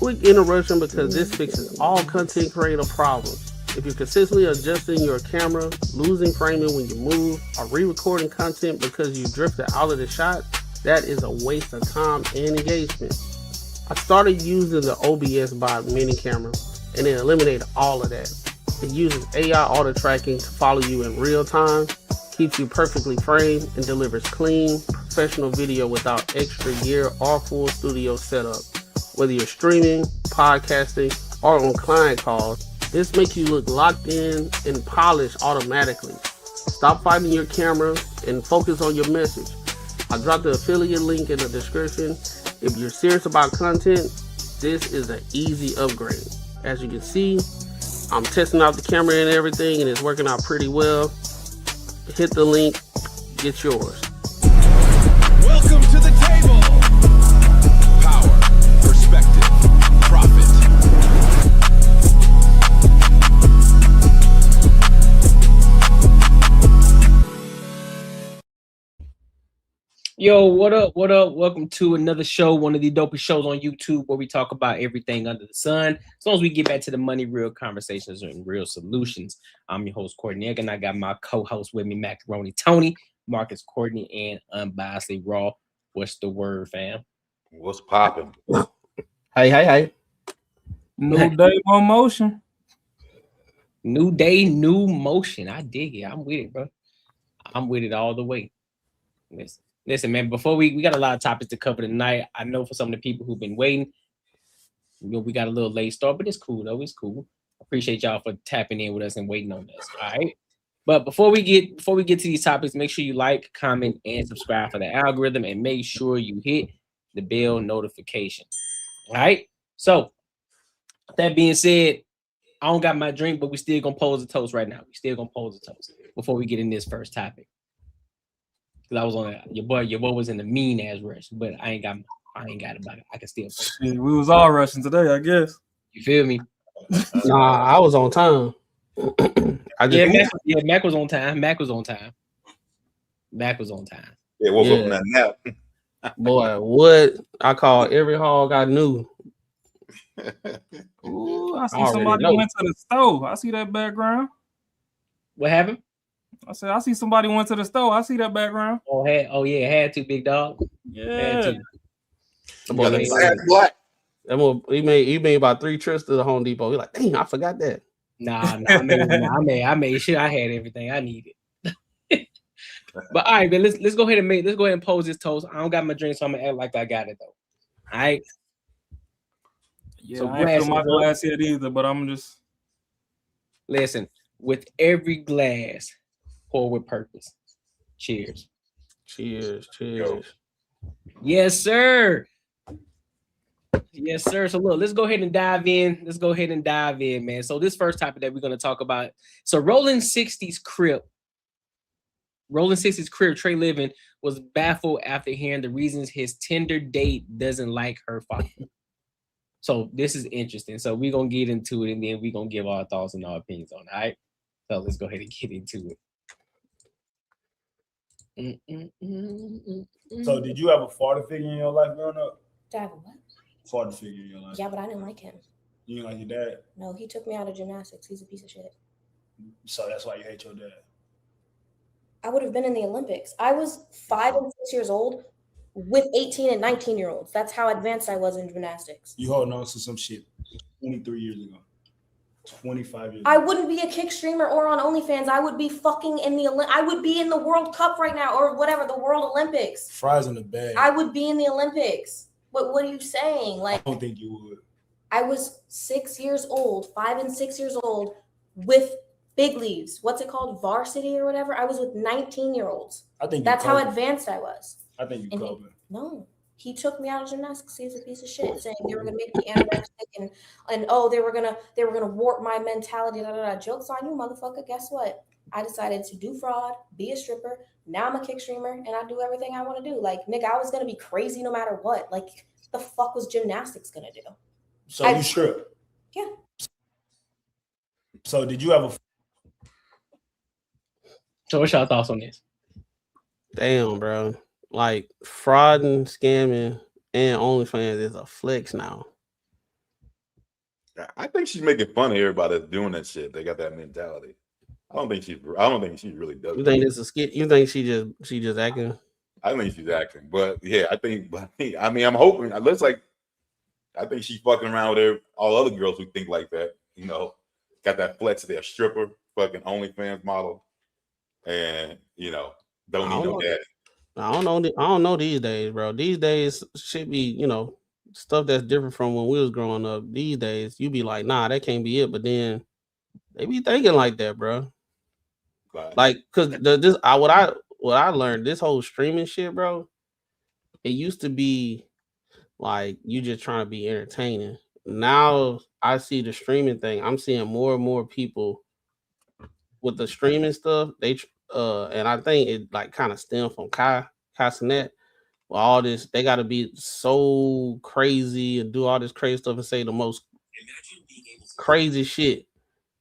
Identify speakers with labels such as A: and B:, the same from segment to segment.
A: Quick interruption because this fixes all content creator problems. If you're consistently adjusting your camera, losing framing when you move, or re-recording content because you drifted out of the shot, that is a waste of time and engagement. I started using the OBS Bot mini camera and it eliminated all of that. It uses AI auto tracking to follow you in real time, keeps you perfectly framed, and delivers clean, professional video without extra gear or full studio setup. Whether you're streaming, podcasting, or on client calls, this makes you look locked in and polished automatically. Stop fighting your camera and focus on your message. I dropped the affiliate link in the description. If you're serious about content, this is an easy upgrade. As you can see, I'm testing out the camera and everything, and it's working out pretty well. Hit the link, get yours.
B: Welcome to the table. Power, perspective, profit.
C: Yo, what up? What up? Welcome to another show, one of the dopest shows on YouTube where we talk about everything under the sun. As long as we get back to the money, real conversations and real solutions. I'm your host, Courtney Egg, and I got my co-host with me, Macaroni Tony, Marcus Courtney, and Unbiasedly Raw. What's the word, fam?
D: What's popping?
A: Hey.
E: New day, more motion.
C: New day, new motion. I dig it. I'm with it, bro. I'm with it all the way. Listen, man, before we got a lot of topics to cover tonight. I know for some of the people who've been waiting, we got a little late start, but it's cool though. It's cool. Appreciate y'all for tapping in with us and waiting on us. All right. But before we get to these topics, make sure you like, comment, and subscribe for the algorithm, and make sure you hit the bell notification. All right. So that being said, I don't got my drink, but we still gonna pose a toast right now. We still gonna pose a toast before we get in this first topic. I was on your boy was in the mean ass rush, but I ain't got it, but I can still.
E: Shit, we was all rushing today, I guess.
C: You feel me?
A: Nah, I was on time.
C: Mac was on time. Mac was on time.
D: Yeah, woke up from that nap.
A: Boy, what I call every hog I knew.
E: Ooh, I see somebody went to the store. I see that background.
C: What happened?
E: I said, I see somebody went to the store. I see that background.
C: Had to, big dog.
E: Yeah.
D: Black.
A: He made about 3 trips to the Home Depot. He's like, dang, I forgot that.
C: I made sure I had everything I needed. But all right, man, let's go ahead and pose this toast. I don't got my drink, so I'm gonna act like I got it though. All right.
E: Yeah, so I ain't fill my glass yet either, but I'm just
C: listen. With every glass, pour with purpose. Cheers.
A: Cheers.
C: Yes, sir. So look, let's go ahead and dive in. Man. So this first topic that we're going to talk about. So Rolling 60s Crip, Trey Living was baffled after hearing the reasons his Tinder date doesn't like her father. So this is interesting. So we're going to get into it, and then we're going to give our thoughts and our opinions on it. All right. So let's go ahead and get into
F: it. So did you have a father figure in your life growing up?
G: Did I have a what?
F: Father figure in your life.
G: Yeah, but I didn't like him.
F: You didn't like your dad?
G: No, he took me out of gymnastics. He's a piece of shit.
F: So that's why you hate your dad?
G: I would have been in the Olympics. I was 5 and 6 years old with 18 and 19-year-olds. That's how advanced I was in gymnastics.
F: You holding on to some shit 23 years ago. 25 years.
G: I wouldn't be a kick streamer or on OnlyFans. I would be fucking I would be in the World Cup right now or whatever, the World Olympics.
F: Fries in the bag.
G: I would be in the Olympics. What are you saying? Like,
F: I don't think you would.
G: I was 6 years old, 5 and 6 years old with big leagues. What's it called? Varsity or whatever. I was with 19-year-olds.
F: I think
G: that's how advanced I was.
F: I think you called it.
G: No. He took me out of gymnastics. He's a piece of shit, saying they were gonna make me anorexic and they were gonna warp my mentality. Jokes on you, motherfucker. Guess what? I decided to do fraud, be a stripper. Now I'm a kick streamer, and I do everything I want to do. Like, nigga, I was gonna be crazy no matter what. Like, the fuck was gymnastics gonna do?
F: So you strip?
G: Yeah.
F: So did you have a?
C: So what's your thoughts on this?
A: Damn, bro. Like, fraud and scamming and OnlyFans is a flex now.
D: I think she's making fun of everybody that's doing that shit. They got that mentality. I don't think she really does.
A: You think it's a skit? You think she just acting?
D: I think she's acting, but yeah, I mean, I'm hoping. It looks like I think she's fucking around with all other girls who think like that. You know, got that flex. They're a stripper, fucking OnlyFans model, and don't need no daddy.
A: I don't know these days, bro. These days should be stuff that's different from when we was growing up. These days you be like, nah, that can't be it. But then they be thinking like that, bro. Like, cause what I learned, this whole streaming shit, bro. It used to be like you just trying to be entertaining. Now I see the streaming thing. I'm seeing more and more people with the streaming stuff. And I think it like kind of stemmed from Kai Cenat. Well, all this, they got to be so crazy and do all this crazy stuff and say the most crazy shit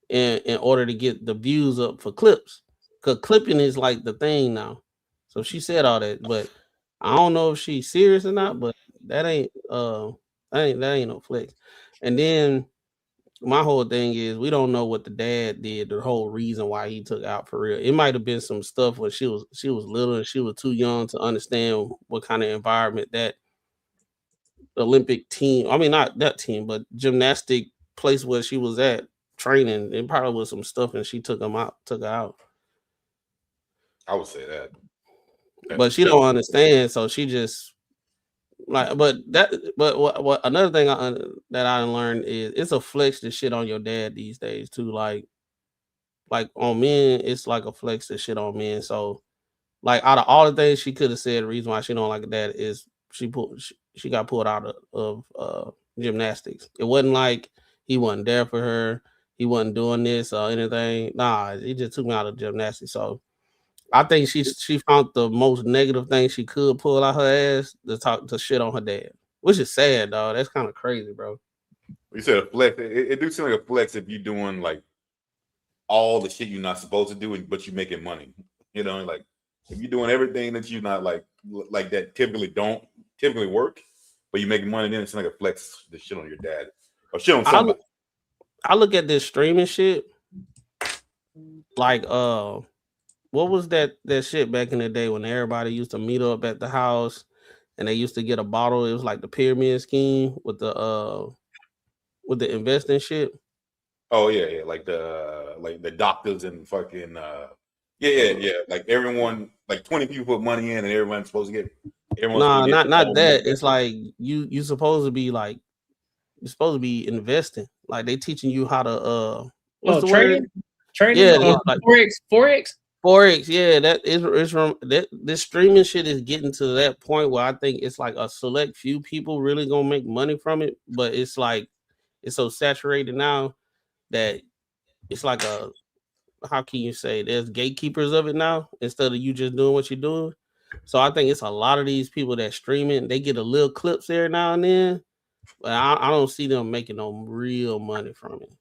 A: in order to get the views up for clips. Cause clipping is like the thing now. So she said all that, but I don't know if she's serious or not. But that ain't no flex. And then my whole thing is we don't know what the dad did. The whole reason why he took out for real. It might have been some stuff where she was little and she was too young to understand what kind of environment that Olympic team. I mean, not that team, but gymnastic place where she was at training. It probably was some stuff, and she took her out.
D: I would say that.
A: But she don't understand, so she just like. But what another thing that I learned is it's a flex to shit on your dad these days too. Like on men, it's like a flex to shit on men. So like out of all the things she could have said, the reason why she don't like that is she got pulled out of gymnastics. It wasn't like he wasn't there for her. He wasn't doing this or anything. Nah, he just took me out of gymnastics. So I think she found the most negative thing she could pull out her ass to shit on her dad, which is sad, dog. That's kind of crazy, bro.
D: You said a flex. It do seem like a flex if you're doing like all the shit you're not supposed to do, but you're making money. Like if you're doing everything that you're not like that typically work, but you're making money, then it's like a flex to shit on your dad or shit on somebody.
A: I look at this streaming shit like what was that shit back in the day when everybody used to meet up at the house and they used to get a bottle? It was like the pyramid scheme with the investing shit.
D: Oh yeah, like the doctors and fucking yeah. Like everyone, like 20 people put money in and everyone's supposed to get.
A: Nah, not that. It's like you supposed to be like you're supposed to be investing. Like they teaching you how to what's the
C: trading?
A: word?
C: Trading?
A: Yeah, like
C: Forex.
A: Forex, yeah, that is from that. This streaming shit is getting to that point where I think it's like a select few people really gonna make money from it, but it's like it's so saturated now that it's like how can you say there's gatekeepers of it now instead of you just doing what you're doing. So I think it's a lot of these people that streaming, they get a little clips there now and then, but I don't see them making no real money from it.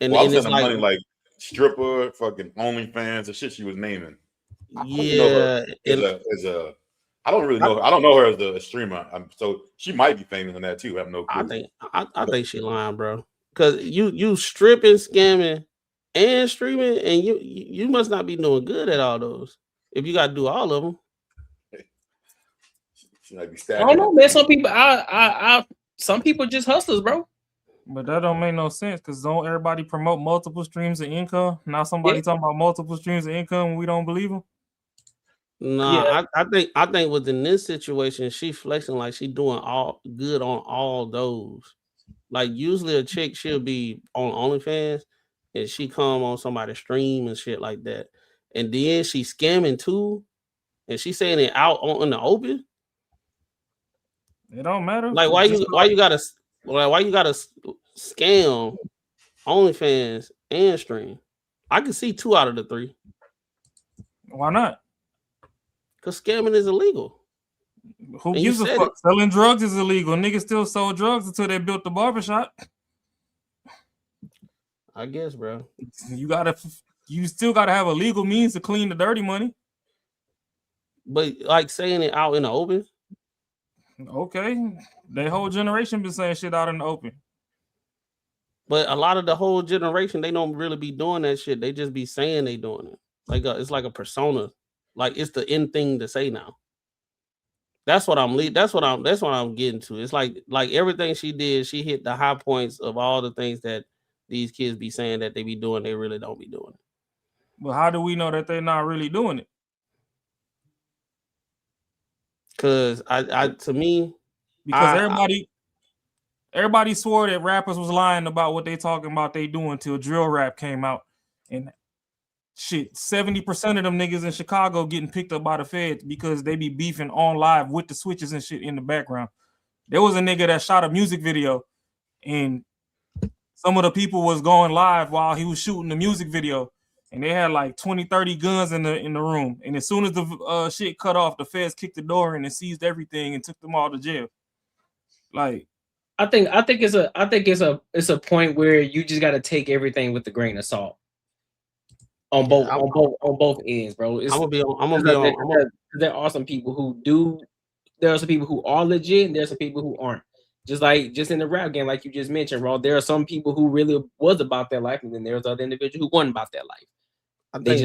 D: And it's like money like stripper, fucking OnlyFans, the shit she was naming.
A: Yeah,
D: I don't really know her. I don't know her as a streamer. So she might be famous in that too. I have no clue.
A: I think she lying, bro. Because you stripping, scamming, and streaming, and you must not be doing good at all those. If you got to do all of them,
D: she might be
C: I don't know, man. Some people, some people just hustlers, bro.
E: But that don't make no sense because don't everybody promote multiple streams of income? Now somebody talking about multiple streams of income and we don't believe them?
A: Nah, yeah. I think within this situation, she flexing like she doing all good on all those. Like usually a chick, she'll be on OnlyFans and she come on somebody's stream and shit like that. And then she scamming too. And she saying it out in the open.
E: It don't matter.
A: Like why you gotta scam OnlyFans and stream? I can see 2 out of the 3.
E: Why not?
A: Because scamming is illegal.
E: Who gives a fuck? Selling drugs is illegal. Niggas still sold drugs until they built the barbershop.
A: I guess, bro.
E: You still gotta have a legal means to clean the dirty money.
A: But like saying it out in the open.
E: Okay. Their whole generation been saying shit out in the open.
A: But a lot of the whole generation, they don't really be doing that shit. They just be saying they doing it. Like it's like a persona. Like it's the end thing to say now. That's what I'm that's what I'm getting to. It's like everything she did, she hit the high points of all the things that these kids be saying that they be doing, they really don't be doing it.
E: But how do we know that they're not really doing it?
A: Cause to me,
E: because everybody swore that rappers was lying about what they talking about they doing till drill rap came out, and shit, 70% of them niggas in Chicago getting picked up by the feds because they be beefing on live with the switches and shit in the background. There was a nigga that shot a music video, and some of the people was going live while he was shooting the music video, and they had like 20, 30 guns in the room. And as soon as the shit cut off, the feds kicked the door in and seized everything and took them all to jail. Like,
C: I think it's a point where you just got to take everything with a grain of salt. On both ends, bro. I'm gonna be on. There are some people who do. There are some people who are legit, and there's some people who aren't. Just in the rap game, like you just mentioned, bro. There are some people who really was about their life, and then there's other individuals who weren't about their life. They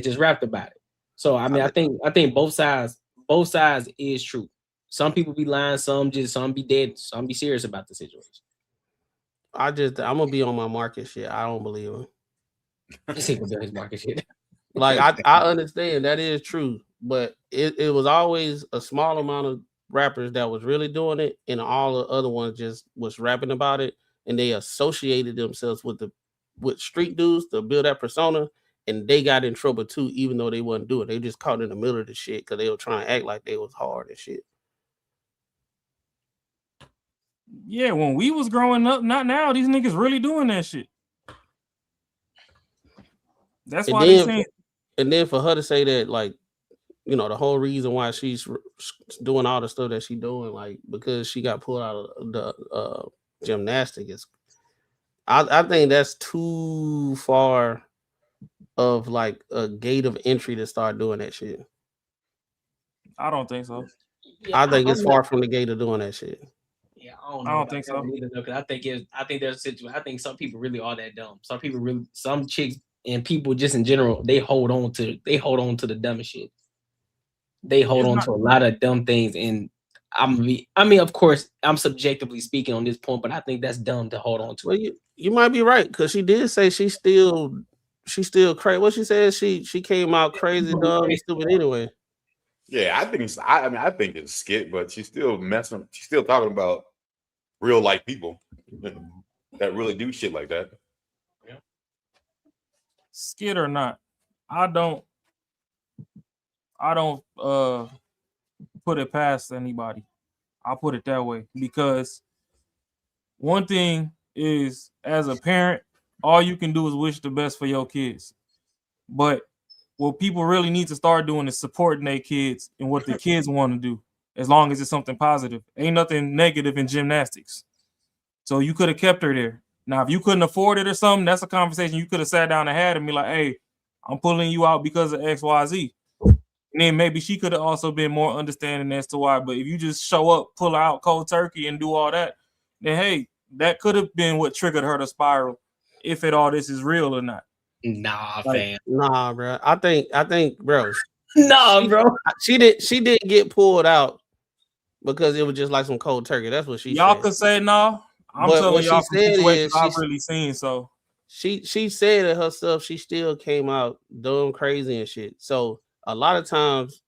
C: just rapped about it. So I mean, I think both sides is true. Some people be lying, some be dead, some be serious about the situation.
A: I'm gonna be on my market shit. I don't believe him.
C: His market shit.
A: Like I understand that is true, but it was always a small amount of rappers that was really doing it, and all the other ones just was rapping about it, and they associated themselves with street dudes to build that persona, and they got in trouble too, even though they wasn't doing it. They just caught in the middle of the shit because they were trying to act like they was hard and shit.
E: Yeah, when we was growing up, not now. These niggas really doing that shit. That's why they saying.
A: And then for her to say that, like, you know, the whole reason why she's doing all the stuff that she's doing, like, because she got pulled out of the gymnastics, is, I think that's too far of like a gate of entry to start doing that shit.
E: I don't think so.
A: I think it's far from the gate of doing that shit.
C: Yeah, I
E: don't think so.
C: I think there's a situation. I think some people really are that dumb. Some chicks and people just in general, they hold on to the dumbest shit. They hold on to a lot of dumb things, and I mean, of course, I'm subjectively speaking on this point, but I think that's dumb to hold on to.
A: Well, you might be right, because she did say she's still crazy. What she said, she came out crazy, dumb, and stupid anyway.
D: Yeah, I think it's skit, but she's still messing. She's still talking about real life people that really do shit like that.
E: Yeah. Skit or not, I don't put it past anybody. I'll put it that way, because one thing is, as a parent, all you can do is wish the best for your kids. But what people really need to start doing is supporting their kids and what the kids want to do, as long as it's something positive. Ain't nothing negative in gymnastics. So you could have kept her there. Now, if you couldn't afford it or something, that's a conversation you could have sat down and had and be like, hey, I'm pulling you out because of X, Y, Z. And then maybe she could have also been more understanding as to why. But if you just show up, pull her out cold turkey and do all that, then hey, that could have been what triggered her to spiral, if all this is real or not.
C: Nah, fam.
A: Nah, bro. I think, bro.
C: Nah, bro.
A: She didn't get pulled out because it was just like some cold turkey. That's what she
E: y'all
A: said.
E: could say no. I'm telling y'all from situations I've really seen. So
A: she said it herself. She still came out dumb, crazy, and shit. So a lot of times,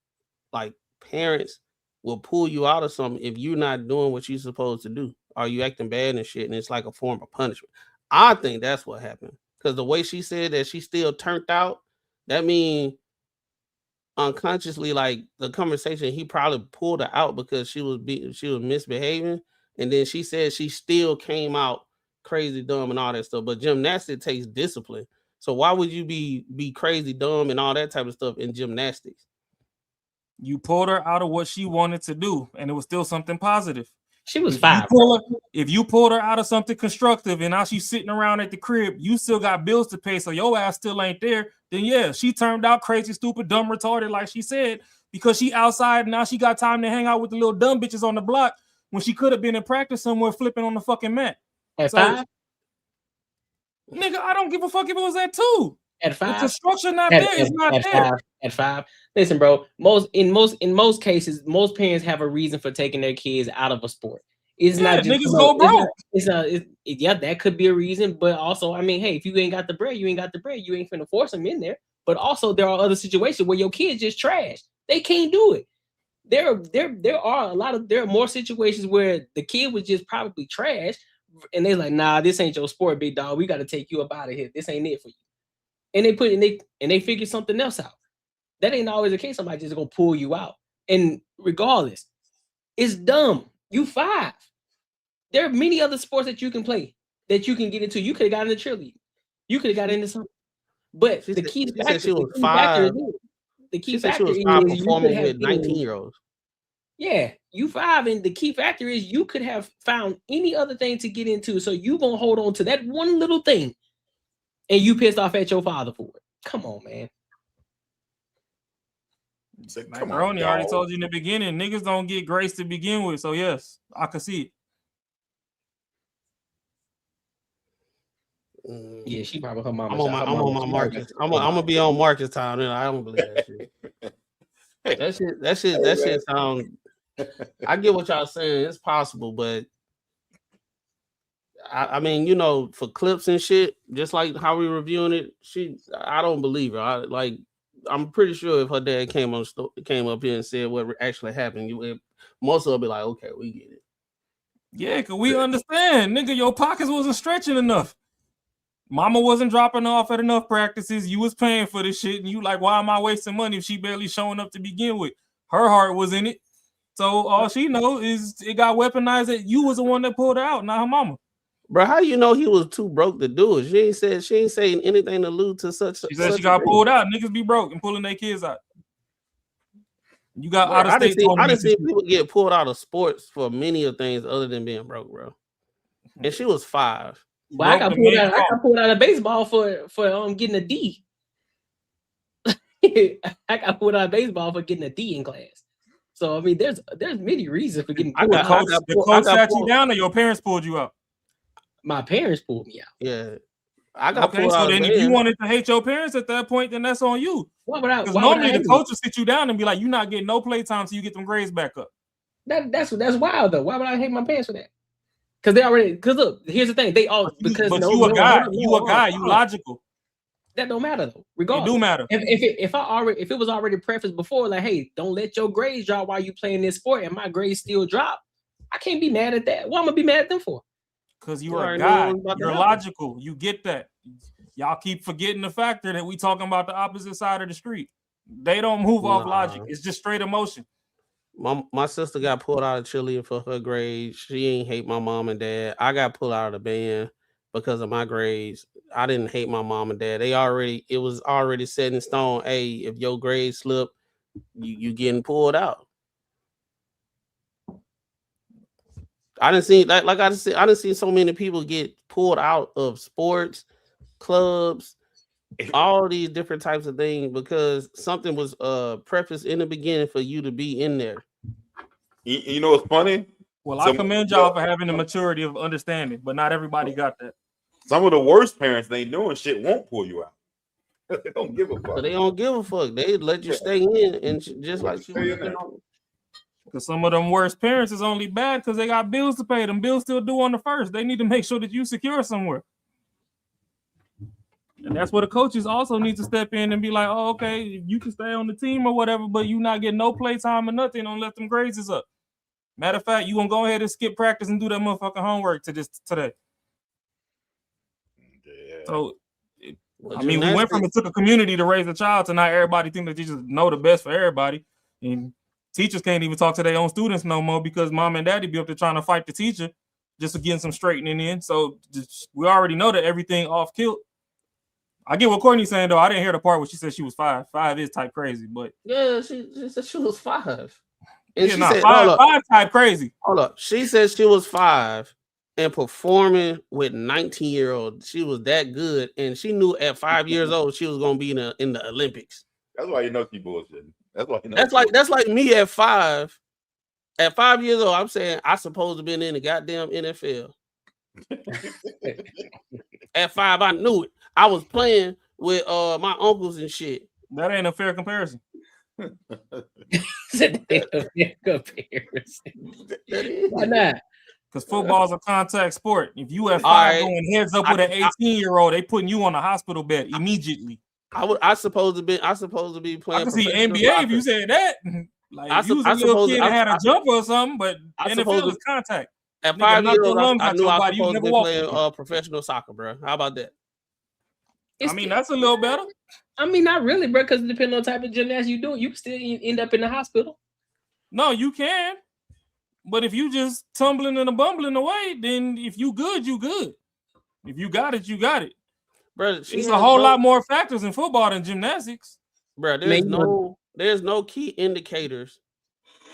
A: like, parents will pull you out of something if you're not doing what you're supposed to do. Are you acting bad and shit? And it's like a form of punishment. I think that's what happened. Because the way she said that she still turned out, that means unconsciously, like, the conversation, he probably pulled her out because she was misbehaving, and then she said she still came out crazy, dumb, and all that stuff. But gymnastics takes discipline. So why would you be crazy, dumb, and all that type of stuff in gymnastics?
E: You pulled her out of what she wanted to do, and it was still something positive.
C: She was fine.
E: If you pulled her out of something constructive and now she's sitting around at the crib, you still got bills to pay, so your ass still ain't there, then yeah, she turned out crazy, stupid, dumb, retarded, like she said, because she outside and now she got time to hang out with the little dumb bitches on the block when she could have been in practice somewhere flipping on the fucking mat.
C: At 5?
E: Nigga, I don't give a fuck if it was at 2.
C: At
E: If
C: 5,
E: the structure not there, it's not there.
C: At 5. Listen, bro. In most cases, most parents have a reason for taking their kids out of a sport. It's not just
E: niggas go broke.
C: Yeah, that could be a reason, but also, I mean, hey, if you ain't got the bread, you ain't got the bread. You ain't finna force them in there. But also, there are other situations where your kids just trash. They can't do it. There are more situations where the kid was just probably trash, and they're like, nah, this ain't your sport, big dog. We got to take you up out of here. This ain't it for you. And they figure something else out. That ain't always the case. Somebody just gonna pull you out. And regardless, it's dumb. You 5. There are many other sports that you can play, that you can get into. You could have got into cheerleading. You could have got into something. But the key factor is you
A: performing with 19-year-olds.
C: Yeah, you 5, and the key factor is you could have found any other thing to get into. So you gonna hold on to that one little thing, and you pissed off at your father for it. Come on, man.
E: Ronnie already told you in the beginning, niggas don't get grace to begin with. So yes, I can see it.
C: Yeah, she probably her mama.
A: I'm on my Marcus. I'm gonna be on Marcus time. And I don't believe that shit. That shit sound. I get what y'all saying. It's possible, but I mean, you know, for clips and shit, just like how we reviewing it, I don't believe her. I'm pretty sure if her dad came up here and said what actually happened, most of them be like, okay, we get it.
E: Yeah, because we understand, nigga, your pockets wasn't stretching enough. Mama wasn't dropping off at enough practices. You was paying for this shit, and you like, why am I wasting money if she barely showing up to begin with? Her heart was in it. So all she know is it got weaponized that you was the one that pulled her out, not her mama.
A: Bro, how you know he was too broke to do it? She ain't saying anything to allude to such.
E: She said she got pulled out. Niggas be broke and pulling their kids out. You got out of state.
A: I done seen people get pulled out of sports for many of things other than being broke, bro. And she was 5.
C: Well, I got pulled out of baseball for getting a D. I got pulled out of baseball for getting a D in class. So I mean, there's many reasons for getting pulled out.
E: The coach sat you down, or your parents pulled you out?
C: My parents pulled me out.
A: Yeah, I got pulled
E: out.
A: So
E: then, if you wanted to hate your parents at that point, then that's on you. Because normally the coach will sit you down and be like, "You're not getting no play time till you get them grades back up."
C: That's wild though. Why would I hate my parents for that? Because look, here's the thing. You a guy, you logical.
E: That
C: don't matter though. Regardless,
E: it do matter.
C: If it was already prefaced before, like, hey, don't let your grades drop while you playing this sport, and my grades still drop, I can't be mad at that. What am I gonna be mad at them for?
E: Because you are a guy. You're logical. You get that. Y'all keep forgetting the factor that we talking about the opposite side of the street. They don't move off logic. It's just straight emotion.
A: My sister got pulled out of cheerleading for her grades. She ain't hate my mom and dad. I got pulled out of the band because of my grades. I didn't hate my mom and dad. It was already set in stone. Hey, if your grades slip, you getting pulled out. I didn't see that. Like I said, I didn't see so many people get pulled out of sports, clubs, all these different types of things because something was prefaced in the beginning for you to be in there.
D: You know what's funny?
E: Well, I commend y'all for having the maturity of understanding, but not everybody got that.
D: Some of the worst parents they doing shit won't pull you out. They don't give a fuck.
A: So they don't give a fuck. They let you stay in and just like you.
E: Because some of them worst parents is only bad because they got bills to pay. Them bills still due on the first. They need to make sure that you secure somewhere. And that's where the coaches also need to step in and be like, oh, okay, you can stay on the team or whatever, but you not getting no play time or nothing. Don't let them grades is up. Matter of fact, you gonna go ahead and skip practice and do that motherfucking homework today. Yeah. So, we went from it took a community to raise a child to not everybody think that you just know the best for everybody. And teachers can't even talk to their own students no more because mom and daddy be up there trying to fight the teacher just to get some straightening in. So we already know that everything off kilt. I get what Courtney's saying though. I didn't hear the part where she said she was 5. 5 is type crazy, but
A: yeah, she said she was 5. And
E: yeah, she said, 5 type crazy.
A: Hold up. She said she was 5 and performing with 19-year-olds. She was that good, and she knew at 5 years old she was gonna be in the Olympics.
D: That's why you know she bullshit. That's why you know.
A: That's like me at 5. At 5 years old, I'm saying I supposed to been in the goddamn NFL. At 5, I knew it. I was playing with my uncles and shit.
E: That ain't a fair comparison.
C: Said they a fair comparison. Why not?
E: Because football's a contact sport. If you at 5
A: All right.
E: going heads up with an 18-year-old, they putting you on a hospital bed immediately.
A: I supposed to be playing.
E: I can see
A: professional
E: NBA
A: soccer.
E: if you said that. Like if you was a
A: I
E: little
A: suppose-
E: kid that had a jumper or something, but
A: I
E: NFL
A: suppose-
E: is contact.
A: At
E: Nigga,
A: 5
E: knock
A: years
E: your
A: old,
E: lungs
A: I
E: out
A: knew
E: your
A: I was
E: body, you
A: supposed to
E: never
A: be
E: walked
A: playing
E: again.
A: professional soccer, bro. How about that?
E: I mean, that's a little better.
C: I mean, not really, bro, because depending on the type of gymnastics you do, you can still end up in the hospital.
E: No, you can. But if you just tumbling and bumbling away, then if you good, you good. If you got it, you got it.
A: Bro,
E: It's a whole lot more factors in football than gymnastics.
A: Bro, there's no key indicators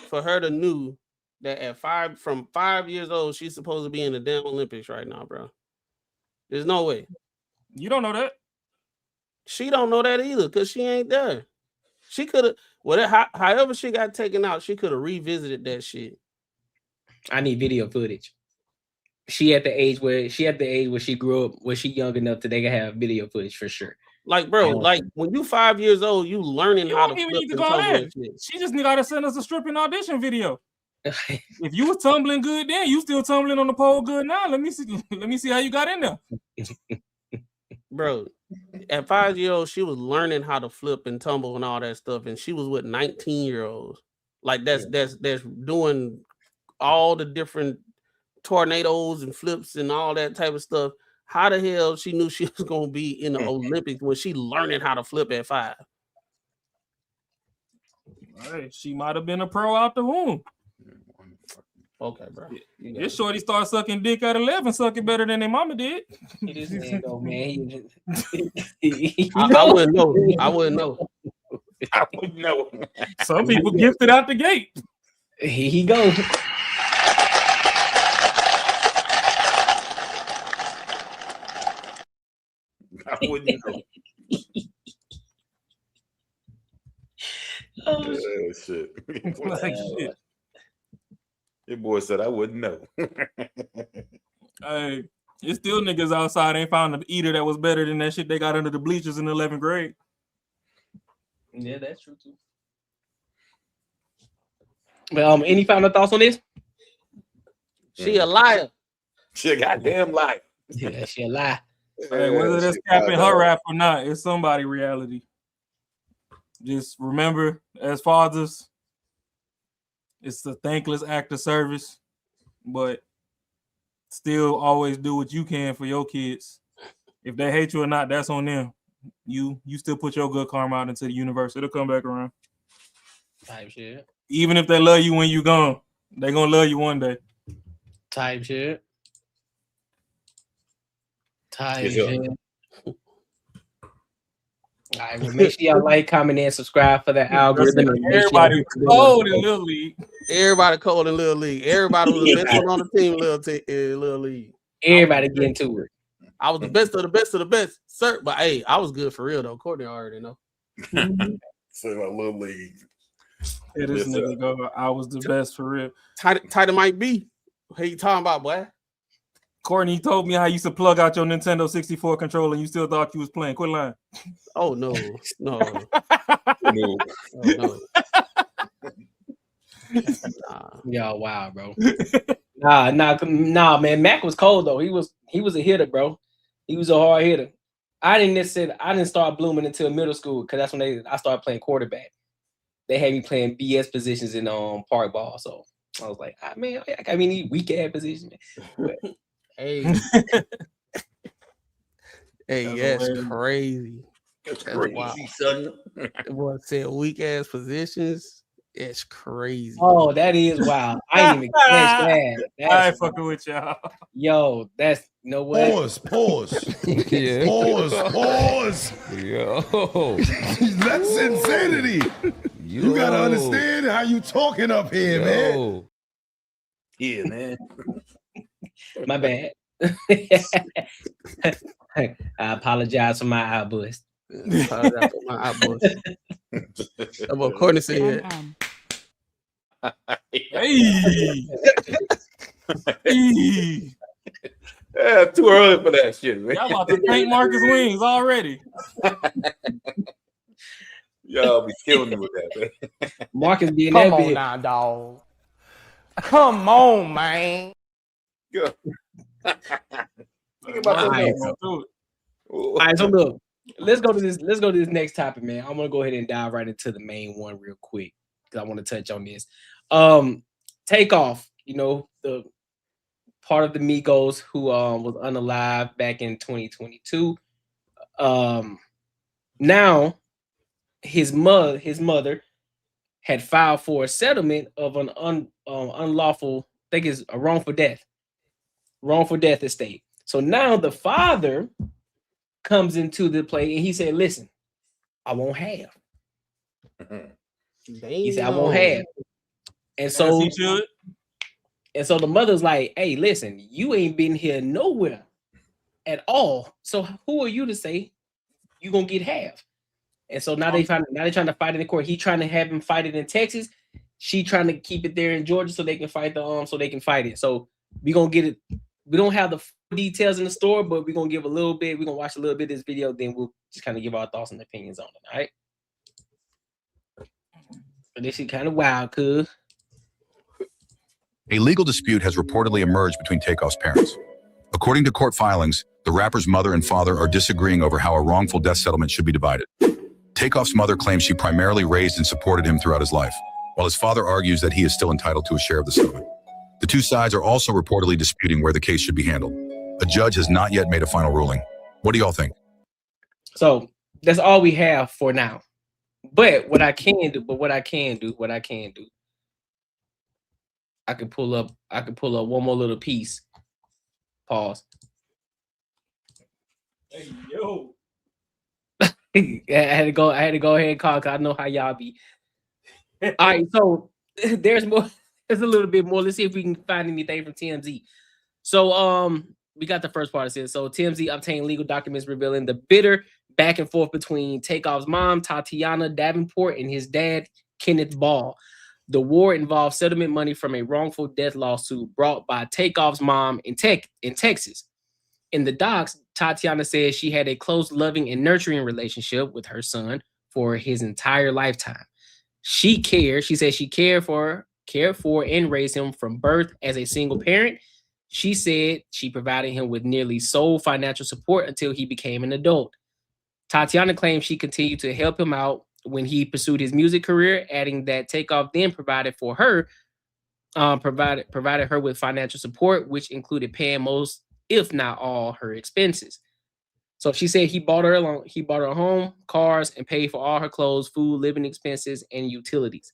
A: for her to know that from 5 years old, she's supposed to be in the damn Olympics right now, bro. There's no way.
E: You don't know that.
A: She don't know that either because she ain't there. She could have, however she got taken out, she could have revisited that shit.
C: I need video footage. She at the age where she grew up, where she young enough that they can have video footage for sure.
A: Like, bro, like when you 5 years old, you learning how to
E: You don't even
A: flip
E: need to
A: and
E: go
A: tumble
E: ahead.
A: and shit.
E: She just got to send us a stripping audition video. If you was tumbling good then, you still tumbling on the pole good now. Let me see how you got in there.
A: Bro, at 5 years old, she was learning how to flip and tumble and all that stuff, and she was with 19-year-olds. Like that's doing all the different tornadoes and flips and all that type of stuff. How the hell she knew she was gonna be in the Olympics when she learning how to flip at 5?
E: Hey, she might have been a pro out the womb.
A: Okay, bro.
E: This shorty started sucking dick at 11, sucking better than their mama did.
C: This man go, man.
A: I wouldn't know. I wouldn't know.
D: I wouldn't know.
E: Some people gifted out the gate.
C: Here he goes.
D: I wouldn't know.
C: Oh,
D: shit.
E: Like shit.
D: Your boy said I wouldn't know.
E: Hey, it's still niggas outside ain't found an eater that was better than that shit they got under the bleachers in 11th grade.
C: Yeah, that's true too. But any final thoughts on this?
A: She a liar.
D: She a goddamn liar.
C: Yeah, she a lie.
E: Hey, whether that's capping her rap or not, it's somebody reality. Just remember, as fathers, it's a thankless act of service, but still always do what you can for your kids. If they hate you or not, that's on them. You still put your good karma out into the universe. It'll come back around.
C: Type shit.
E: Even if they love you when you gone, they gonna love you one day.
C: Type shit. Type
D: Yes,
C: shit. All right, well, make sure y'all like, comment, and subscribe for the algorithm. And make sure
E: Everybody cold in Little League.
A: Everybody cold in Little League. Everybody was the best one on the team in Little League.
C: Everybody get into it.
A: I was the best of the best of the best, sir. But hey, I was good for real though. Courtney already know.
D: So my little league.
E: Yeah, this
D: Yes,
E: nigga go, I was the best for real.
A: Tight it might be. What you talking about, boy?
E: Courtney told me how you used to plug out your Nintendo 64 controller and you still thought you was playing. Quit lying.
A: Oh no.
D: No.
A: Oh, no.
C: Y'all, wow, bro. Nah, man. Mac was cold though. He was a hitter, bro. He was a hard hitter. I didn't start blooming until middle school because that's when I started playing quarterback. They had me playing BS positions in park ball, so I was like, man, I got me these weak ass positions.
A: Hey, that's crazy.
D: That's
A: crazy,
D: wild. Son.
A: The boy said weak ass positions. It's crazy.
C: Oh, that is wild. I didn't even catch that.
E: I ain't fucking with y'all.
C: Yo, that's what?
F: Pause.
H: Yeah.
F: Pause.
H: Yo.
F: That's insanity. You gotta understand how you talking up here, man.
D: Yeah, man.
C: My bad. I apologize for my outburst.
A: That boy Courtney said.
E: Hey. Hey.
D: Yeah, too early for that shit, man.
E: Y'all about to paint Marcus wings already.
D: Y'all be killing me with that, man.
C: Marcus being
A: Come
C: that
A: on
C: big.
A: now, dog. Come on, man.
D: Go. Think about something else.
C: All right, so look, let's go to this next topic, man. I'm gonna go ahead and dive right into the main one real quick because I want to touch on this. Takeoff, you know, the part of the Migos who was unalive back in 2022. Now his mother had filed for a settlement of an unlawful, I think it's a wrongful death estate. So now the father comes into the play and he said, listen, I won't have. He said, I won't have. And so
E: he should.
C: And so the mother's like, hey, listen, you ain't been here nowhere at all. So who are you to say you gonna get half? And so now they're trying to fight in the court. He trying to have him fight it in Texas. She trying to keep it there in Georgia so they can fight it. So we gonna get it. We don't have the details in the store, but we're gonna give a little bit. We're gonna watch a little bit of this video, then we'll just kind of give our thoughts and opinions on it. All right. But this is kind of wild, cuz.
H: A legal dispute has reportedly emerged between Takeoff's parents. According to court filings, the rapper's mother and father are disagreeing over how a wrongful death settlement should be divided. Takeoff's mother claims she primarily raised and supported him throughout his life, while his father argues that he is still entitled to a share of the settlement. The two sides are also reportedly disputing where the case should be handled. A judge has not yet made a final ruling. What do y'all think?
C: So that's all we have for now. But what I can do, I can pull up one more little piece. Pause.
E: Hey, yo.
C: I had to go ahead and call because I know how y'all be. All right, so there's more. There's a little bit more. Let's see if we can find anything from TMZ. So we got the first part of it. So TMZ obtained legal documents revealing the bitter back and forth between Takeoff's mom, Tatiana Davenport, and his dad, Kenneth Ball. The war involved settlement money from a wrongful death lawsuit brought by Takeoff's mom in Texas. In the docs, Tatiana says she had a close, loving, and nurturing relationship with her son for his entire lifetime. She said she cared for and raised him from birth as a single parent. She said she provided him with nearly sole financial support until he became an adult. Tatiana claims she continued to help him out when he pursued his music career, adding that Takeoff then provided her with financial support, which included paying most, if not all, her expenses. So she said he bought her a home, cars, and paid for all her clothes, food, living expenses, and utilities.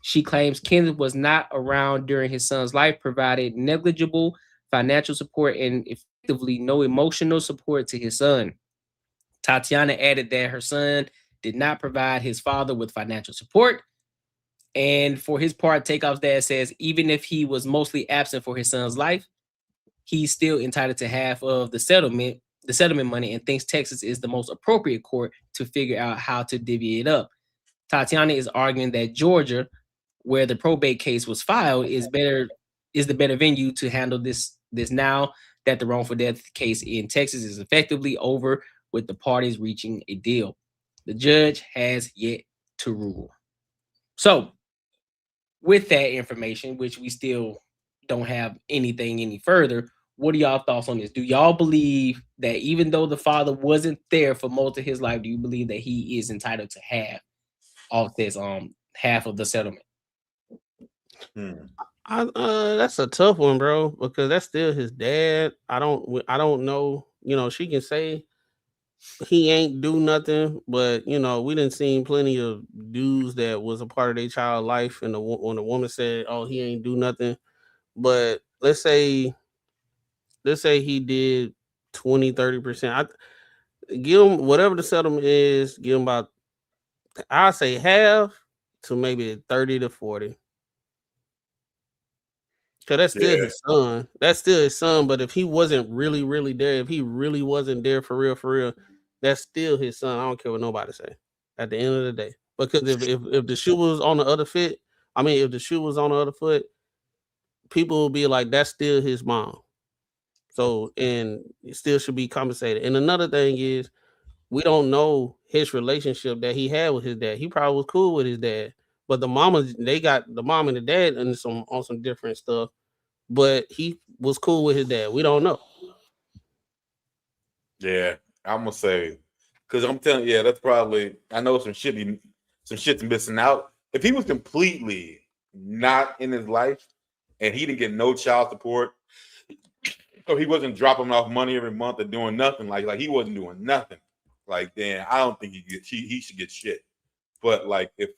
C: She claims Kenneth was not around during his son's life, provided negligible financial support, and effectively no emotional support to his son. Tatiana added that her son did not provide his father with financial support. And for his part, Takeoff's dad says even if he was mostly absent for his son's life, he's still entitled to half of the settlement money, and thinks Texas is the most appropriate court to figure out how to divvy it up. Tatiana is arguing that Georgia, where the probate case was filed, is the better venue to handle this now that the wrongful death case in Texas is effectively over, with the parties reaching a deal. The judge has yet to rule. So, with that information, which we still don't have anything any further, what are y'all thoughts on this? Do y'all believe that even though the father wasn't there for most of his life, do you believe that he is entitled to half of this half of the settlement?
A: That's a tough one, bro, because that's still his dad. I don't know. You know, she can say he ain't do nothing, but you know, we didn't seen plenty of dudes that was a part of their child life, and when the woman said, "Oh, he ain't do nothing," but let's say he did 20-30%. I give him whatever the settlement is. Give him about, I say half to maybe 30 to 40. Cause that's still his son. That's still his son. But if he wasn't really there, if he really wasn't there for real, that's still his son. I don't care what nobody say. At the end of the day, because if the shoe was on the other foot, if the shoe was on the other foot, people will be like, that's still his mom. So, and it still should be compensated. And another thing is, we don't know his relationship that he had with his dad. He probably was cool with his dad, but the mamas, they got the mom and the dad on some different stuff. But he was cool with his dad. We don't know.
D: Yeah, I'm gonna say, because I'm telling you, yeah, that's probably. I know some shit's missing out. If he was completely not in his life and he didn't get no child support, or he wasn't dropping off money every month or doing nothing, like he wasn't doing nothing, like then I don't think he should get shit. But like if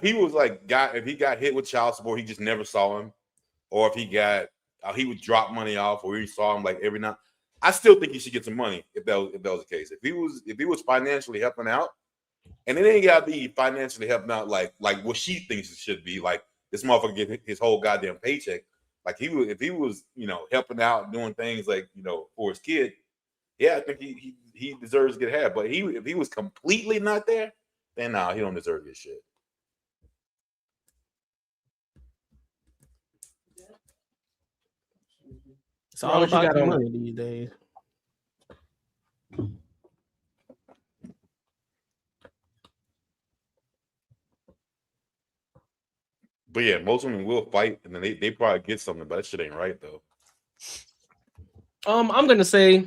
D: he was like if he got hit with child support, he just never saw him, or if he would drop money off, or he saw him like every night. I still think he should get some money if that was the case. If he was financially helping out, and it ain't gotta be financially helping out like what she thinks it should be. Like this motherfucker get his whole goddamn paycheck. Like if he was helping out, doing things like for his kid, yeah, I think he deserves to get half. But if he was completely not there, then no, he don't deserve this shit.
A: It's all about the money these days.
D: But yeah, most women will fight, and then they probably get something, but that shit ain't right though.
C: I'm gonna say,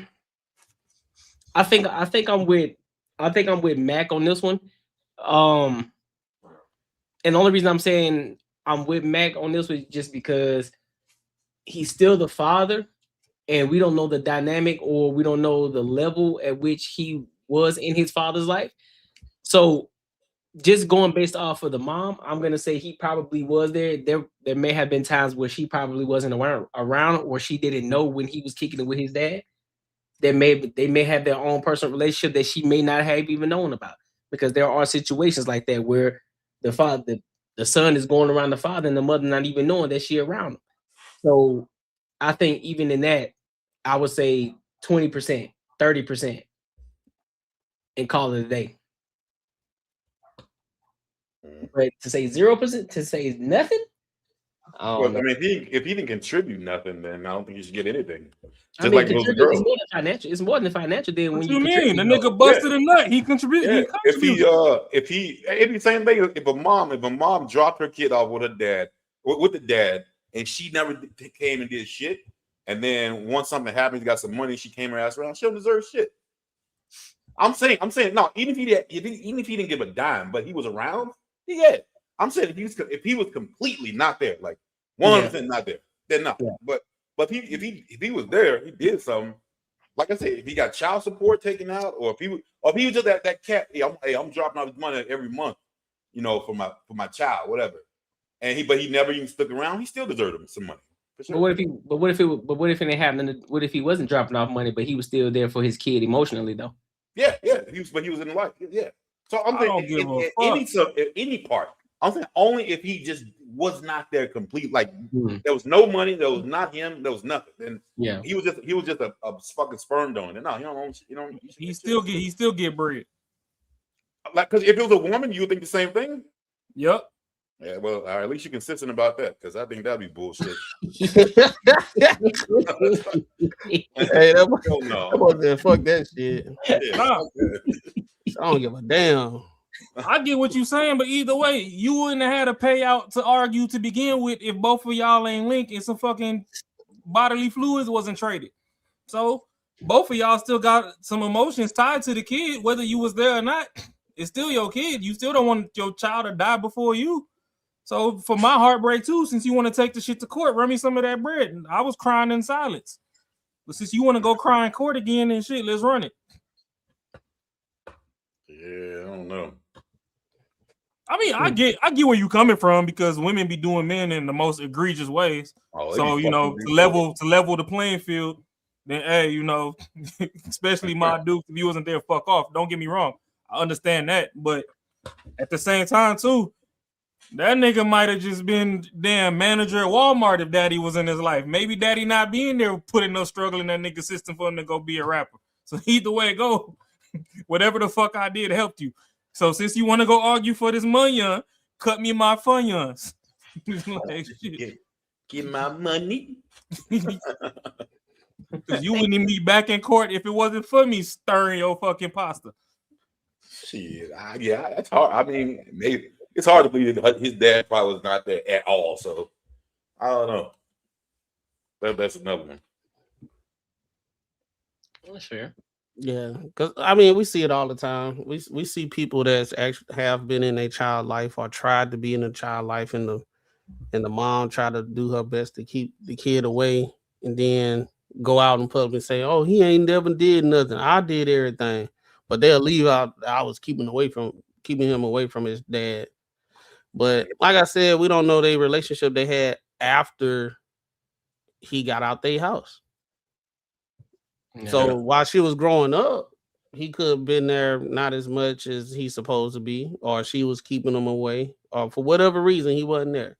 C: I think I'm with Mac on this one. And the only reason I'm saying I'm with Mac on this was just because he's still the father, and we don't know the dynamic, or we don't know the level at which he was in his father's life. So just going based off of the mom, I'm gonna say he probably was there. There may have been times where she probably wasn't around, or she didn't know when he was kicking it with his dad. They may have their own personal relationship that she may not have even known about, because there are situations like that where the son is going around the father and the mother not even knowing that she around him. So I think even in that, I would say 20%, 30%, and call it a day. But to say 0%, to say nothing.
D: Well, I mean, if he didn't contribute nothing, then I don't think he should get anything.
C: I mean, it's more than financial. It's more than financial. Then
E: what you mean? The nigga busted a nut. He contributed.
D: Yeah. It'd be the same thing. If a mom dropped her kid off with her dad, with the dad, and she never came and did shit, and then once something happens, got some money, she came her ass around, she don't deserve shit. I'm saying no. Even if he didn't give a dime, but he was around, yeah. I'm saying if he was completely not there, like 100% not there, then no. Yeah. But if he was there, he did something. Like I said, if he got child support taken out, or if he was just that cat, hey, I'm dropping out his money every month, for my child, whatever. And he never even stuck around, he still deserved him some money. Sure.
C: But what if it didn't happen? What if he wasn't dropping off money, but he was still there for his kid emotionally though?
D: Yeah. He was in life. Yeah. So I'm saying any part. I'm saying only if he just was not there complete. Like there was no money, there was not him, there was nothing. And he was just a fucking sperm donor. No, he
E: still get bread.
D: Like, because if it was a woman, you would think the same thing.
E: Yep.
D: Yeah, well, at least you're consistent about that, because I think that'd be bullshit.
A: Hey, that was fuck that shit. Yeah, I don't give a damn.
E: I get what you're saying, but either way, you wouldn't have had a payout to argue to begin with if both of y'all ain't linked and some fucking bodily fluids wasn't traded. So both of y'all still got some emotions tied to the kid, whether you was there or not. It's still your kid. You still don't want your child to die before you. So for my heartbreak too, since you want to take the shit to court, run me some of that bread. I was crying in silence. But since you want to go cry in court again and shit, let's run it.
D: Yeah, I don't know.
E: I mean, I get where you coming from, because women be doing men in the most egregious ways. So, to level the playing field, then hey, especially my dude, if he wasn't there, fuck off. Don't get me wrong. I understand that. But at the same time, too, that nigga might have just been damn manager at Walmart if daddy was in his life. Maybe daddy not being there putting no struggle in that nigga system for him to go be a rapper. So either way it go, whatever the fuck I did helped you. So since you want to go argue for this money, cut me my funyuns. Like, shit.
D: Get my money.
E: Because you wouldn't even be back in court if it wasn't for me stirring your fucking pasta.
D: Shit, yeah, that's hard. I mean, maybe it's hard to believe that his dad probably was not there at all. So I don't know. That's another one.
C: That's fair.
A: Yeah, because I mean, we see it all the time. We see people that's actually have been in a child life or tried to be in a child life, and the mom tried to do her best to keep the kid away, and then go out in public and say, "Oh, he ain't never did nothing. I did everything," but they'll leave out. I was keeping him away from his dad. But like I said, we don't know the relationship they had after he got out their house.
C: Yeah.
A: So while she was growing up, he could have been there not as much as he's supposed to be, or she was keeping him away, or for whatever reason he wasn't there.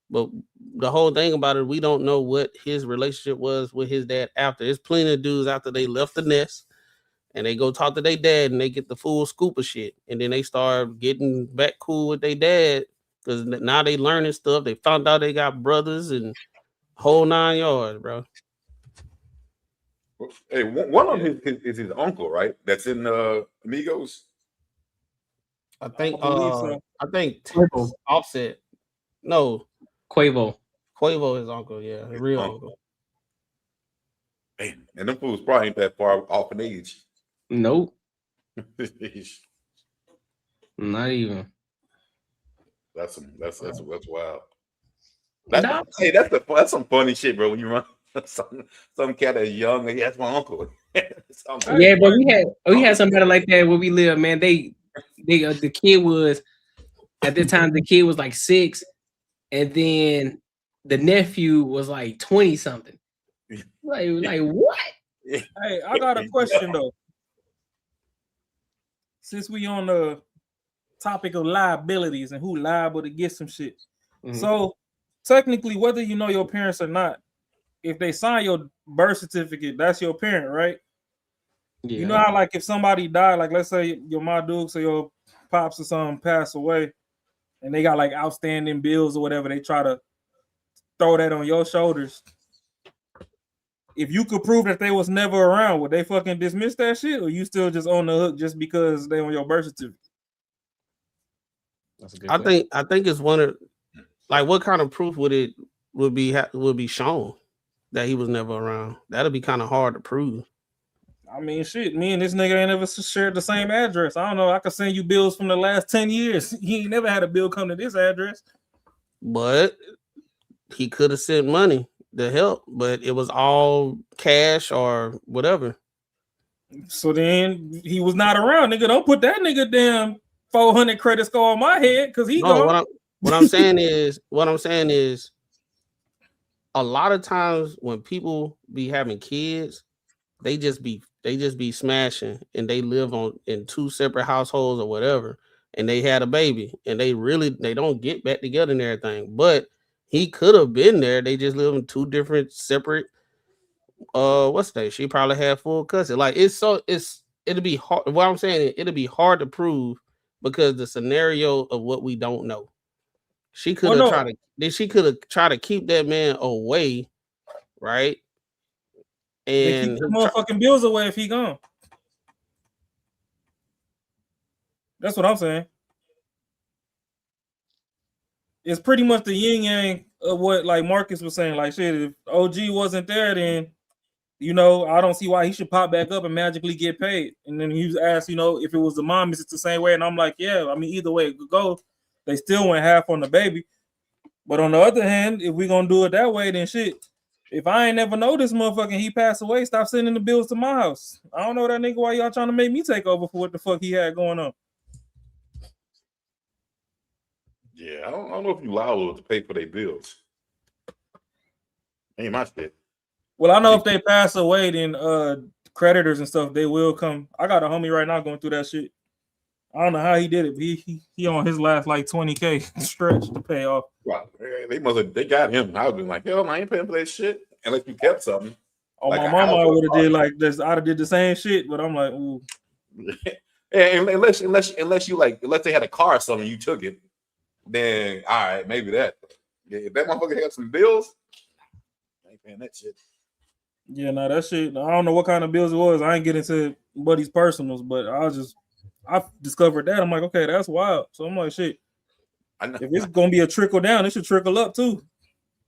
A: But the whole thing about it, we don't know what his relationship was with his dad after. There's plenty of dudes after they left the nest and they go talk to their dad and they get the full scoop of shit. And then they start getting back cool with their dad because now they learning stuff. They found out they got brothers and whole 9 yards, bro.
D: Hey, one of them is his uncle, right? That's in Amigos.
A: I think
E: believe so.
A: I think
C: Quavo.
A: Offset. No,
C: Quavo.
A: his uncle, yeah, his real uncle.
D: Man, and them fools probably ain't that far off in age.
C: Nope. Not even.
D: That's wild.
C: Nah.
D: Hey, that's some funny shit, bro. When you run some cat that's young, and that's my uncle.
C: Yeah, but we had somebody like that where we live, man. They the kid was at the time the kid was like 6, and then the nephew was like 20 something. Like what?
E: Hey, I got a question though. Since we on the topic of liabilities and who liable to get some shit.
C: Mhm.
E: So technically, whether you know your parents or not, if they sign your birth certificate, that's your parent, right?
C: Yeah.
E: You know how like if somebody died, like let's say your Ma Dukes or your pops or something pass away, and they got like outstanding bills or whatever, they try to throw that on your shoulders. If you could prove that they was never around, would they fucking dismiss that shit, or you still just on the hook just because they on your birth certificate?
C: That's a good
A: I
C: question.
A: think it's one of like what kind of proof would be shown that he was never around? That'd be kind of hard to prove.
E: I mean, shit, me and this nigga ain't ever shared the same address. I don't know. I could send you bills from the last 10 years. He ain't never had a bill come to this address.
A: But he could have sent money to help, but it was all cash or whatever.
E: So then he was not around, nigga. Don't put that nigga damn 400 credit score on my head because he
A: No,
E: gone.
A: what I'm saying is a lot of times when people be having kids, they just be smashing and they live in 2 separate households or whatever, and they had a baby and they don't get back together and everything. But he could have been there. They just live in 2 different separate what's that? She probably had full custody. Like it'll be hard. What I'm saying, it'll be hard to prove because the scenario of what we don't know. She could have tried to keep that man away, right?
E: They
A: And
E: keep the motherfucking bills away if he gone. That's what I'm saying. It's pretty much the yin yang of what like Marcus was saying. Like shit, if OG wasn't there, then I don't see why he should pop back up and magically get paid. And then he was asked, if it was the mom, is it the same way? And I'm like, yeah. I mean, either way it could go, they still went half on the baby. But on the other hand, if we gonna do it that way, then shit. If I ain't never know this motherfucker, he passed away, stop sending the bills to my house. I don't know that nigga why y'all trying to make me take over for what the fuck he had going on.
D: Yeah, I don't know if you liable to pay for their bills. Ain't my shit.
E: Well, I know if they pass away, then creditors and stuff, they will come. I got a homie right now going through that shit. I don't know how he did it, but he on his last like 20K stretch to pay off.
D: Wow, they got him. I would be like, hell, I ain't paying for that shit unless you kept something.
E: Oh,
D: like
E: my mama would have did like this. I'd have did the same shit, but I'm like, ooh.
D: Yeah, unless they had a car or something, you took it. Then all right, maybe that. Yeah, if that motherfucker had some bills, paying that shit.
E: Yeah, no, that shit. I don't know what kind of bills it was. I ain't get into Buddy's personals, but I discovered that. I'm like, okay, that's wild. So I'm like, shit.
D: I know.
E: If it's gonna be a trickle down, it should trickle up too.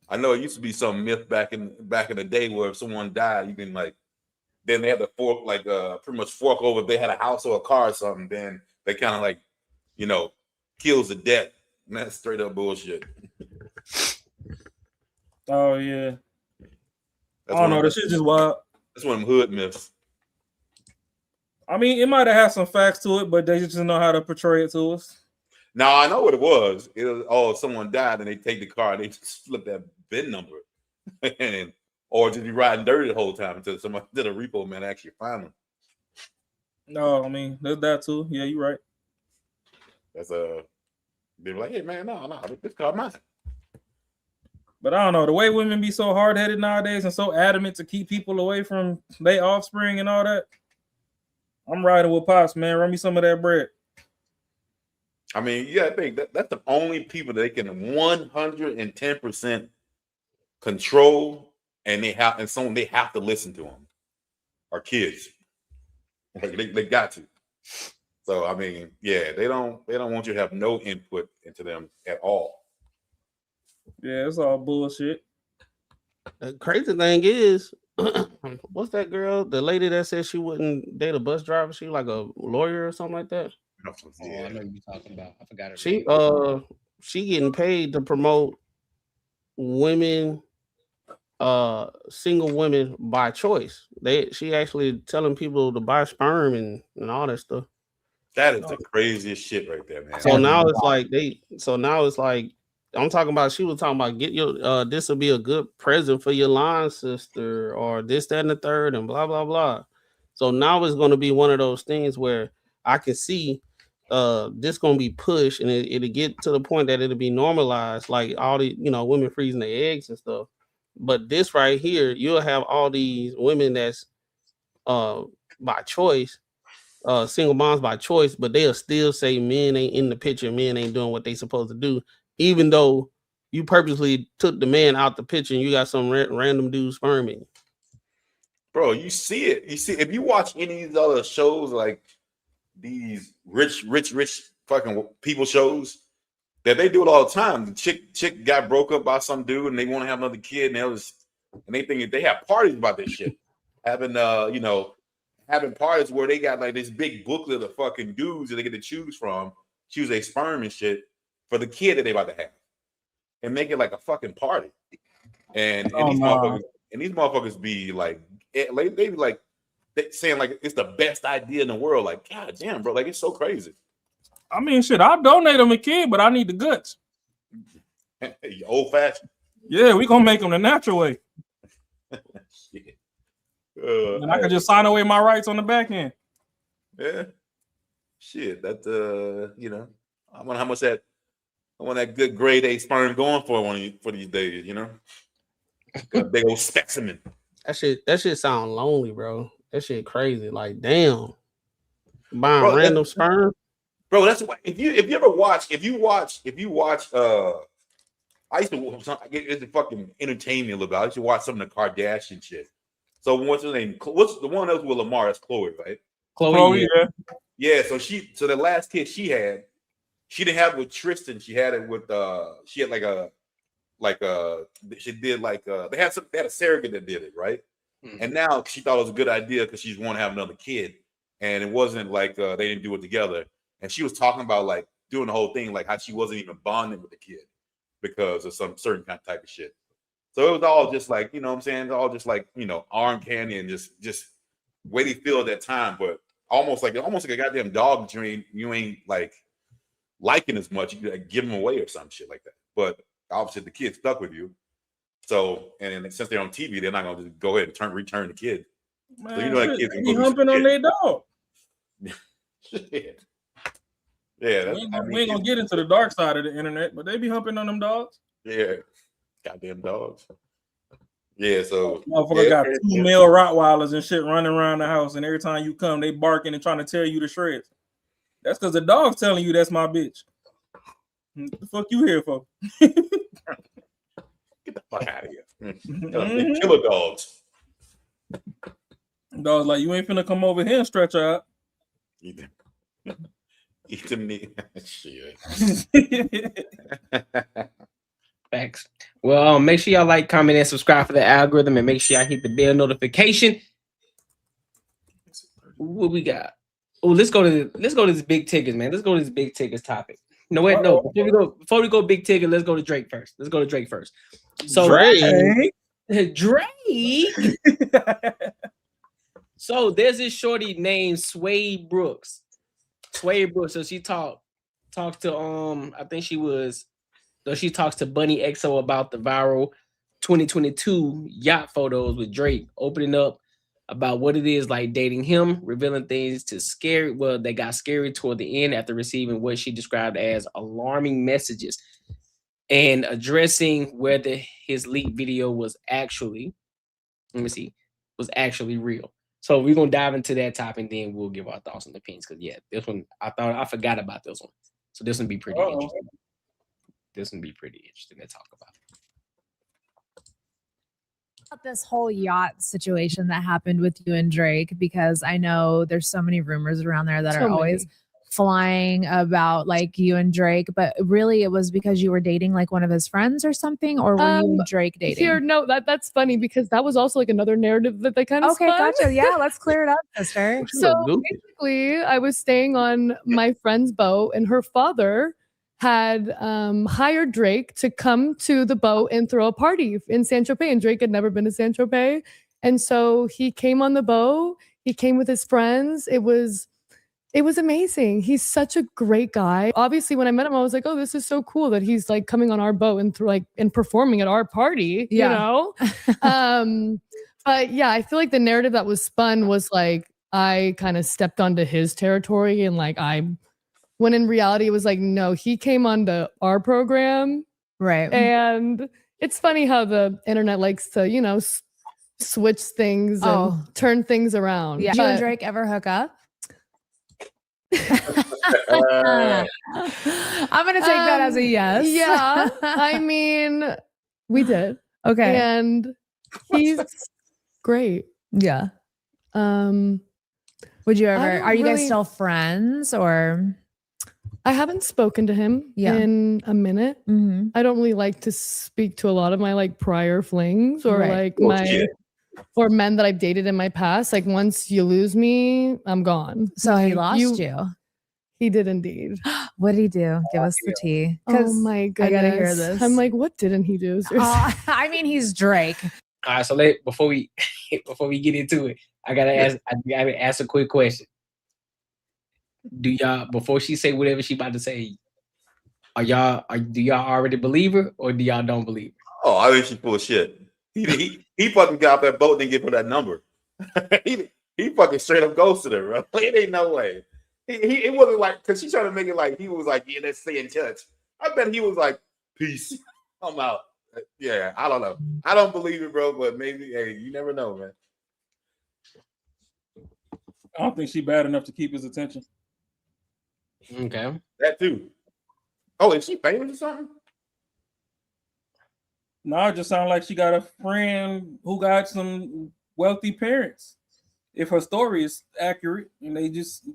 D: I know it used to be some myth back in the day where if someone died, you can like, then they had to fork pretty much fork over if they had a house or a car or something. Then they kind of like, kills the debt. And that's straight up bullshit.
E: Oh yeah.
D: That's
E: I don't know. That shit just wild.
D: That's one of them hood myths.
E: I mean, it might have had some facts to it, but they just know how to portray it to us.
D: Now I know what it was. It was someone died and they take the car and they just flip that VIN number, or just be riding dirty the whole time until somebody did a repo man actually find them.
E: No, I mean there's that too. Yeah, you're right.
D: That's they were like, hey man, no, this car mine.
E: But I don't know, the way women be so hard-headed nowadays and so adamant to keep people away from their offspring and all that. I'm riding with Pops, man. Run me some of that bread.
D: I mean, yeah, I think that's the only people that they can 110% control, and they have to listen to them. Are kids. They got to. So I mean, yeah, they don't want you to have no input into them at all.
E: Yeah, it's all bullshit.
A: The crazy thing is, what's that girl? The lady that said she wouldn't date a bus driver. She like a lawyer or something like that.
C: Oh, I know what you're talking about. I forgot her
A: She
C: name.
A: she getting paid to promote women, single women by choice. She actually telling people to buy sperm and all that stuff.
D: That is the craziest shit right there, man.
A: So now it's like I'm talking about. She was talking about get your this will be a good present for your line sister or this, that, and the third, and blah blah blah. So now it's going to be one of those things where I can see this gonna be pushed, and it'll get to the point that it'll be normalized, like all the women freezing their eggs and stuff. But this right here, you'll have all these women that's by choice, single moms by choice, but they'll still say men ain't in the picture, men ain't doing what they supposed to do, even though you purposely took the man out the picture and you got some random dude sperming.
D: Bro, you see it. You see, if you watch any of these other shows like these rich fucking people shows, that they do it all the time. The chick got broke up by some dude and they want to have another kid, and they think they have parties about this shit. Having having parties where they got like this big booklet of fucking dudes that they get to choose their sperm and shit for the kid that they about to have, and make it like a fucking party. And these motherfuckers be like, they be like, saying like it's the best idea in the world. Like, god damn, bro, like it's so crazy.
E: I mean, shit, I'll donate them a kid, but I need the guts.
D: Old fashioned.
E: Yeah, we gonna make them the natural way. And I can just sign away my rights on the back end.
D: Yeah. Shit, that I wonder how much I want that good grade A sperm going for these days, Got a big old specimen.
A: That shit sound lonely, bro. That shit crazy. Like, damn. Buying random sperm.
D: Bro, that's why if you watch I used to it's a fucking entertain me a little bit. I used to watch some of the Kardashian shit. So what's her name? What's the one else with Lamar? That's Chloe, right?
E: Chloe, yeah.
D: Yeah, so the last kid she had, she didn't have it with Tristan. She had it with she had she did they had a surrogate that did it, right? Mm-hmm. And now she thought it was a good idea because she wanted to have another kid, and it wasn't like they didn't do it together. And she was talking about like doing the whole thing, like how she wasn't even bonding with the kid because of some certain kind of type of shit. So it was all just like, you know what I'm saying? All just like, arm candy and just way they feel at that time, but almost like a goddamn dog that you ain't like liking as much. You like, give them away or some shit like that. But obviously the kid stuck with you. So, and since they're on TV, they're not gonna just go ahead and return the kid.
E: Man,
D: so that kid's
E: be humping on their dog.
D: Shit. Yeah,
E: we ain't gonna get into the dark side of the internet, but they be humping on them dogs.
D: Yeah, goddamn dogs. Yeah, so
E: motherfucker got 2 male Rottweilers and shit running around the house, and every time you come, they barking and trying to tear you to shreds. That's because the dog's telling you that's my bitch. What the fuck you here for?
D: Get the fuck out of here. Killer dogs.
E: Dogs like, you ain't finna come over here and stretch out.
D: Eat the meat. Shit.
C: Facts. Well, make sure y'all like, comment, and subscribe for the algorithm, and make sure y'all hit the bell notification. What we got? Oh, let's go to this Big Tiggers, man. Let's go to this Big Tiggers topic. No, wait, no. Before we go Big Tigger, let's go to Drake first. So
A: Drake.
C: So there's this shorty named Suede Brooks. So she talked to I think she talks to Bunny XO about the viral 2022 yacht photos with Drake, opening up about what it is like dating him, revealing things that got scary toward the end after receiving what she described as alarming messages, and addressing whether his leaked video was actually real. So we're gonna dive into that topic, and then we'll give our thoughts and opinions. Because this one I forgot about this one, so this one be pretty interesting. This one be pretty interesting to talk about.
I: This whole yacht situation that happened with you and Drake, because I know there's so many rumors around there that are always flying about like you and Drake, but really it was because you were dating like one of his friends or something, or were you and Drake dating?
J: Here, no, that's funny because that was also like another narrative that they kind of spun.
I: Gotcha. Yeah, let's clear it up, sister.
J: So basically, I was staying on my friend's boat, and her father had hired Drake to come to the boat and throw a party in Saint Tropez, and Drake had never been to Saint Tropez, and so he came on the boat. He came with his friends. It was amazing. He's such a great guy. Obviously, when I met him, I was like, "Oh, this is so cool that he's like coming on our boat and performing at our party."
I: Yeah.
J: You know. But yeah, I feel like the narrative that was spun was like I kind of stepped onto his territory, and like when in reality it was like, no, he came onto our program,
I: right?
J: And it's funny how the internet likes to, switch things and turn things around.
I: Yeah. Did you and Drake ever hook up? I'm gonna take that as a yes.
J: Yeah, I mean, we did.
I: Okay,
J: and he's great.
I: Yeah. Would you ever? Are you guys still friends, or?
J: I haven't spoken to him in a minute.
I: Mm-hmm.
J: I don't really like to speak to a lot of my like prior flings or or men that I've dated in my past. Like once you lose me, I'm gone.
I: So he lost you.
J: He did indeed.
I: What did he do? Give us the tea.
J: Oh my goodness.
I: I gotta hear this.
J: I'm like, what didn't he do?
I: I mean, he's Drake.
C: All right, so before we get into it, I gotta ask a quick question. Do y'all, before she say whatever she about to say, do y'all already believe her, or do y'all don't believe her?
D: Oh, I think she's full of shit. He fucking got off that boat and didn't give her that number. he fucking straight up ghosted her, bro. It ain't no way. It wasn't like, because she tried to make it like he was like, yeah, let's stay in touch. I bet he was like, peace, I'm out. Yeah, I don't know. I don't believe it, bro, but maybe, hey, you never know, man.
E: I don't think she's bad enough to keep his attention.
C: Okay.
D: That too. Oh, is she famous or something?
E: No, it just sounds like she got a friend who got some wealthy parents. If her story is accurate, and they just,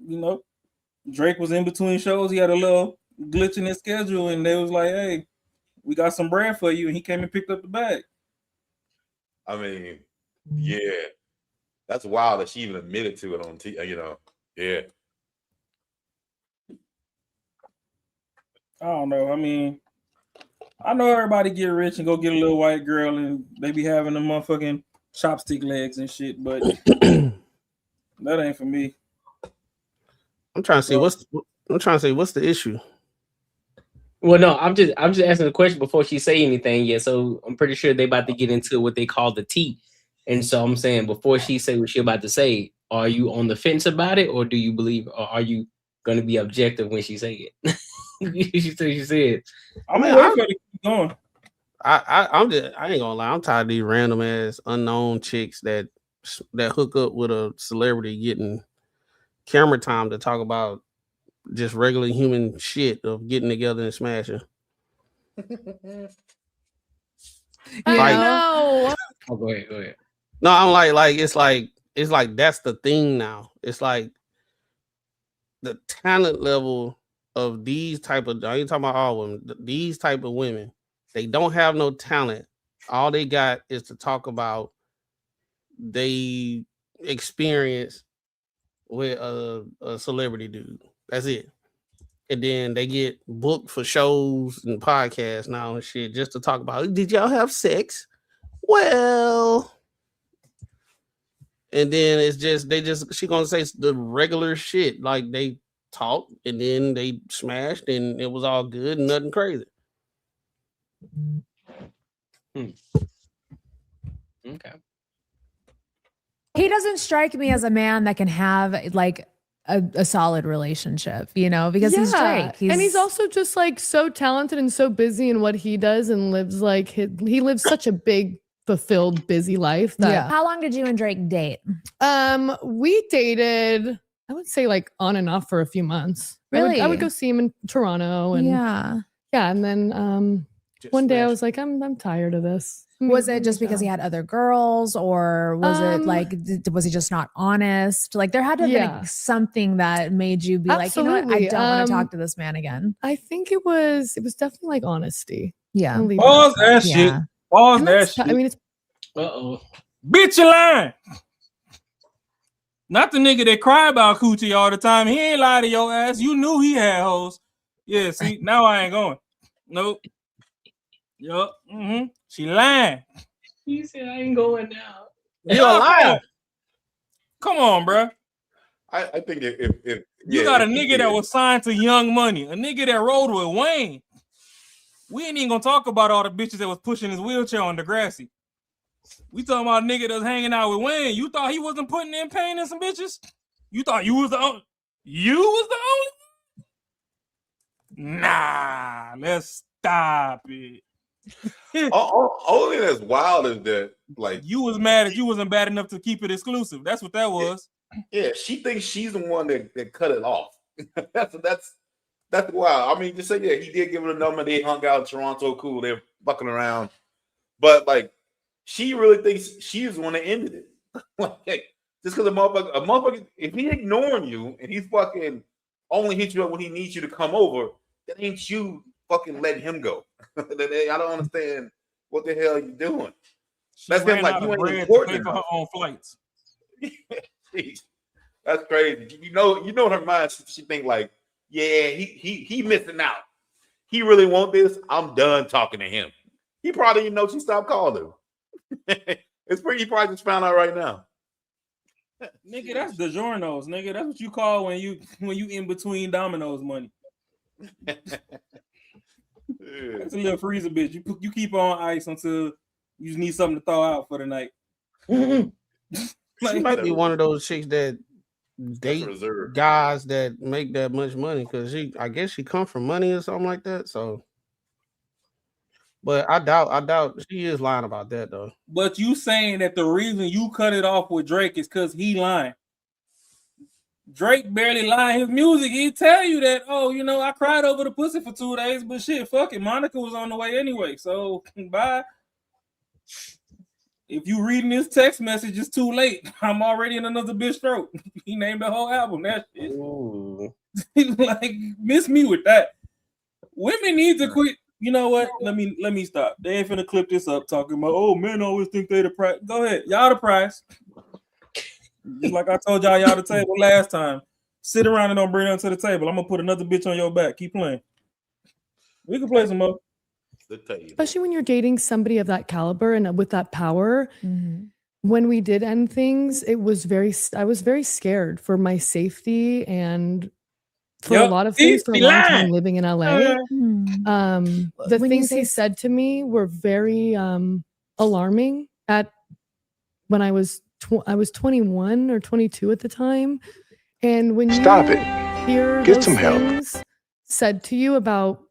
E: Drake was in between shows, he had a little glitch in his schedule, and they was like, "Hey, we got some bread for you," and he came and picked up the bag.
D: I mean, yeah, that's wild that she even admitted to it on TV. Yeah.
E: I don't know. I mean, I know everybody get rich and go get a little white girl, and they be having the motherfucking chopstick legs and shit, but that ain't for me.
A: I'm trying to see what's the issue.
C: Well, no, I'm just asking the question before she say anything yet. So I'm pretty sure they about to get into what they call the tea. And so I'm saying before she say what she about to say, are you on the fence about it, or do you believe, or are you gonna be objective when she say it? She said.
E: I'm ready for it to keep going.
A: I ain't gonna lie. I'm tired of these random ass unknown chicks that hook up with a celebrity getting camera time to talk about just regular human shit of getting together and smashing.
I: I
A: Like-
I: know.
C: Oh, go ahead.
A: No, I'm like it's like that's the thing now. It's like the talent level of these type of, I ain't talking about all women, these type of women, they don't have no talent. All they got is to talk about they experience with a celebrity dude. That's it. And then they get booked for shows and podcasts now and shit just to talk about, did y'all have sex? Well, and then it's just she gonna say the regular shit, like they talked and then they smashed and it was all good and nothing crazy.
C: Okay.
I: He doesn't strike me as a man that can have like a solid relationship, you know, because he's Drake.
J: And he's also just like so talented and so busy in what he does and lives like he lives such a big, fulfilled, busy life. That,
I: How long did you and Drake date?
J: We dated, I would say like on and off for a few months.
I: Really?
J: I would go see him in Toronto and
I: yeah.
J: and then one day I was like, I'm tired of this.
I: Was it just because he had other girls, or was it like was he just not honest? Like there had to have been like, something that made you be like, you know what, I don't want to talk to this man again.
J: I think it was definitely like honesty.
I: Yeah.
E: Pause that shit. Pause that shit.
J: I mean, it's
E: bitch, you lying. Not the nigga that cry about coochie all the time. He ain't lie to your ass. You knew he had hoes. Yeah, see, now I ain't going. Nope. Yup. Mm-hmm. She lying.
C: You said I ain't going now.
E: You're a liar. Come on, bro.
D: I think if
E: you got a nigga that was signed to Young Money, a nigga that rode with Wayne. We ain't even gonna talk about all the bitches that was pushing his wheelchair on Degrassi. We talking about a nigga that's hanging out with Wayne. You thought he wasn't putting in pain in some bitches? You thought you was the only? You was the only? Nah, let's stop it.
D: Only that's wild is that like
E: you was mad that you wasn't bad enough to keep it exclusive. That's what that was.
D: Yeah, she thinks she's the one that cut it off. that's wild. I mean, just say he did give her a number. They hung out in Toronto, cool. They're bucking around, but like she really thinks she's the one that ended it. Like, just because a motherfucker, if he ignoring you and he's fucking only hit you up when he needs you to come over, that ain't you fucking letting him go. I don't understand what the hell you doing. That's been like you ain't important
E: for her own flights.
D: That's crazy. You know in her mind she think like, yeah, he missing out. He really want this. I'm done talking to him. He probably didn't know she stopped calling him. It's pretty. He probably just found out right now.
E: Nigga, that's DiGiorno's, nigga. That's what you call when you in between Domino's money. That's a little freezer bitch. You keep on ice until you just need something to thaw out for the night.
A: She might be one of those chicks that date guys that make that much money because I guess she come from money or something like that. So, but I doubt she is lying about that though.
E: But you saying that the reason you cut it off with Drake is because he lying. Drake barely lying his music. He tell you that, oh, you know, I cried over the pussy for 2 days, but shit, fuck it. Monica was on the way anyway. So bye. If you reading this text message, it's too late. I'm already in another bitch throat. He named the whole album. That shit. Like, miss me with that. Women need to quit. You know what? Let me stop. They ain't finna clip this up talking about, oh, men always think they the prize. Go ahead. Y'all the prize. Just like I told y'all the table last time. Sit around and don't bring them to the table. I'm gonna put another bitch on your back. Keep playing. We can play some more.
J: Especially when you're dating somebody of that caliber and with that power.
I: Mm-hmm.
J: When we did end things, I was very scared for my safety and for a lot of things for a long time living in LA. The things he said to me were very alarming when I was 21 or 22 at the time. And when you hear
F: Get
J: those
F: some help.
J: things said to you about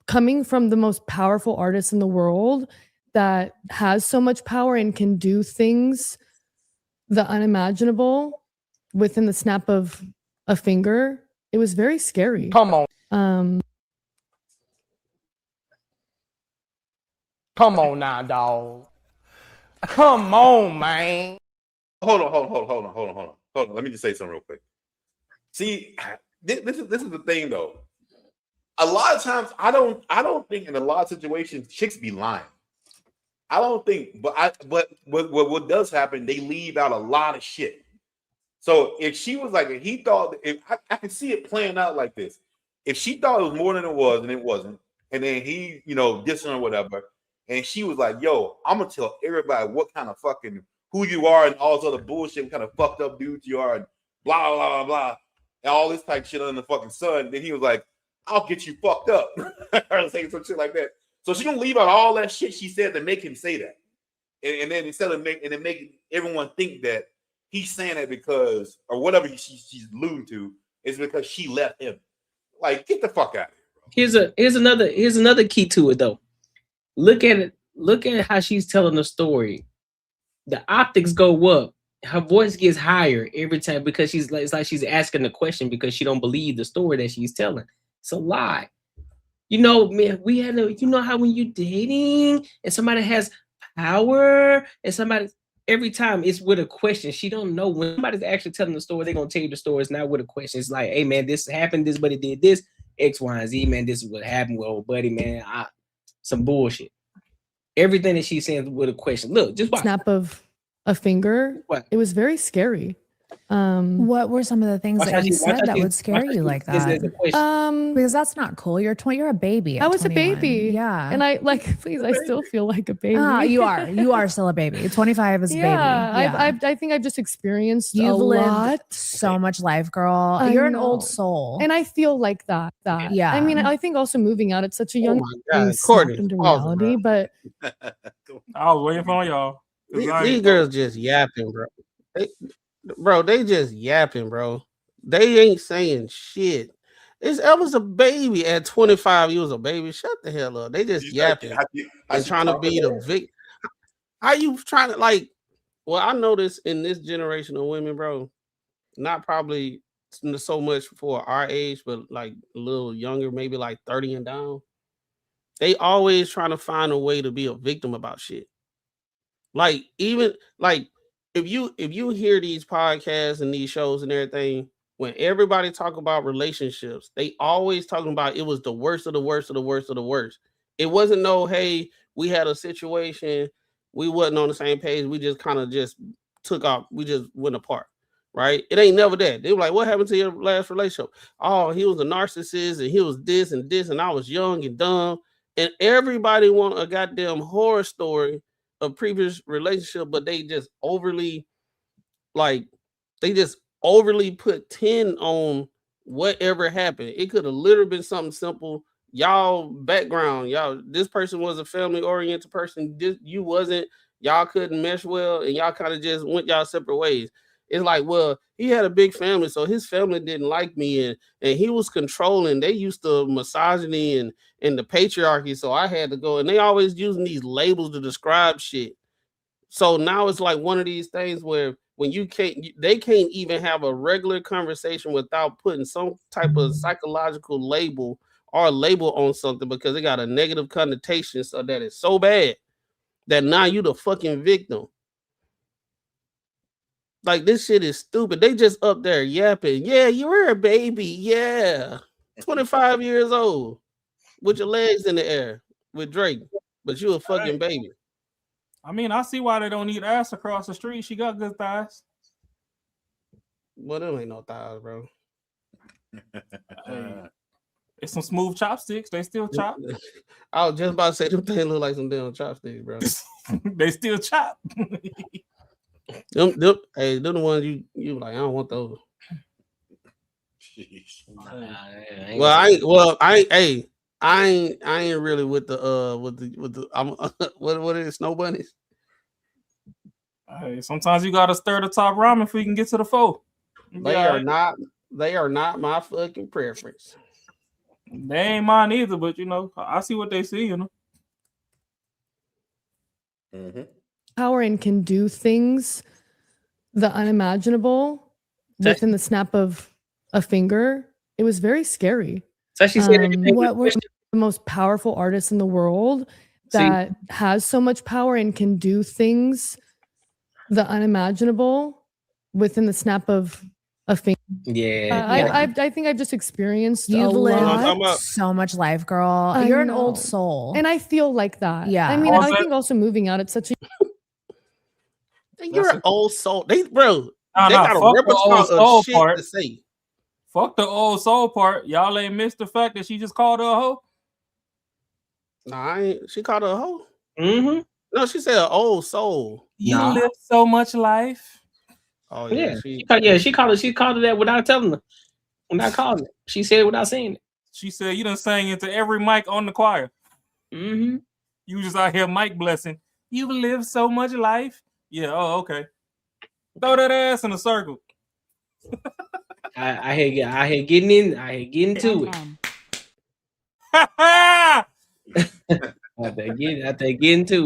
J: coming from the most powerful artist in the world that has so much power and can do things the unimaginable within the snap of a finger, it was very scary.
F: Come on.
A: Come on now, dog. Come on, man.
D: Hold on. Let me just say something real quick. See, this is the thing though. A lot of times, I don't think in a lot of situations chicks be lying. I don't think, but what does happen? They leave out a lot of shit. So if she was like, if he thought, if I can see it playing out like this. If she thought it was more than it was, and it wasn't, and then he, dissing or whatever, and she was like, "Yo, I'm gonna tell everybody what kind of fucking who you are and all this other bullshit, what kind of fucked up dudes you are, and blah blah blah blah, and all this type of shit under the fucking sun." Then he was like, "I'll get you fucked up," or saying some shit like that. So she's gonna leave out all that shit she said to make him say that, and then instead of making everyone think that he's saying it because or whatever she's alluding to is because she left him. Like, get the fuck out of here, bro.
C: Here's another key to it though. Look at it. Look at how she's telling the story. The optics go up. Her voice gets higher every time because it's like she's asking the question because she don't believe the story that she's telling. It's a lie. Man, we had how when you're dating and somebody has power and every time it's with a question. She don't know when somebody's actually telling the story, they're gonna tell you the story. It's not with a question. It's like, hey man, this happened, this buddy did this, X, Y, and Z, man. This is what happened with old buddy, man. Some bullshit. Everything that she's saying with a question. Look, just watch.
J: Snap of a finger.
C: What?
J: It was very scary.
I: What were some of the things that you said that would scare you like that? Because that's not cool. You're 20. You're a baby.
J: I was
I: 21.
J: a baby.
I: Yeah.
J: And I still feel like a baby.
I: You are still a baby. 25 is a baby.
J: Yeah. I think I've just experienced
I: You've
J: a
I: lived
J: lot.
I: so much life, girl. You're an old soul.
J: And I feel like that.
I: Yeah.
J: I mean, I think also moving out at such a young age
A: Courtney,
J: into reality, but
E: I was waiting for y'all.
A: These girls just yapping, bro. They just yapping, bro. They ain't saying shit. I was a baby at 25. You was a baby. Shut the hell up. They just yapping and trying to be the victim. How you trying to Well, I notice in this generation of women, bro, not probably so much for our age, but like a little younger, maybe like 30 and down. They always trying to find a way to be a victim about shit. Like even like if you hear these podcasts and these shows and everything, when everybody talk about relationships, they always talking about it was the worst of the worst of the worst of the worst. It wasn't no, hey, we had a situation, we wasn't on the same page, we just kind of just took off, we just went apart, right? It ain't never that. They were like, what happened to your last relationship? Oh, he was a narcissist and he was this and this and I was young and dumb. And everybody want a goddamn horror story of previous relationship, but they just overly put 10 on whatever happened. It could have literally been something simple. Y'all background, this person was a family oriented person. You wasn't, y'all couldn't mesh well, and y'all kind of just went y'all separate ways. It's like, well, he had a big family, so his family didn't like me, and he was controlling. They used to misogyny and the patriarchy, so I had to go. And they always using these labels to describe shit. So now it's like one of these things where when they can't even have a regular conversation without putting some type of psychological label or label on something because they got a negative connotation, so that it's so bad that now you the fucking victim. Like, this shit is stupid. They just up there yapping. Yeah, you were a baby. Yeah. 25 years old with your legs in the air with Drake, but you a fucking baby.
E: I mean, I see why they don't need ass across the street. She got good thighs.
A: Well, them ain't no thighs, bro.
E: It's some smooth chopsticks. They still chop.
A: I was just about to say them things look like some damn chopsticks, bro.
E: They still chop.
A: Them the ones you like. I don't want those. I ain't really with the what is it, snow bunnies?
E: Hey, sometimes you gotta stir the top ramen before you can get to the foe.
A: They are not my fucking preference.
E: They ain't mine either, but I see what they see,
D: Mm-hmm.
J: Power and can do things the unimaginable within the snap of a finger. It was very scary.
C: So she said,
J: what were the most powerful artists in the world? that has so much power and can do things the unimaginable within the snap of a finger.
C: Yeah.
J: I think I've just experienced
I: You've
J: a lot.
I: lived so much life, girl.
J: I
I: You're an
J: know.
I: old soul.
J: And I feel like that.
I: Yeah.
J: I mean,
E: Also-
J: I think also moving out, it's such a
A: You're an old soul. They got a
E: fuck the old
A: repertoire
E: soul
A: of shit
E: part.
A: to say.
E: Fuck the old soul part. Y'all ain't missed the fact that she just called her a hoe.
A: Nah, I ain't. She called her a hoe.
C: Mm-hmm.
A: No, she said an old soul.
E: You live so much life.
A: Oh
C: Yeah,
A: yeah.
C: she called her that without telling her. Without calling it. She said it without saying it.
E: She said you done sang into every mic on the choir.
C: Mm-hmm.
E: You just out here mic blessing. You live so much life. Yeah, oh, okay. Throw that ass in a circle.
C: I hate getting into it. I get into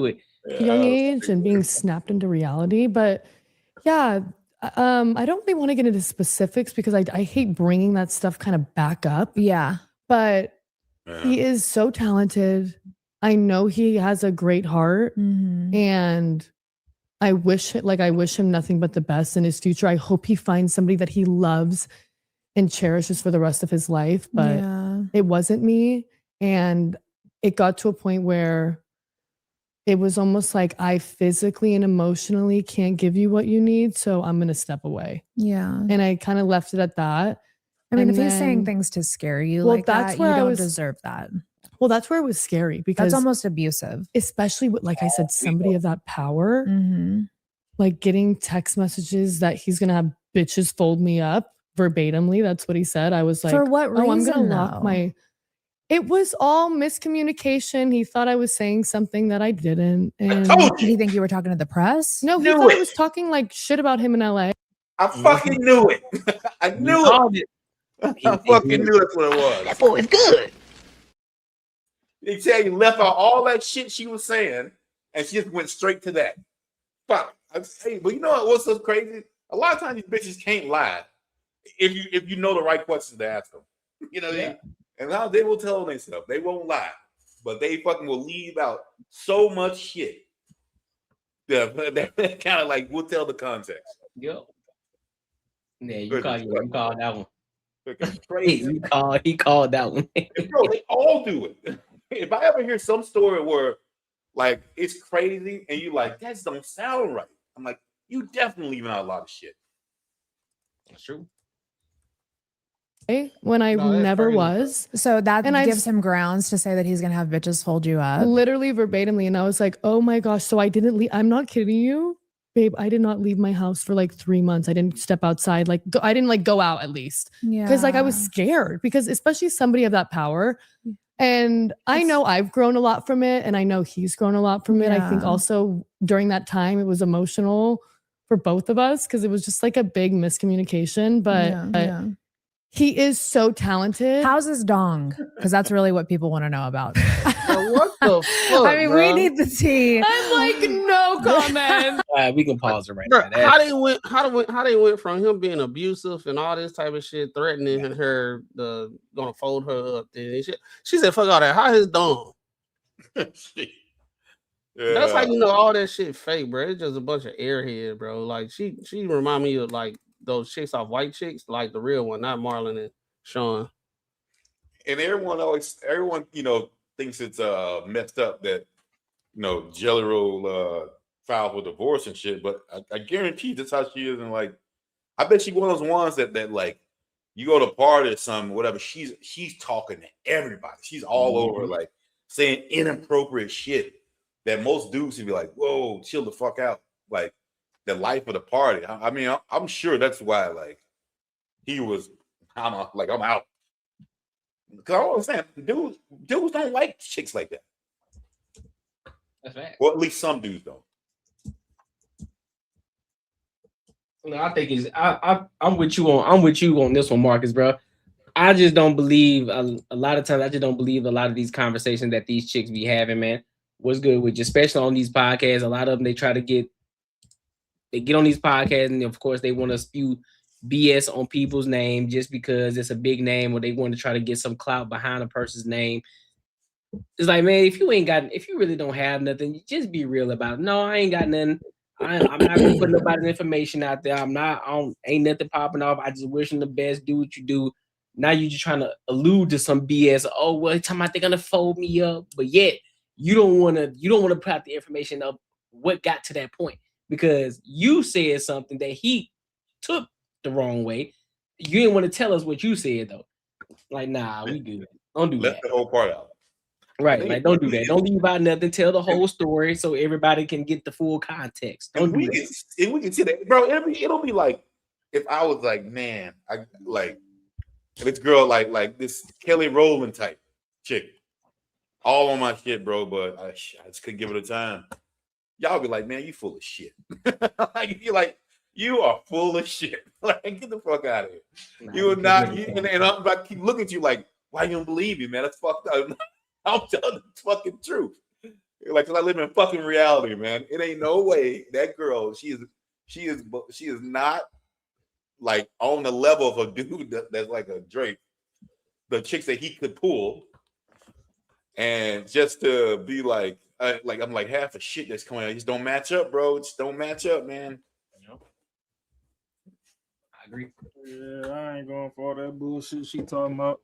C: it.
J: young age and being snapped into reality. But yeah, I don't really want to get into specifics because I hate bringing that stuff kind of back up.
I: Yeah.
J: But he is so talented. I know he has a great heart, and I wish him nothing but the best in his future. I hope he finds somebody that he loves and cherishes for the rest of his life. But it wasn't me. And it got to a point where it was almost like I physically and emotionally can't give you what you need. So I'm going to step away.
I: Yeah.
J: And I kind of left it at that.
I: I mean,
J: And
I: if he's saying
J: then-
I: things to scare you
J: Well,
I: like
J: that's
I: that,
J: where
I: you
J: I
I: don't
J: was-
I: deserve that.
J: Well, that's where it was scary because
I: That's almost abusive.
J: especially with, like I said, somebody of that power, like getting text messages that he's going to have bitches fold me up verbatimly. That's what he said. I was like,
I: For what
J: oh, I'm
I: reason,
J: going to lock
I: though?
J: my... It was all miscommunication. He thought I was saying something that I didn't. And
I: Did you think you were talking to the press?
J: no, he thought I was talking like shit about him in LA.
D: I fucking knew it. I knew it. I fucking knew that's what it was.
C: That boy is good.
D: They tell you left out all that shit she was saying, and she just went straight to that. Fuck. Hey, but you know what's so crazy? A lot of times these bitches can't lie if you know the right questions to ask them. You know, and now they will tell themselves they won't lie, but they fucking will leave out so much shit. Yeah, that kind of like we'll tell the context.
C: Yo. Yeah, you called that one.
D: Crazy.
C: He called that one.
D: Bro, they all do it. If I ever hear some story where like it's crazy and you like that don't sound right, I'm like, you definitely leaving out a lot of shit.
C: That's true.
J: When I
A: No, that's
J: never
A: crazy.
J: was.
I: So that
J: And I've-
I: gives him grounds to say that he's going to have bitches fold you up.
J: Literally verbatimly. And I was like, oh my gosh. So I didn't leave. I'm not kidding you, babe. I did not leave my house for like 3 months. I didn't step outside. I didn't like go out at least.
I: Yeah.
J: Because like I was scared because especially somebody of that power. And I know I've grown a lot from it. And I know he's grown a lot from it. I think
I: Yeah.
J: also during that time, it was emotional for both of us because it was just like a big miscommunication. But he is so talented.
I: How's his dong? Because that's really what people want to know about.
A: What the fuck?
I: I mean, we need the tea.
J: I'm like, no comment.
C: We can pause it right
A: Bro,
C: now.
A: how they went from him being abusive and all this type of shit, threatening her gonna fold her up. Then she said, "Fuck all that." How his dong? That's how you know all that shit fake, bro. It's just a bunch of airhead, bro. Like she remind me of like those chicks off White Chicks, like the real one, not Marlon and Sean.
D: And everyone thinks it's messed up that Jelly Roll filed for divorce and shit, but I guarantee that's how she is. And like, I bet she's one of those ones that like you go to a party or something, whatever. She's talking to everybody. She's all over, like saying inappropriate shit that most dudes would be like, "Whoa, chill the fuck out!" Like the life of the party. I mean, I'm sure that's why like he was. I'm out. Because I understand, dudes don't like chicks like that.
C: That's right.
D: Well, at least some dudes don't.
C: No, I think it's I'm with you on this one, Marcus, bro. I just don't believe a lot of times. I just don't believe a lot of these conversations that these chicks be having, man. What's good with you, especially on these podcasts? A lot of them they get on these podcasts, and of course they want to spew BS on people's name just because it's a big name, or they want to try to get some clout behind a person's name. It's like, man, if you really don't have nothing, just be real about it. No, I ain't got nothing. I'm not gonna put nobody's information out there. Ain't nothing popping off. I just wish them the best. Do what you do. Now you just trying to allude to some BS. Oh, well, time they're gonna fold me up, but yet you don't want to put out the information of what got to that point because you said something that he took the wrong way. You didn't want to tell us what you said though. Like, nah, we good. Don't do that.
D: Left the whole part out.
C: Right, like don't do that. Don't leave out nothing. Tell the whole story so everybody can get the full context. Don't do that.
D: And we can see that, bro. It'll be like if I was like, man, I like this girl like this Kelly Rowland type chick, all on my shit, bro. But I just couldn't give it a time. Y'all be like, man, you full of shit. Like you're like, you are full of shit. Like get the fuck out of here. You are not. And I'm about to keep looking at you like, why you don't believe me, man? That's fucked up. I'm telling the fucking truth. Like, cause I live in fucking reality, man. It ain't no way that girl. She is not like on the level of a dude that's like a Drake. The chicks that he could pull, and just to be like I'm like half the shit that's coming out. Just don't match up, bro. Just don't match up, man.
C: I agree.
E: Yeah, I ain't going for all that bullshit she talking about.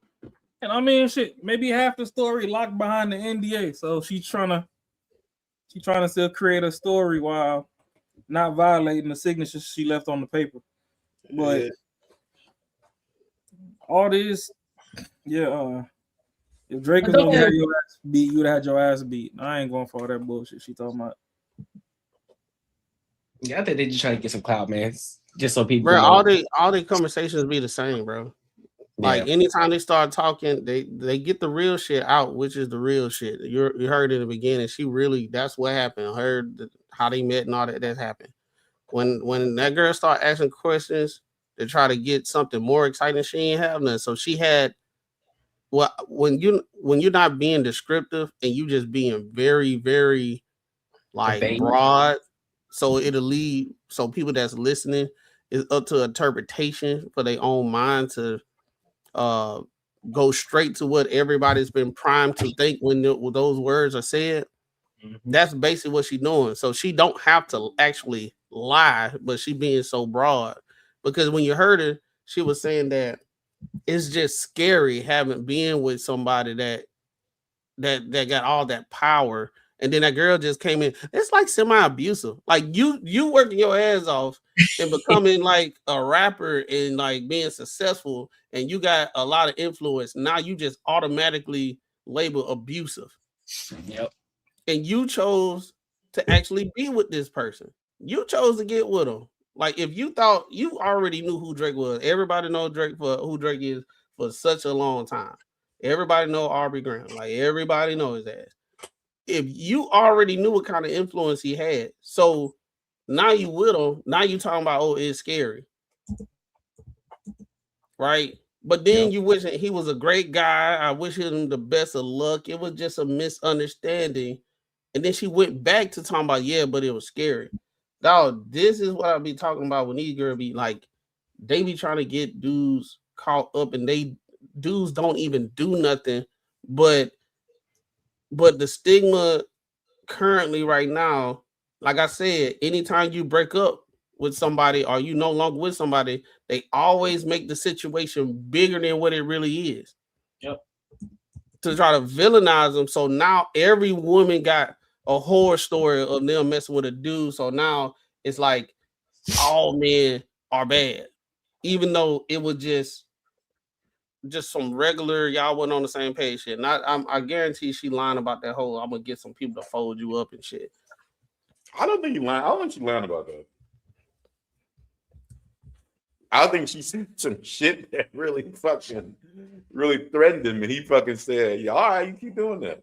E: And I mean, shit, maybe half the story locked behind the NDA. So she's trying to still create a story while not violating the signature she left on the paper. But all this, if Drake was gonna have your ass beat, you would have had your ass beat. I ain't going for all that bullshit she talking about.
C: Yeah, I think they just trying to get some clout, man. Just so people.
A: Bro, all the conversations be the same, bro. Like anytime they start talking, they get the real shit out, which is the real shit. You heard in the beginning. She really, that's what happened. Heard how they met and all that happened. When that girl started asking questions to try to get something more exciting, she ain't have none. So she had. Well, when you're not being descriptive and you just being very, very like broad, so it'll lead. So people that's listening is up to interpretation for their own mind to go straight to what everybody's been primed to think when those words are said. That's basically what she's doing. So she don't have to actually lie, but she being so broad. Because when you heard her, she was saying that it's just scary having been with somebody that got all that power. And then that girl just came in. It's like semi-abusive. Like you working your ass off and becoming like a rapper and like being successful, and you got a lot of influence. Now you just automatically label abusive.
C: Yep.
A: And you chose to actually be with this person. You chose to get with him. Like if you thought you already knew who Drake was, everybody knows Drake for who Drake is for such a long time. Everybody know Aubrey Graham. Like everybody knows his ass. If you already knew what kind of influence he had, so now you with him, now you talking about, oh, it's scary, right? But then you wish he was a great guy. I wish him the best of luck. It was just a misunderstanding. And then she went back to talking about, yeah, but it was scary. Dog, this is what I be talking about when these girls be like, they be trying to get dudes caught up and dudes don't even do nothing, but the stigma currently right now, like I said, anytime you break up with somebody or you no longer with somebody, they always make the situation bigger than what it really is.
C: Yep.
A: To try to villainize them. So now every woman got a horror story of them messing with a dude. So now it's like all men are bad, even though it was just some regular, y'all wasn't on the same page shit. I guarantee she lying about that whole I'm gonna get some people to fold you up and shit.
D: I don't think you lying. I don't think she lying about that. I think she said some shit that really threatened him, and he fucking said, "Yeah, all right, you keep doing that."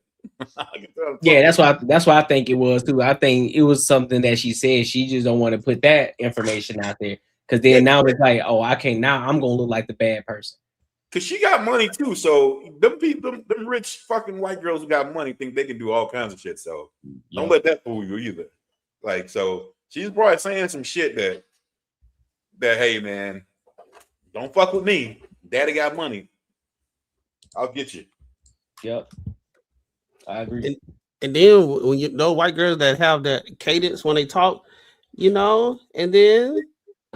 C: Yeah, that's why I think it was too. I think it was something that she said. She just don't want to put that information out there because then now it's like, oh, I can't. Now I'm gonna look like the bad person.
D: Cause she got money too, so them people, them rich fucking white girls who got money think they can do all kinds of shit. So don't let that fool you either. Like, so she's probably saying some shit that hey man, don't fuck with me. Daddy got money. I'll get you.
C: Yep. I agree.
A: And then when you know white girls that have that cadence when they talk, you know, and then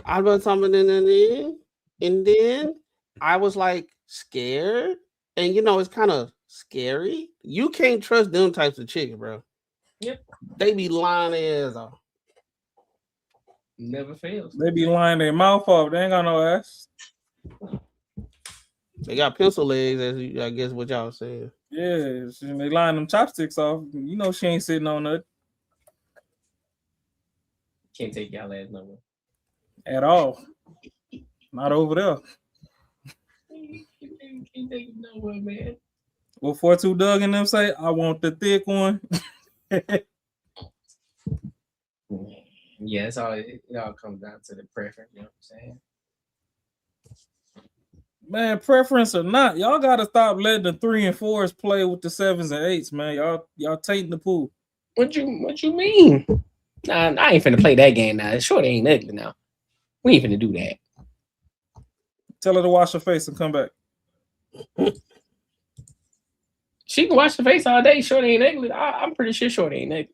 A: I was something and then I was like scared, and you know it's kind of scary. You can't trust them types of chicks, bro.
C: Yep.
A: They be lying their ass off.
C: Never fails.
E: They be lying their mouth off. They ain't got no ass.
A: They got pencil legs, as I guess what y'all saying.
E: Yeah, they lying them chopsticks off. You know she ain't sitting on nothing
C: Can't take y'all ass nowhere.
E: at all. Not over there.
C: Can't take it nowhere, man.
E: Well, 42 Doug and them say, I want the thick one.
C: Yeah, it all comes down to the preference, you know what I'm saying?
E: Man, preference or not, y'all gotta stop letting the 3 and 4s play with the 7s and 8s, man. Y'all tainting the pool.
C: What you mean? Nah, I ain't finna play that game now. Shorty ain't ugly now. We ain't finna do that.
E: Tell her to wash her face and come back.
C: She can wash her face all day. Shorty ain't ugly. I'm pretty sure Shorty ain't ugly.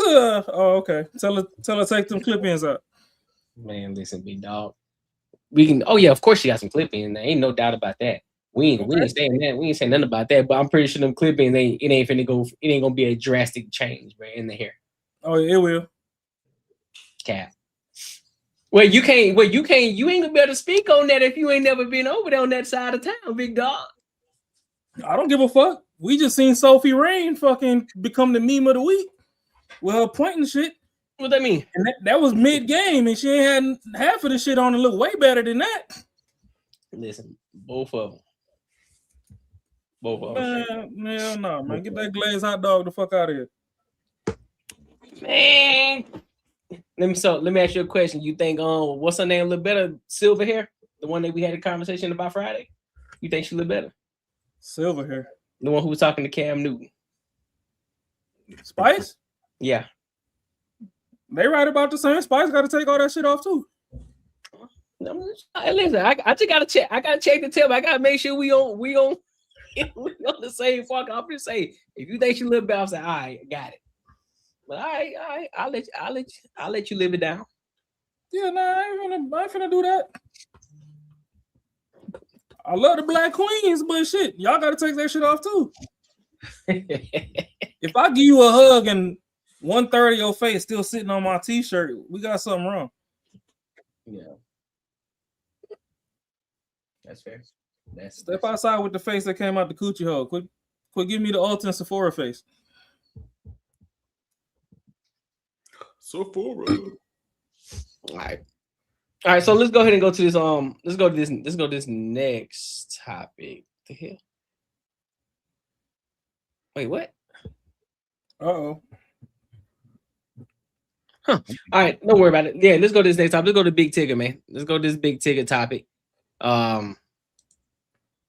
E: Oh, okay. Tell her take them clip-ins out.
C: Man, listen, big dog. We can. Oh yeah, of course she got some clip-ins. There ain't no doubt about that. We ain't saying that. We ain't saying nothing about that. But I'm pretty sure them clip-ins it ain't gonna be a drastic change, man, in the hair.
E: Oh, it will.
C: Cap. Well, you ain't gonna be able to speak on that if you ain't never been over there on that side of town, big dog.
E: I don't give a fuck. We just seen Sophie Rain fucking become the meme of the week with her pointing shit.
C: What that mean?
E: And that was mid-game, and she ain't had half of the shit on to look way better than that.
C: Listen, both of them.
E: Man, no, man. Get that glazed hot dog the fuck out of here.
C: Man. Let me ask you a question. You think what's her name look better? Silver hair? The one that we had a conversation about Friday? You think she look better?
E: Silver hair.
C: The one who was talking to Cam Newton.
E: Spice?
C: Yeah.
E: They right about the same. Spice got to take all that shit off too.
C: No, listen, I just gotta check. I gotta check the tip. I gotta make sure we on the same fuck. I'm just saying, if you think she look better, I'm saying, all right, got it. But all right, I'll let you live it down.
E: Yeah, nah, I ain't finna do that. I love the Black Queens, but shit, y'all gotta take that shit off too. If I give you a hug and 1/3 of your face still sitting on my t-shirt, we got something wrong.
C: Yeah. That's fair.
E: Step outside with the face that came out the coochie hole. Quit giving me the Ulta and Sephora face.
D: Sephora.
C: All right. So let's go ahead and go to this. Let's go to this next topic. The hell? Wait, what?
E: Uh-oh.
C: Huh. All right, don't worry about it. Yeah, let's go to this next topic. Let's go to Big Tigger, man. Let's go to this Big Tigger topic.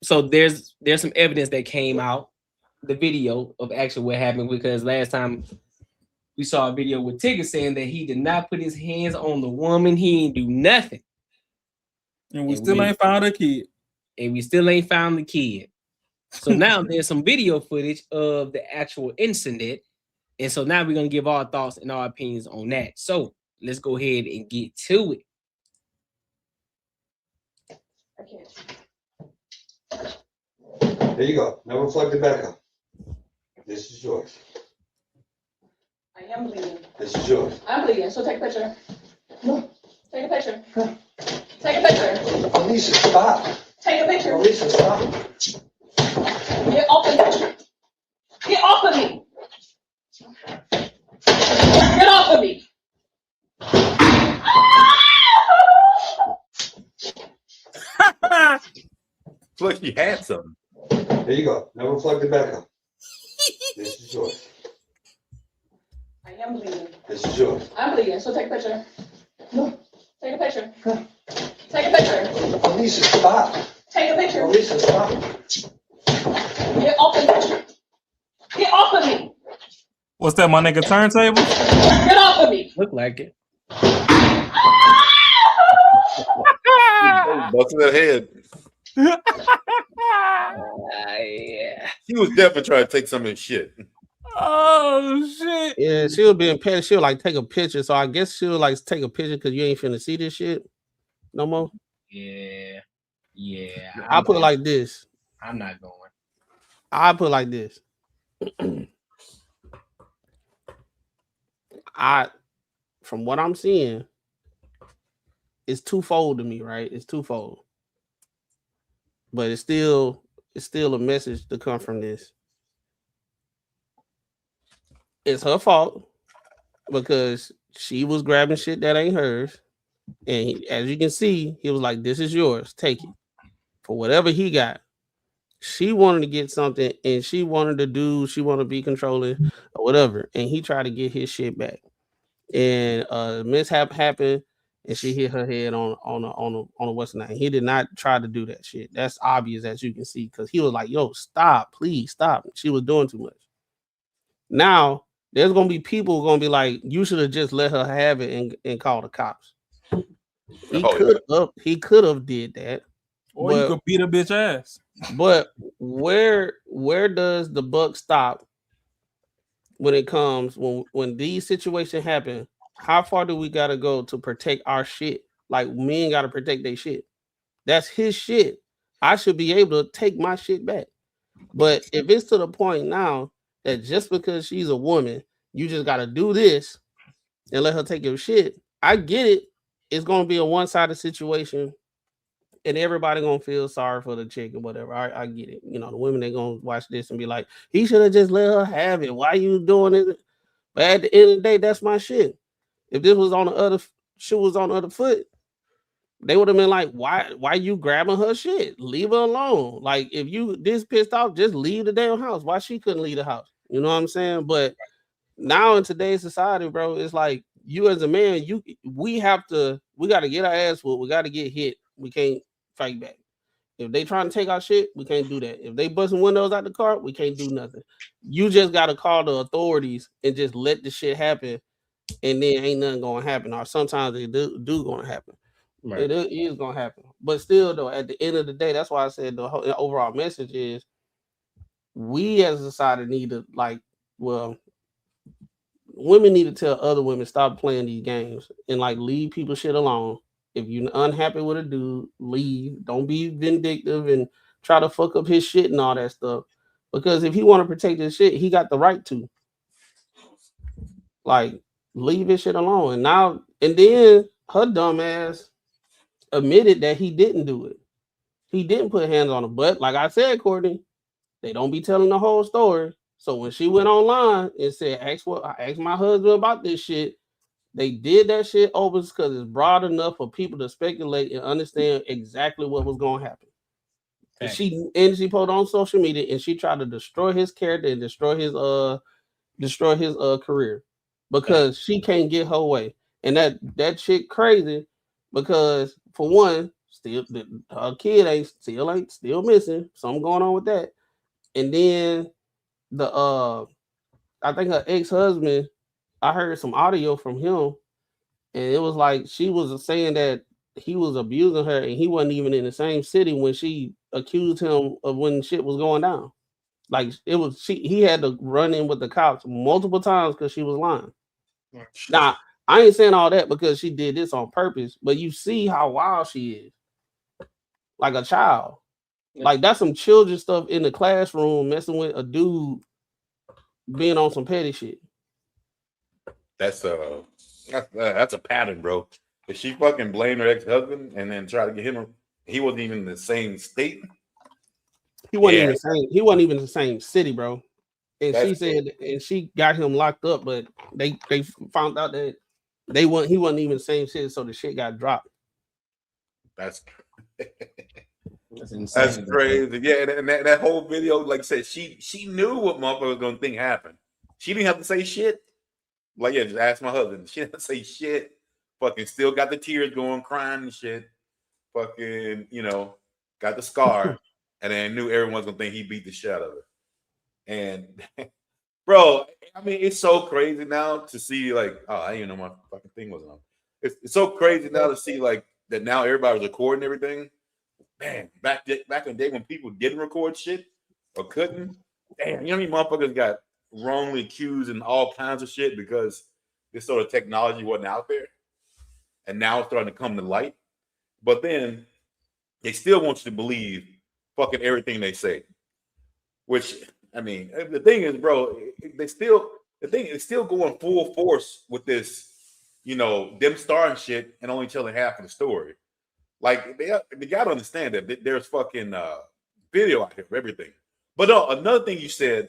C: So there's some evidence that came out, the video of actually what happened, because last time we saw a video with Tigger saying that he did not put his hands on the woman. He ain't do nothing.
E: And we still ain't found a kid.
C: And we still ain't found the kid. So now there's some video footage of the actual incident. And so now we're going to give our thoughts and our opinions on that. So let's go ahead and get to it.
K: There you go. Now reflect it back up. This is yours.
L: I am bleeding.
K: This is yours.
L: I'm bleeding, so take a picture. No. Take a picture. Take a picture.
K: Alicia, stop.
L: Take a picture.
K: Alicia, stop.
L: Get off of me. Get off of me. Get off of me.
D: It's like you had something.
K: There you go. Now reflect it back up. This is yours.
L: I am bleeding.
K: This is yours.
L: I'm bleeding, so take a picture. No. Take a picture. Take a picture.
K: Alicia, stop.
L: Take a picture.
K: Alicia, stop.
L: Get off of me. Get off of me.
E: What's that, my nigga turntable?
L: Get off of me.
C: Look like it.
D: Busting that head.
C: Yeah.
D: She was definitely trying to take some of his shit.
E: Oh shit.
A: Yeah, she was being petty. She'll like take a picture. So I guess she'll like take a picture because you ain't finna see this shit no more.
C: Yeah. Yeah.
A: I'll put it like this.
C: I'm not going.
A: I'll put it like this. From what I'm seeing, it's twofold to me, right? It's twofold. But it's still a message to come from this. It's her fault because she was grabbing shit that ain't hers. And as you can see, he was like, this is yours. Take it. For whatever he got. She wanted to get something and she wanted to be controlling or whatever. And he tried to get his shit back. And a mishap happened and she hit her head on a what's the name. He did not try to do that shit. That's obvious as you can see, because he was like, yo, stop, please stop. She was doing too much. Now there's gonna be people gonna be like, you should have just let her have it and call the cops. He could have did that.
E: Or you could beat a bitch ass.
A: But where does the buck stop when it comes when these situations happen? How far do we gotta go to protect our shit? Like, men gotta protect their shit. That's his shit. I should be able to take my shit back. But if it's to the point now that just because she's a woman, you just gotta do this and let her take your shit, I get it. It's gonna be a one-sided situation. And everybody gonna feel sorry for the chick or whatever. I get it. You know, the women, they gonna watch this and be like, he should have just let her have it. Why you doing it? But at the end of the day, that's my shit. If this was on the other shoe was on the other foot, they would have been like, why you grabbing her shit? Leave her alone. Like, if you this pissed off, just leave the damn house. Why she couldn't leave the house? You know what I'm saying? But now in today's society, bro, it's like, you as a man, we got to get our ass whooped. We got to get hit. We can't fight back. If they trying to take our shit, we can't do that. If they busting windows out the car, we can't do nothing. You just got to call the authorities and just let the shit happen, and then ain't nothing gonna happen. Or sometimes it do gonna happen. Right. It is gonna happen. But still, though, at the end of the day, that's why I said the overall message is, we as a society need to, like, well, women need to tell other women, stop playing these games and like leave people shit alone. If you're unhappy with a dude, leave. Don't be vindictive and try to fuck up his shit and all that stuff. Because if he want to protect his shit, he got the right to. Like, leave his shit alone. And then her dumb ass admitted that he didn't do it. He didn't put hands on her. But like I said, Courtney, they don't be telling the whole story. So when she went online and said, I asked my husband about this shit, they did that shit over because it's broad enough for people to speculate and understand exactly what was going to happen. And she put on social media and she tried to destroy his character and destroy his career because she can't get her way. And that shit crazy because, for one, her kid ain't still missing. Something going on with that. And then I think her ex-husband, I heard some audio from him, and it was like she was saying that he was abusing her and he wasn't even in the same city when she accused him of when shit was going down. Like, he had to run in with the cops multiple times because she was lying. Now, I ain't saying all that because she did this on purpose, but you see how wild she is. Like a child. Like, that's some children stuff in the classroom, messing with a dude being on some petty shit.
D: That's a pattern, bro. If she fucking blamed her ex-husband and then try to get him, he wasn't even in the same state.
A: He wasn't even in the same city, bro. And she said, and she got him locked up, but they found out that he wasn't even in the same city, so the shit got dropped.
D: That's crazy. Yeah, and that whole video, like I said, she knew what motherfucker was gonna think happened. She didn't have to say shit. Like, yeah, just ask my husband. She didn't say shit. Fucking still got the tears going, crying and shit. Fucking, got the scar. And then knew everyone's gonna think he beat the shit out of her. And bro, I mean, it's so crazy now to see, like, oh, I didn't even know my fucking thing wasn't on. It's so crazy now to see, like, that now everybody's recording everything. man, back in the day when people didn't record shit or couldn't, damn, you know how many motherfuckers got wrongly accused and all kinds of shit because this sort of technology wasn't out there, and now it's starting to come to light. But then they still want you to believe fucking everything they say. Which, I mean, the thing is, bro, it's still going full force with this, you know, them starring shit and only telling half of the story. Like they gotta understand that there's fucking video out here of everything. But no, another thing you said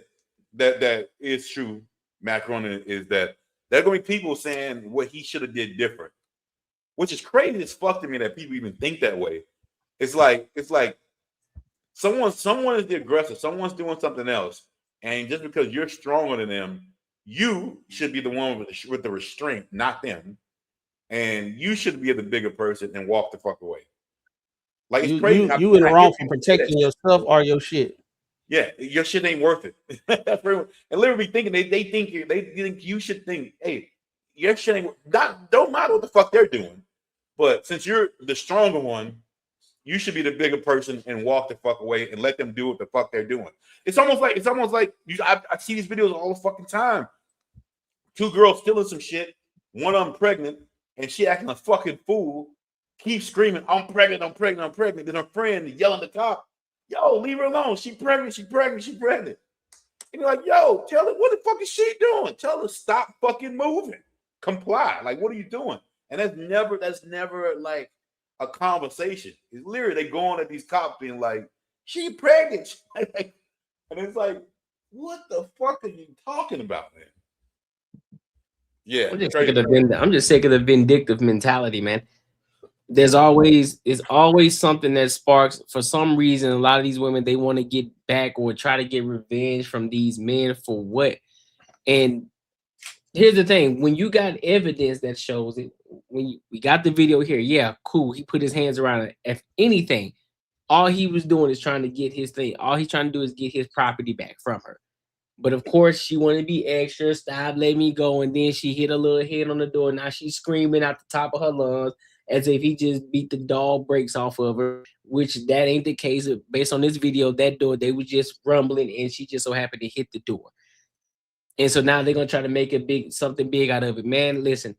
D: that is true, Macron, is that there are gonna be people saying what he should have did different, which is crazy as fuck to me that people even think that way. It's like someone is the aggressor, someone's doing something else, and just because you're stronger than them, you should be the one with the restraint, not them. And you should be the bigger person and walk the fuck away. Like it's crazy.
A: You in the wrong for protecting yourself or your shit.
D: Yeah, your shit ain't worth it. That's very, and literally thinking they think you should think, hey, your shit ain't don't matter what the fuck they're doing. But since you're the stronger one, you should be the bigger person and walk the fuck away and let them do what the fuck they're doing. It's almost like I see these videos all the fucking time. Two girls stealing some shit, one of them pregnant. And she acting a fucking fool, keep screaming, I'm pregnant, I'm pregnant, I'm pregnant. Then her friend yelling at the cop, yo, leave her alone. She pregnant, she pregnant, she pregnant. And you're like, yo, tell her, what the fuck is she doing? Tell her stop fucking moving. Comply. Like, what are you doing? And that's never like a conversation. It's literally they going at these cops being like, she pregnant. And it's like, what the fuck are you talking about, man? Yeah,
C: I'm just sick of the vindictive mentality, man. There's always something that sparks for some reason. A lot of these women, they want to get back or try to get revenge from these men for what? And here's the thing: when you got evidence that shows it, we got the video here, yeah, cool. He put his hands around it. If anything, all he was doing is trying to get his thing. All he's trying to do is get his property back from her. But of course, she wanted to be extra. Stop, let me go. And then she hit a little head on the door. Now she's screaming at the top of her lungs as if he just beat the dog brakes off of her, which that ain't the case. Based on this video, that door, they was just rumbling and she just so happened to hit the door. And so now they're going to try to make something big out of it. Man, listen,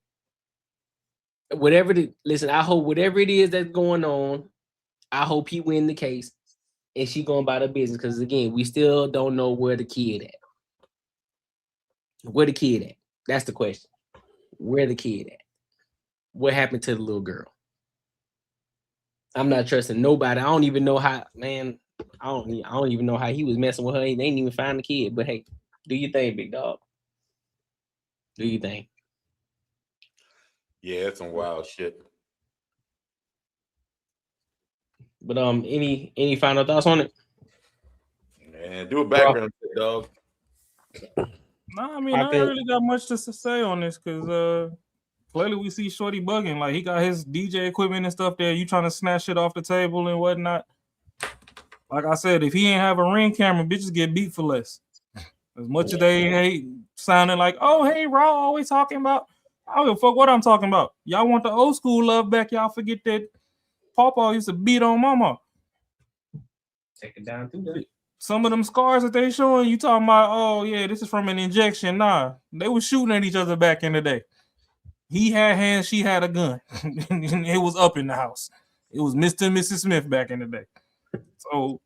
C: I hope whatever it is that's going on, I hope he win the case and she going about her business. Because again, we still don't know where the kid at. Where the kid at? That's the question. Where the kid at? What happened to the little girl? I'm not trusting nobody. I don't even know how, man. I don't even know how he was messing with her. They ain't even find the kid. But hey, do your thing, big dog. Do your thing.
D: Yeah, it's some wild shit.
C: But any final thoughts on it?
D: Man, do a background check, dog.
E: No, I mean, I don't really got much to say on this because clearly we see Shorty bugging. Like, he got his DJ equipment and stuff there. You trying to snatch shit off the table and whatnot. Like I said, if he ain't have a Ring camera, bitches get beat for less. As much as they hate sounding like, oh, hey, Raw always talking about. I don't give a fuck what I'm talking about. Y'all want the old school love back. Y'all forget that Pawpaw used to beat on Mama.
C: Take it down through that.
E: Some of them scars that they showing, you talking about, oh, yeah, this is from an injection. Nah, they was shooting at each other back in the day. He had hands, she had a gun. It was up in the house. It was Mr. and Mrs. Smith back in the day. So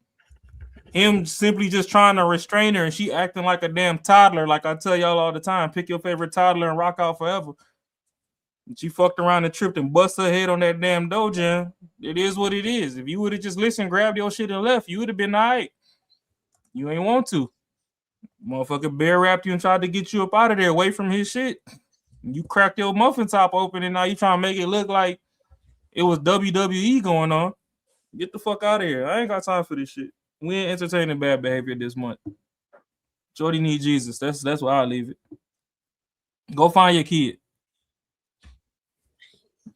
E: him simply just trying to restrain her and she acting like a damn toddler, like I tell y'all all the time, pick your favorite toddler and rock out forever. She fucked around and tripped and bust her head on that damn dojo. It is what it is. If you would have just listened, grabbed your shit and left, you would have been all right. You ain't want to. Motherfucker bear wrapped you and tried to get you up out of there away from his shit. You cracked your muffin top open and now you trying to make it look like it was WWE going on. Get the fuck out of here. I ain't got time for this shit. We ain't entertaining bad behavior this month. Jordy need Jesus. That's why I leave it. Go find your kid.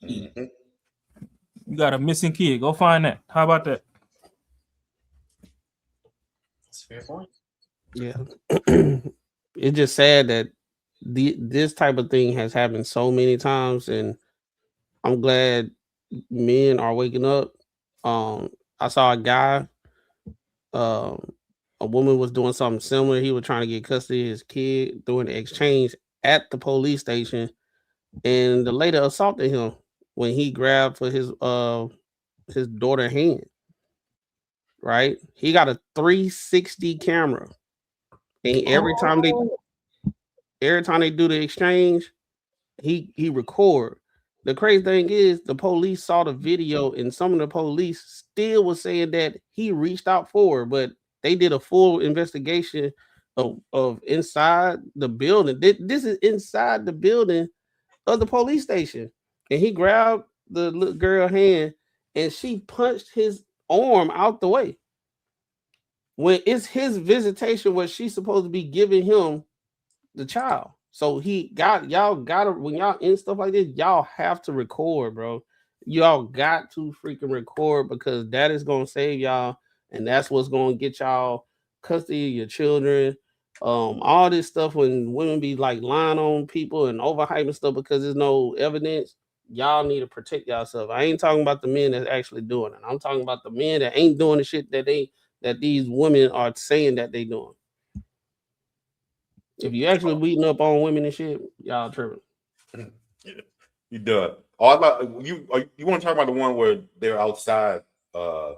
D: Mm-hmm.
E: You got a missing kid. Go find that. How about that?
C: That's a fair point.
A: Yeah. It's just sad that this type of thing has happened so many times, and I'm glad men are waking up. I saw a guy, a woman was doing something similar. He was trying to get custody of his kid doing the exchange at the police station, and the lady assaulted him when he grabbed for his daughter's hand. Right? He got a 360 camera, and every time they do the exchange, he record. The crazy thing is the police saw the video, and some of the police still was saying that he reached out for her, but they did a full investigation of inside the building. This is inside the building of the police station, and he grabbed the little girl hand, and she punched his arm out the way. When it's his visitation, where she's supposed to be giving him the child. So y'all gotta, when y'all in stuff like this, y'all have to record, bro. Y'all got to freaking record, because that is gonna save y'all, and that's what's gonna get y'all custody of your children. All this stuff when women be like lying on people and overhyping stuff because there's no evidence. Y'all need to protect yourself. I ain't talking about the men that's actually doing it. I'm talking about the men that ain't doing the shit that these women are saying that they doing. If you actually beating up on women and shit, y'all tripping.
D: You done. Oh, you want to talk about the one where they're outside? I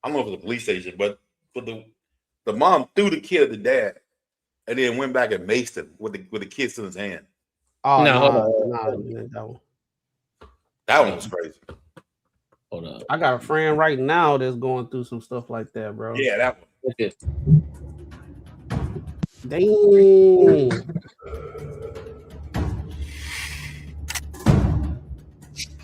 D: don't know if it was a police station, but the mom threw the kid at the dad, and then went back and maced him with the kid still in his hand.
A: Oh
C: No,
A: no,
D: that one was crazy.
C: Hold up.
A: I got a friend right now that's going through some stuff like that, bro.
D: Yeah, that one.
C: Okay.
A: Dang.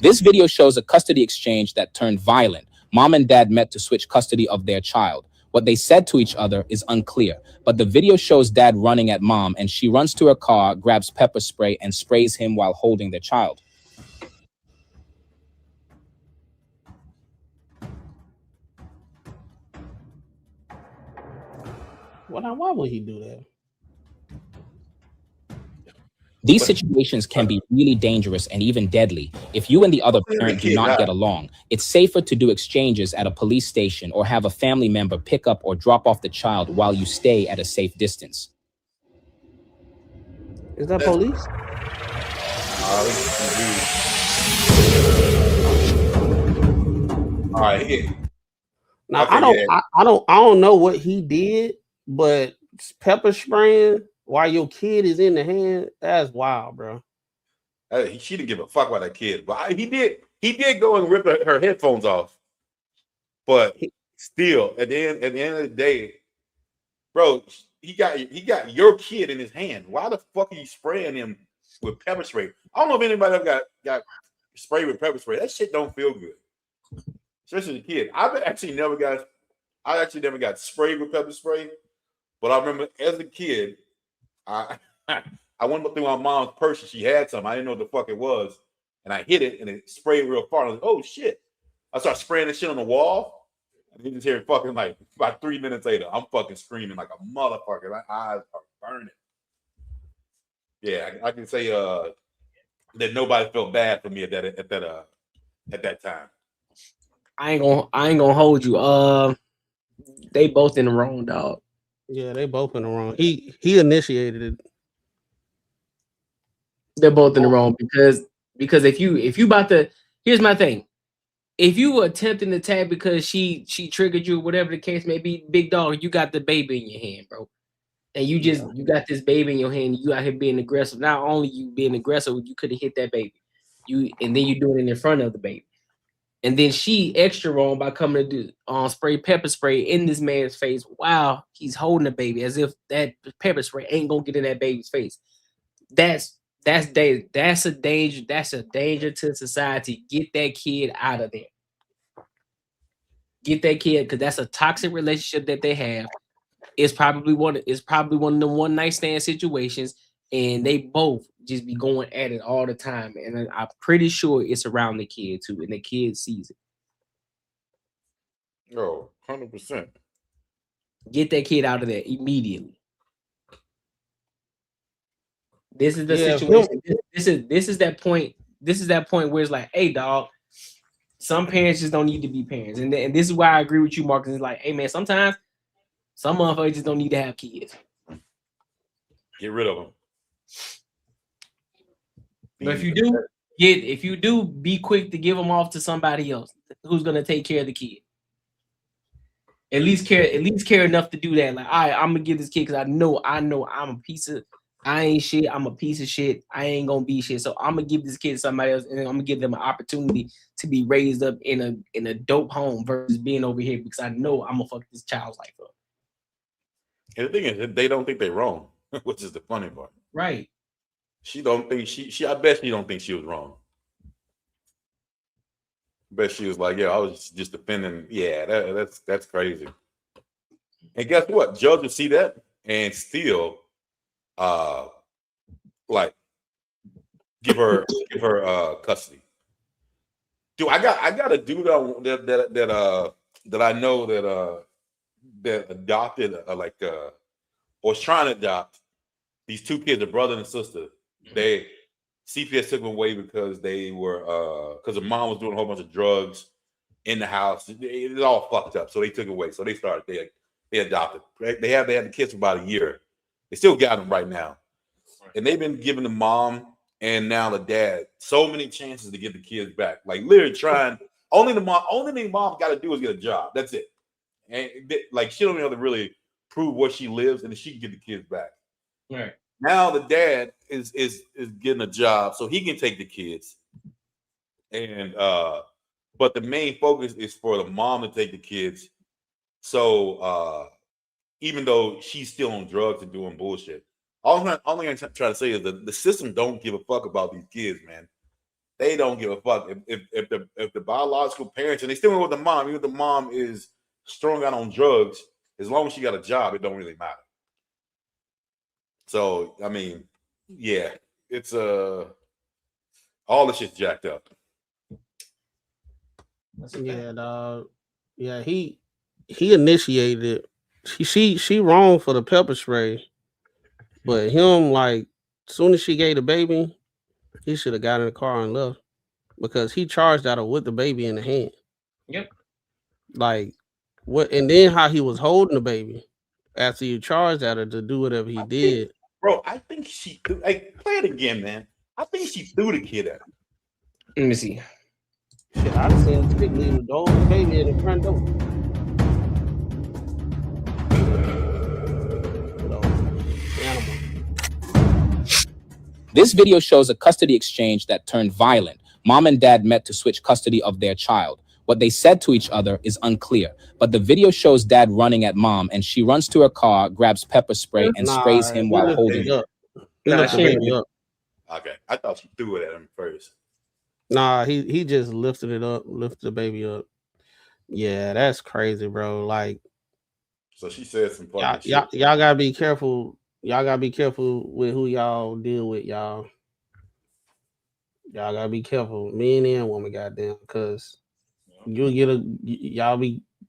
M: This video shows a custody exchange that turned violent. Mom and dad met to switch custody of their child. What they said to each other is unclear, but the video shows dad running at mom, and she runs to her car, grabs pepper spray, and sprays him while holding their child.
A: Why would he do that?
M: These situations can be really dangerous and even deadly. If you and the other parent do not get along, it's safer to do exchanges at a police station or have a family member pick up or drop off the child while you stay at a safe distance.
A: Is that police?
D: All right, here.
A: Now I don't know what he did, but pepper spraying while your kid is in the hand, that's wild, bro.
D: She didn't give a fuck about that kid, but he did go and rip her headphones off. But still, at the end of the day, bro, he got your kid in his hand. Why the fuck are you spraying him with pepper spray? I don't know if anybody ever got sprayed with pepper spray. That shit don't feel good, especially the kid. I actually never got sprayed with pepper spray, but I remember as a kid, I went through my mom's purse and she had some. I didn't know what the fuck it was, and I hit it and it sprayed real far. I was like, oh shit! I started spraying this shit on the wall, and you just hear fucking like about 3 minutes later, I'm fucking screaming like a motherfucker. My eyes are burning. Yeah, I can say that nobody felt bad for me at that time.
C: I ain't gonna hold you. They both in the wrong, dog.
A: Yeah, they both in the wrong. He initiated it.
C: They're both in the wrong because if you about to, here's my thing. If you were attempting to tag because she triggered you, whatever the case may be, big dog, you got the baby in your hand, bro. And you got this baby in your hand, you out here being aggressive. Not only you being aggressive, you could have hit that baby. And then you do it in front of the baby. And then she extra wrong by coming to do spray pepper spray in this man's face. Wow, he's holding the baby as if that pepper spray ain't gonna get in that baby's face. That's danger. That's a danger. That's a danger to society. Get that kid out of there. Get that kid, because that's a toxic relationship that they have. It's probably one of the one night stand situations, and they both just be going at it all the time. And I'm pretty sure it's around the kid too, and the kid sees it.
D: Oh, 100%.
C: Get that kid out of there immediately. This is the situation. This is that point. This is that point where it's like, hey, dog, Some parents just don't need to be parents, and this is why I agree with you, Marcus. It's like, hey man, sometimes some motherfuckers just don't need to have kids.
D: Get rid of them.
C: But if you do, be quick to give them off to somebody else who's gonna take care of the kid. At least care enough to do that. Like, all right, I'm gonna give this kid because I know I'm a piece of I ain't shit. I'm a piece of shit. I ain't gonna be shit. So I'm gonna give this kid to somebody else, and I'm gonna give them an opportunity to be raised up in a dope home versus being over here because I know I'm gonna fuck this child's life up.
D: And the thing is, they don't think they're wrong, which is the funny part.
C: Right.
D: She don't think she. I bet she don't think she was wrong. I bet she was like, yeah, I was just defending. Yeah, that's crazy. And guess what? Judges see that and still, like, give her custody. Dude, I got a dude that I know that adopted or was trying to adopt these two kids, a brother and a sister. They CPS took them away because they were because the mom was doing a whole bunch of drugs in the house. It was all fucked up, so they took it away. So they adopted. They had the kids for about a year. They still got them right now, and they've been giving the mom and now the dad so many chances to get the kids back. Like literally trying. Only thing mom got to do is get a job. That's it. And like she don't even have to really prove where she lives, and then she can get the kids back.
C: Right.
D: Now the dad is getting a job so he can take the kids, and but the main focus is for the mom to take the kids. So even though she's still on drugs and doing bullshit, all I'm trying to say is that the system don't give a fuck about these kids, man. They don't give a fuck if the biological parents, and they still with the mom, even if the mom is strung out on drugs, as long as she got a job, it don't really matter. So I mean, yeah, it's all the shit's jacked up.
A: Yeah, dog. Yeah, he initiated it. She wrong for the pepper spray, but him, like, as soon as she gave the baby, he should have got in the car and left because he charged at her with the baby in the hand.
C: Yep.
A: Like what? And then how he was holding the baby after you charged at her to do whatever he did.
D: Bro, I think she threw. Hey, play it again, man. I think she threw the kid at him.
C: Let me see.
A: Shit, I'd have seen the chick leave the door, the baby in the front door.
M: This video shows a custody exchange that turned violent. Mom and dad met to switch custody of their child. What they said to each other is unclear, but the video shows dad running at mom, and she runs to her car, grabs pepper spray, and sprays him while holding him.
D: Okay, I thought she threw it at him first.
A: Nah, he just lifted the baby up. Yeah, that's crazy, bro. Like,
D: so she said some fucking shit.
A: Y'all gotta be careful. Y'all gotta be careful with who y'all deal with, y'all. Y'all gotta be careful, men and women, goddamn, because you'll get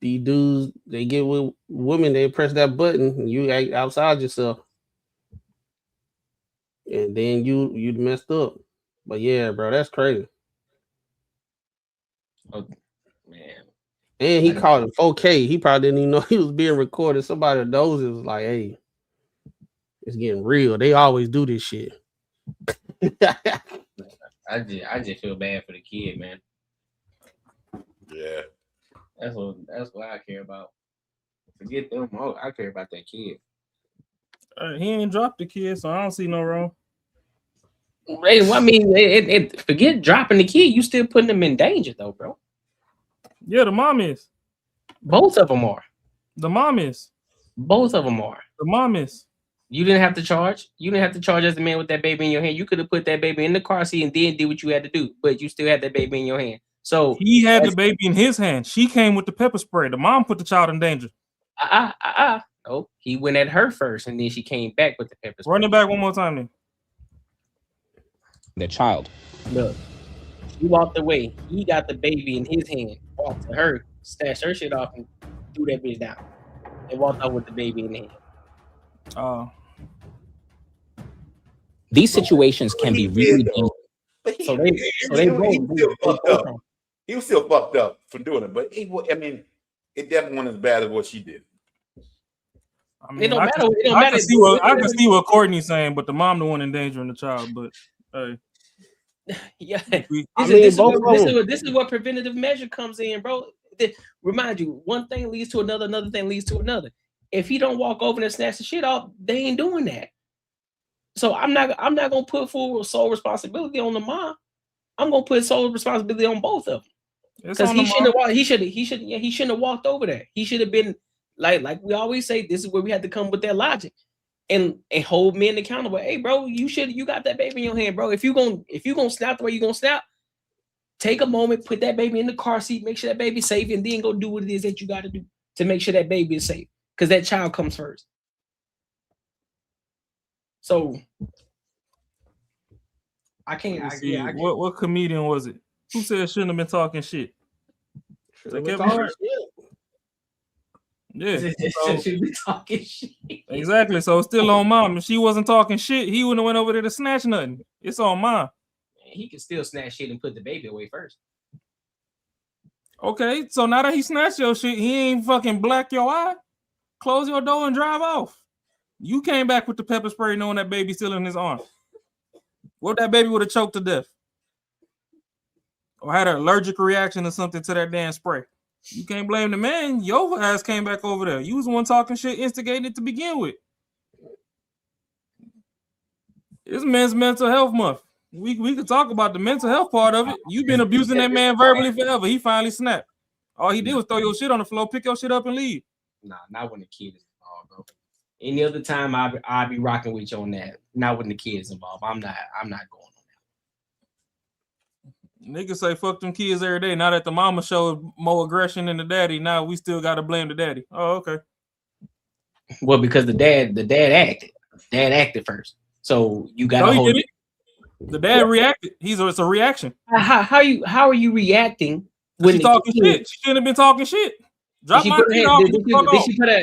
A: these dudes, they get with women, they press that button, and you act outside yourself. And then you messed up. But yeah, bro, that's crazy.
C: Oh, man.
A: And he called it 4K. He probably didn't even know he was being recorded. Somebody knows it was like, hey, it's getting real. They always do this shit.
C: I just feel bad for the kid, man.
D: Yeah.
C: That's what I care about. Forget them. I care about that kid.
E: He ain't dropped the kid, so I don't see no wrong.
C: I mean, forget dropping the kid. You still putting them in danger, though, bro.
E: Yeah, the mom is.
C: Both of them are.
E: The mom is.
C: Both of them are.
E: The mom is.
C: You didn't have to charge. You didn't have to charge as a man with that baby in your hand. You could have put that baby in the car seat and then did what you had to do, but you still had that baby in your hand. So
E: he had the baby in his hand. She came with the pepper spray. The mom put the child in danger.
C: No, he went at her first, and then she came back with the pepper spray.
E: Run it back one more time, then.
M: Their child.
C: Look, he walked away. He got the baby in his hand. Walked to her, snatched her shit off, and threw that bitch down, and walked out with the baby in the hand.
E: Oh.
M: These situations can be really dangerous.
C: So they both.
D: he was still fucked up for doing it, but I mean, it definitely wasn't as bad as what she did.
E: I mean,
C: It don't matter. It don't
E: I
C: matter.
E: can see what Courtney's saying, but the mom the one endangering the child. But hey,
C: yeah,
A: both of them.
C: this is what preventative measure comes in, bro. Remind you, one thing leads to another, another thing leads to another. If he don't walk over and snatch the shit off, they ain't doing that. So I'm not gonna put full sole responsibility on the mom. I'm gonna put sole responsibility on both of them. Because he shouldn't have walked over there. He should have been like we always say, this is where we have to come with that logic and hold men accountable. Hey, bro, you got that baby in your hand, bro. If you gonna snap the way you gonna snap, take a moment, put that baby in the car seat, make sure that baby's safe, and then go do what it is that you got to do to make sure that baby is safe. Because that child comes first. So I can't.
E: What comedian was it? Who said shouldn't have been talking shit? Yeah,
C: should be talking shit.
E: Exactly. So it's still on mom. If she wasn't talking shit, he wouldn't have went over there to snatch nothing. It's on mom.
C: He can still snatch shit and put the baby away first.
E: Okay, so now that he snatched your shit, he ain't fucking black your eye. Close your door and drive off. You came back with the pepper spray knowing that baby's still in his arm. What if that baby would have choked to death? Or had an allergic reaction or something to that damn spray? You can't blame the man. Your ass came back over there. You was the one talking shit, instigating it to begin with. It's Men's Mental Health Month. We could talk about the mental health part of it. You've been abusing that man verbally forever. He finally snapped. All he did was throw your shit on the floor, pick your shit up, and leave.
C: Nah, not when the kid is involved, bro. Any other time I'd be rocking with you on that. Not when the kid is involved. I'm not going on
E: that. Niggas say fuck them kids every day. Now that the mama showed more aggression than the daddy, now we still gotta blame the daddy. Oh, okay.
C: Well, because the dad acted. Dad acted first. So you gotta hold it.
E: The dad reacted. It's a reaction.
C: How are you reacting when
E: she talking shit? She shouldn't have been talking shit. Drop my kid off.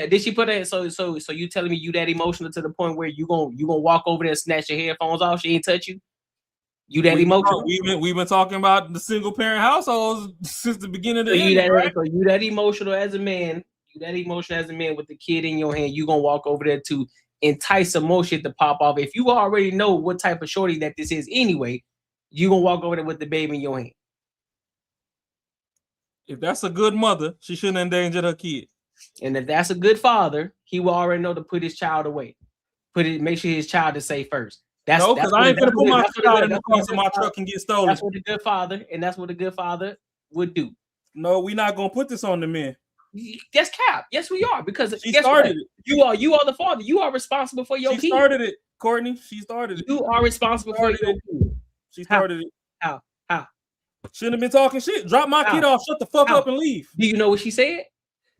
C: Did she put it? So you telling me you that emotional to the point where you gonna walk over there and snatch your headphones off? She ain't touch you. You that emotional?
E: We've been talking about the single parent households since the beginning of the end.
C: So you that emotional as a man? You that emotional as a man with the kid in your hand? You gonna walk over there to entice some more shit to pop off? If you already know what type of shorty that this is anyway, you gonna walk over there with the baby in your hand.
E: If that's a good mother, she shouldn't endanger her kid.
C: And if that's a good father, he will already know to put his child away. Make sure his child is safe first.
E: Because I ain't gonna put my child in the car so my truck can get stolen.
C: That's what a good father would do.
E: No, we're not gonna put this on the men.
C: That's cap. Yes, we are, because
E: she started it.
C: You are the father. You are responsible for your kid.
E: She started it, Courtney. She started it.
C: You are responsible for your kid.
E: She started it.
C: How?
E: Shouldn't have been talking shit. Drop my kid off. Shut the fuck up and leave.
C: Do you know what she said?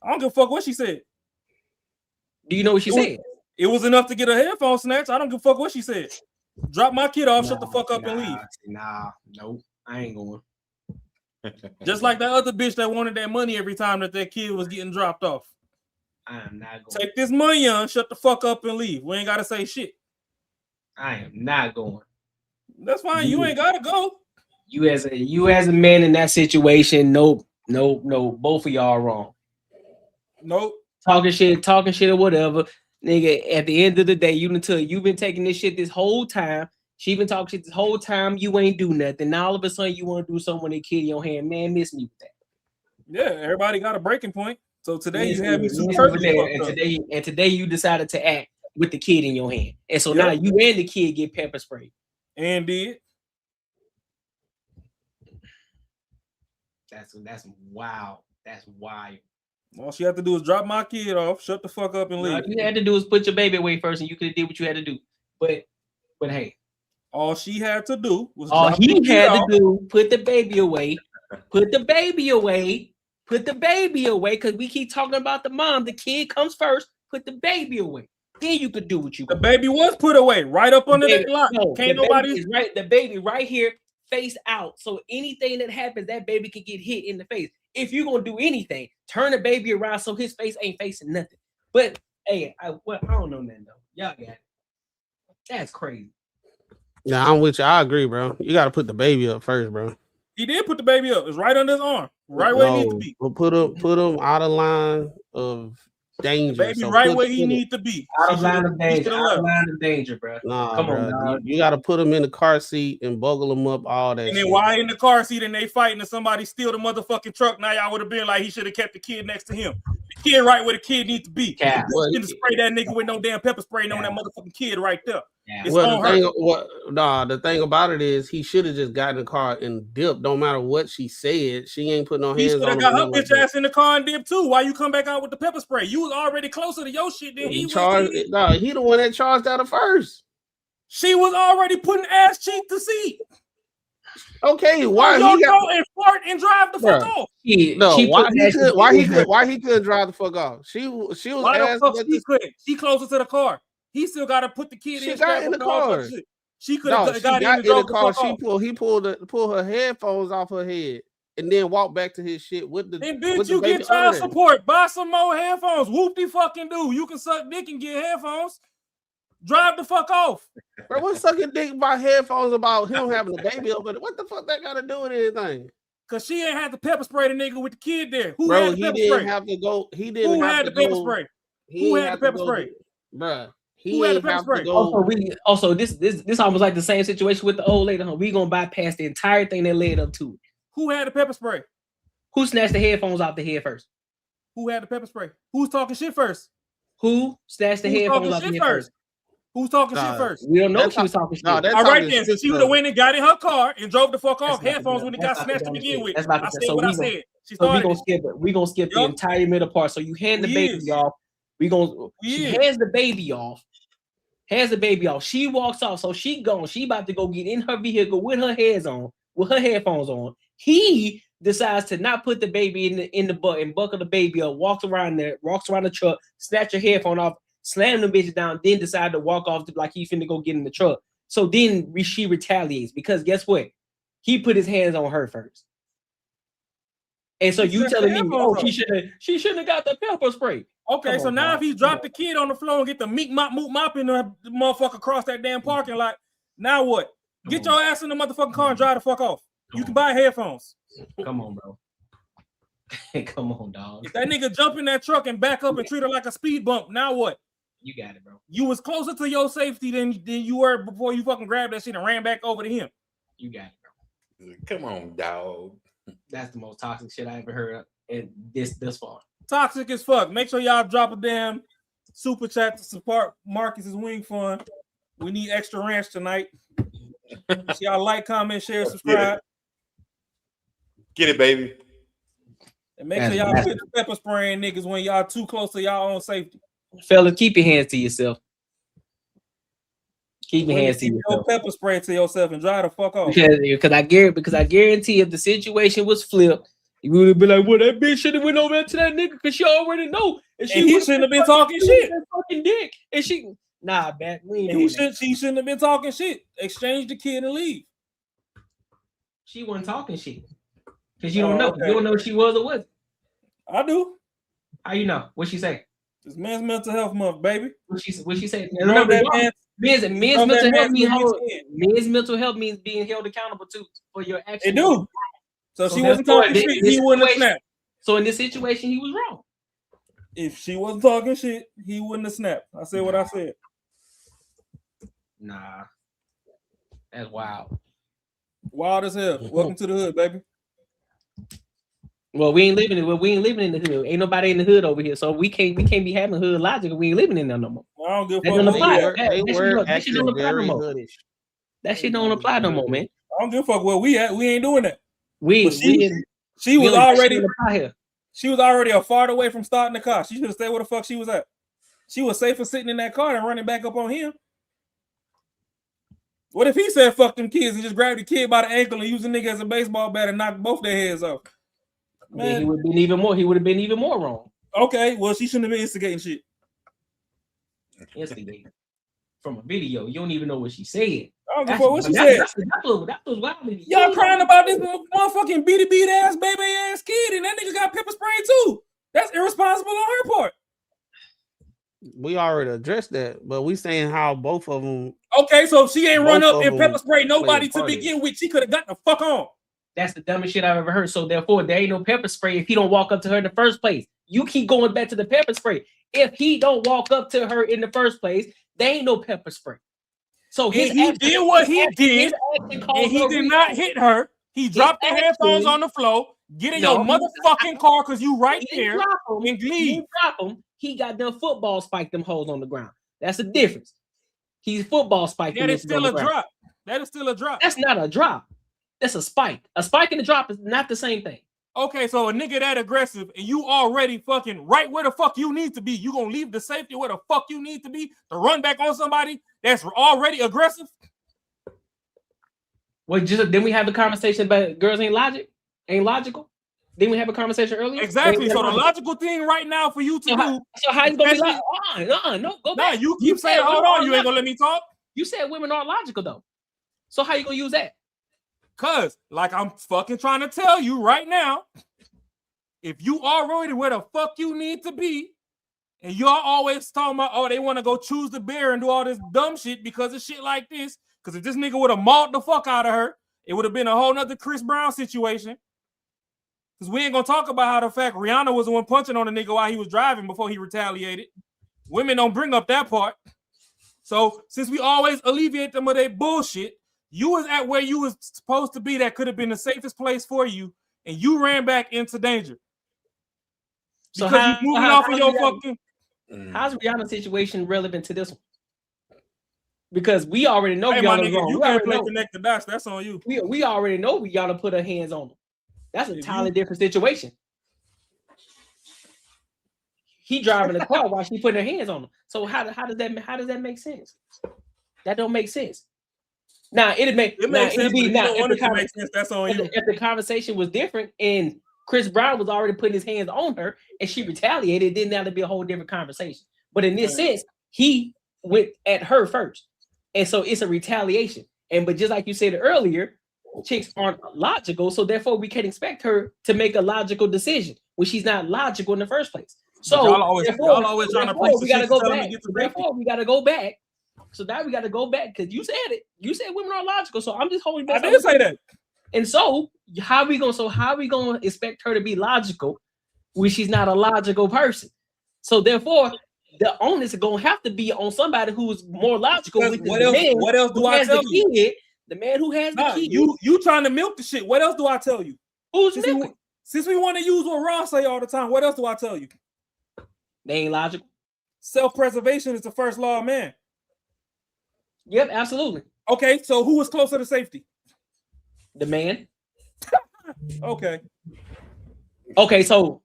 E: I don't give a fuck what she said.
C: Do you know what she said?
E: It was enough to get her headphone snatched. I don't give a fuck what she said. Drop my kid off. Shut the fuck up and leave.
C: Nope. I ain't going.
E: Just like that other bitch that wanted that money every time that kid was getting dropped off.
C: I am not going.
E: Take this money on. Shut the fuck up and leave. We ain't gotta say shit.
C: I am not going.
E: That's fine. You ain't gotta go.
C: You as a man in that situation, nope. Both of y'all wrong.
E: Nope.
C: Talking shit or whatever. Nigga, at the end of the day, you've been taking this shit this whole time. She been talking shit this whole time. You ain't do nothing. Now all of a sudden you want to do something with a kid in your hand. Man, miss me with that.
E: Yeah, everybody got a breaking point. So today you had me
C: and today you decided to act with the kid in your hand. And so now you and the kid get pepper sprayed.
E: And did.
C: That's wild. That's wild.
E: All she had to do is drop my kid off, shut the fuck up, and leave.
C: All you had to do is put your baby away first, and you could have did what you had to do. But hey,
E: all she had to do was
C: put the baby away. Put the baby away. Put the baby away, because we keep talking about the mom. The kid comes first. Put the baby away. Then you could do what you.
E: The baby was put away right up under that block. Can't nobody.
C: The baby right here, face out. So anything that happens, that baby can get hit in the face. If you're gonna do anything, turn the baby around so his face ain't facing nothing. But hey, I don't know nothing though. Y'all got it. That's crazy.
A: Yeah, I'm with you. I agree, bro. You got to put the baby up first, bro.
E: He did put the baby up. It's right under his arm, right where it needs to be.
A: We'll put him out of line of danger.
E: The baby right where he needs to be.
C: Out of line of danger. Out of line of danger, bro.
A: Nah,
C: come
A: bro.
C: on, dog.
A: You got to put him in the car seat and buckle him up. All that.
E: And
A: shit.
E: then why in the car seat and they fighting and somebody steal the motherfucking truck? Now y'all would have been like he should have kept the kid next to him. The kid right where the kid needs to be.
C: Yeah.
E: You shouldn't spray that nigga with no damn pepper spray on that motherfucking kid right there.
C: Yeah.
E: It's
A: Well,
E: on her.
A: the thing about it is he should have just got in the car and dipped. No matter what she said, she ain't put no
E: He
A: hands
E: should
A: on
E: have
A: him.
E: got her bitch ass in the car and dipped too. Why you come back out with the pepper spray? You was already closer to your shit than he was.
A: No, he the one that charged out of first.
E: She was already putting ass cheek to seat.
A: Okay, why
E: you
A: he
E: go and fart and drive the fuck off?
A: Why he couldn't drive the fuck off? She was.
E: Why the fuck she couldn't? She closer to the car. He still got to put the kid in.
A: She got in the car.
E: She could have got in the car.
A: He pulled her headphones off her head and then walked back to his shit with the.
E: And bitch, you get child support. Buy some more headphones. Whoop-de fucking do. You can suck dick and get headphones. Drive the fuck off.
A: Bro, what's sucking dick about headphones about him having a baby over there? What the fuck that got to do with anything?
E: Cause she ain't had the pepper spray the nigga with the kid there. Who
A: Bro,
E: had the pepper spray?
A: Have to go. He didn't.
E: Who
A: have
E: had
A: to
E: the pepper
A: go,
E: spray?
A: He
E: Who had the pepper spray?
A: Bruh.
E: Who had the pepper spray?
C: Also, this almost like the same situation with the old lady. Huh? We gonna bypass the entire thing that led up to it.
E: Who had the pepper spray?
C: Who snatched the headphones off the head first?
E: Who had the pepper spray? Who's talking shit first?
C: Who snatched the headphones off the head first?
E: Who's talking shit first?
C: We don't know if she was talking shit.
E: All right then, so she would have went and got in her car and drove the fuck off. Headphones when it got snatched to begin with. I said what I said.
C: We gonna skip the entire middle part. So you hand the baby off. She hands the baby off. Hands the baby off. She walks off. So she gone. She about to go get in her vehicle with her headphones on. He decides to not put the baby in the butt and buckle the baby up. Walks around the truck, snatch her headphone off, slam the bitch down, then decide to walk off like he finna go get in the truck. So then she retaliates because guess what? He put his hands on her first. And so you telling me, she shouldn't have got the pepper spray.
E: Okay, so now if he dropped the kid on the floor and get the meek mop moot mop in the motherfucker across that damn parking lot, now what? Get your ass in the motherfucking car and drive the fuck off. You can buy headphones.
C: Come on, bro. Come on, dog.
E: If that nigga jump in that truck and back up and treat her like a speed bump, now what?
C: You got it, bro.
E: You was closer to your safety than you were before you fucking grabbed that shit and ran back over to him.
C: You got it, bro.
D: Come on, dog.
C: That's the most toxic shit I ever heard in this far.
E: Toxic as fuck. Make sure y'all drop a damn super chat to support Marcus's wing fund. We need extra ranch tonight. So y'all like, comment, share, subscribe.
D: Get it, baby.
E: And make sure y'all quit pepper spraying niggas when y'all too close to y'all own safety.
C: Fellas, keep your hands to yourself. Keep your hands to yourself.
E: Pepper spray to yourself and drive the fuck off.
C: Because I guarantee if the situation was flipped, you would have been like, well, that bitch should have went over there to that nigga because she already know. And
E: he shouldn't have been talking shit.
C: Fucking dick. And she, nah, man.
E: She shouldn't have been talking shit. Exchange the kid and leave.
C: She wasn't talking shit. Because you don't know. Okay. You don't know if she was or wasn't.
E: I do.
C: How you know? What'd she say?
E: It's Men's Mental Health Month, baby.
C: What she say?
E: Remember
C: men's mental health means being held accountable for your actions.
E: It do. So she wasn't talking shit, he wouldn't have snapped.
C: So in this situation, he was wrong.
E: If she wasn't talking shit, he wouldn't have snapped. I said what I said.
C: Nah. That's wild.
E: Wild as hell. Welcome to the hood, baby.
C: Well, we ain't living in the hood. Ain't nobody in the hood over here, so we can't be having hood logic. We ain't living in there no more.
E: I don't give a
C: fuck.
A: That shit don't apply no more.
C: That shit don't apply no more, man.
E: I don't give a fuck where we at. We ain't doing that.
C: She was
E: already a far away from starting the car. She should have stayed where the fuck she was at. She was safer sitting in that car than running back up on him. What if he said fuck them kids and just grabbed the kid by the ankle and used the nigga as a baseball bat and knocked both their heads off? Man.
C: Yeah, he would have been even more wrong.
E: Okay, well, she shouldn't have been instigating shit.
C: Instigating from a video. You don't even know what she said.
E: I don't give a fuck what she said.
C: That was wild.
E: Y'all crying about this motherfucking beat ass baby ass kid, and that nigga got pepper spray too. That's irresponsible on her part.
A: We already addressed that, but we saying how both of them.
E: Okay, so she ain't run up and pepper spray nobody to begin with. She could have got the fuck on.
C: That's the dumbest shit I've ever heard. So therefore, there ain't no pepper spray if he don't walk up to her in the first place. You keep going back to the pepper spray. If he don't walk up to her in the first place, there ain't no pepper spray. So
E: he did what he did, and he did not hit her. He dropped the headphones on the floor. Get in your motherfucking car because you right there and leave.
C: He drop him. He got them football spike them holes on the ground. That's the difference. He's football spike.
E: That is still a drop. That is still a drop.
C: That's not a drop. That's a spike. A spike and a drop is not the same thing.
E: Okay, so a nigga that aggressive and you already fucking right where the fuck you need to be. You gonna leave the safety where the fuck you need to be to run back on somebody that's already aggressive?
C: Well, then we have a conversation about girls ain't logical. Then we have a conversation earlier.
E: Exactly. So the logical thing right now for you to do.
C: So how you gonna be like, no, go back.
E: Nah, you keep saying, hold on, you ain't gonna let me talk.
C: You said women aren't logical though. So how you gonna use that?
E: Cause like I'm fucking trying to tell you right now, if you already where the fuck you need to be, and y'all always talking about, oh, they want to go choose the bear and do all this dumb shit because of shit like this. Because if this nigga would have mauled the fuck out of her, it would have been a whole nother Chris Brown situation. Because we ain't gonna talk about how the fact Rihanna was the one punching on the nigga while he was driving before he retaliated. Women don't bring up that part. So since we always alleviate them of their bullshit, you was at where you was supposed to be that could have been the safest place for you, and you ran back into danger.
C: So
E: because you moving off of your fucking.
C: How's Rihanna's situation relevant to this one? Because we already know
E: hey,
C: Rihanna.
E: Nigga, you can't play connect the dots. That's on you.
C: We already know Rihanna put her hands on him. That's a entirely different situation. He driving the car while she putting her hands on him. So how does that make sense? That don't make sense. Now it makes sense. That's on you. If the conversation was different and Chris Brown was already putting his hands on her and she retaliated, then that'd be a whole different conversation. But in this sense, he went at her first, and so it's a retaliation. But just like you said earlier, chicks aren't logical, so therefore we can't expect her to make a logical decision when she's not logical in the first place. So
E: y'all always trying to preach the shit to
C: back. Therefore, we got to go back. So now we got to go back because you said it. You said women are logical. So I'm just holding back.
E: I didn't say that.
C: And so how we gonna expect her to be logical when she's not a logical person? So therefore, the onus is gonna have to be on somebody who's more logical.
E: What else do I tell you?
C: The man who has the key.
E: You trying to milk the shit. What else do I tell you?
C: Who's milking?
E: Since we want to use what Ron say all the time, what else do I tell you?
C: They ain't logical.
E: Self-preservation is the first law of man.
C: Yep, absolutely.
E: Okay, so who was closer to safety?
C: The man.
E: Okay.
C: Okay, so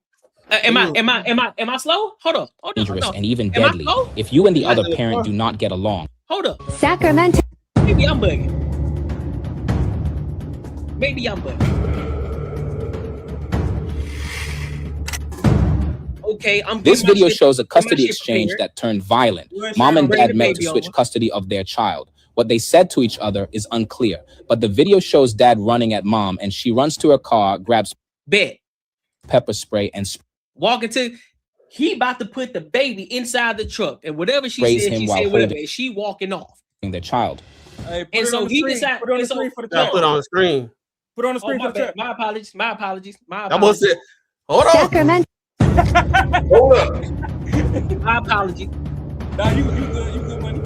C: am I slow? Hold up.
M: Dangerous and even deadly if you and the other parent do not get along.
C: Hold up.
I: Sacramento.
C: Maybe I'm bugging. Okay,
M: This video shows a custody exchange that turned violent. Mom and dad met to switch custody of their child. What they said to each other is unclear, but the video shows dad running at mom, and she runs to her car, grabs pepper spray, and
C: walking to. He about to put the baby inside the truck, and whatever she said,
M: him
C: she
M: while
C: said whatever,
M: holding
C: and she walking off.
M: Their child.
E: Hey,
C: and so he decided.
E: Put on the screen for the chat.
A: Put on the screen.
E: Put on the screen for the chat.
C: My apologies.
A: I almost said, hold on.
I: Sacramento.
A: Hold up.
C: My apologies.
E: Nah, you good money.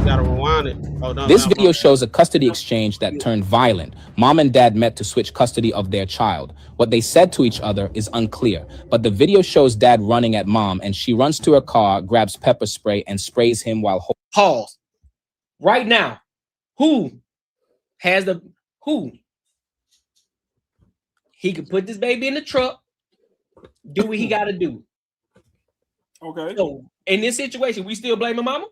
A: Gotta rewind it. Hold on.
M: This video shows a custody exchange that turned violent. Mom and dad met to switch custody of their child. What they said to each other is unclear, but the video shows dad running at mom, and she runs to her car, grabs pepper spray, and sprays him while holding.
C: Pause. Right now, who? He could put this baby in the truck, do what he got to do.
E: Okay.
C: So in this situation, we still blaming mama?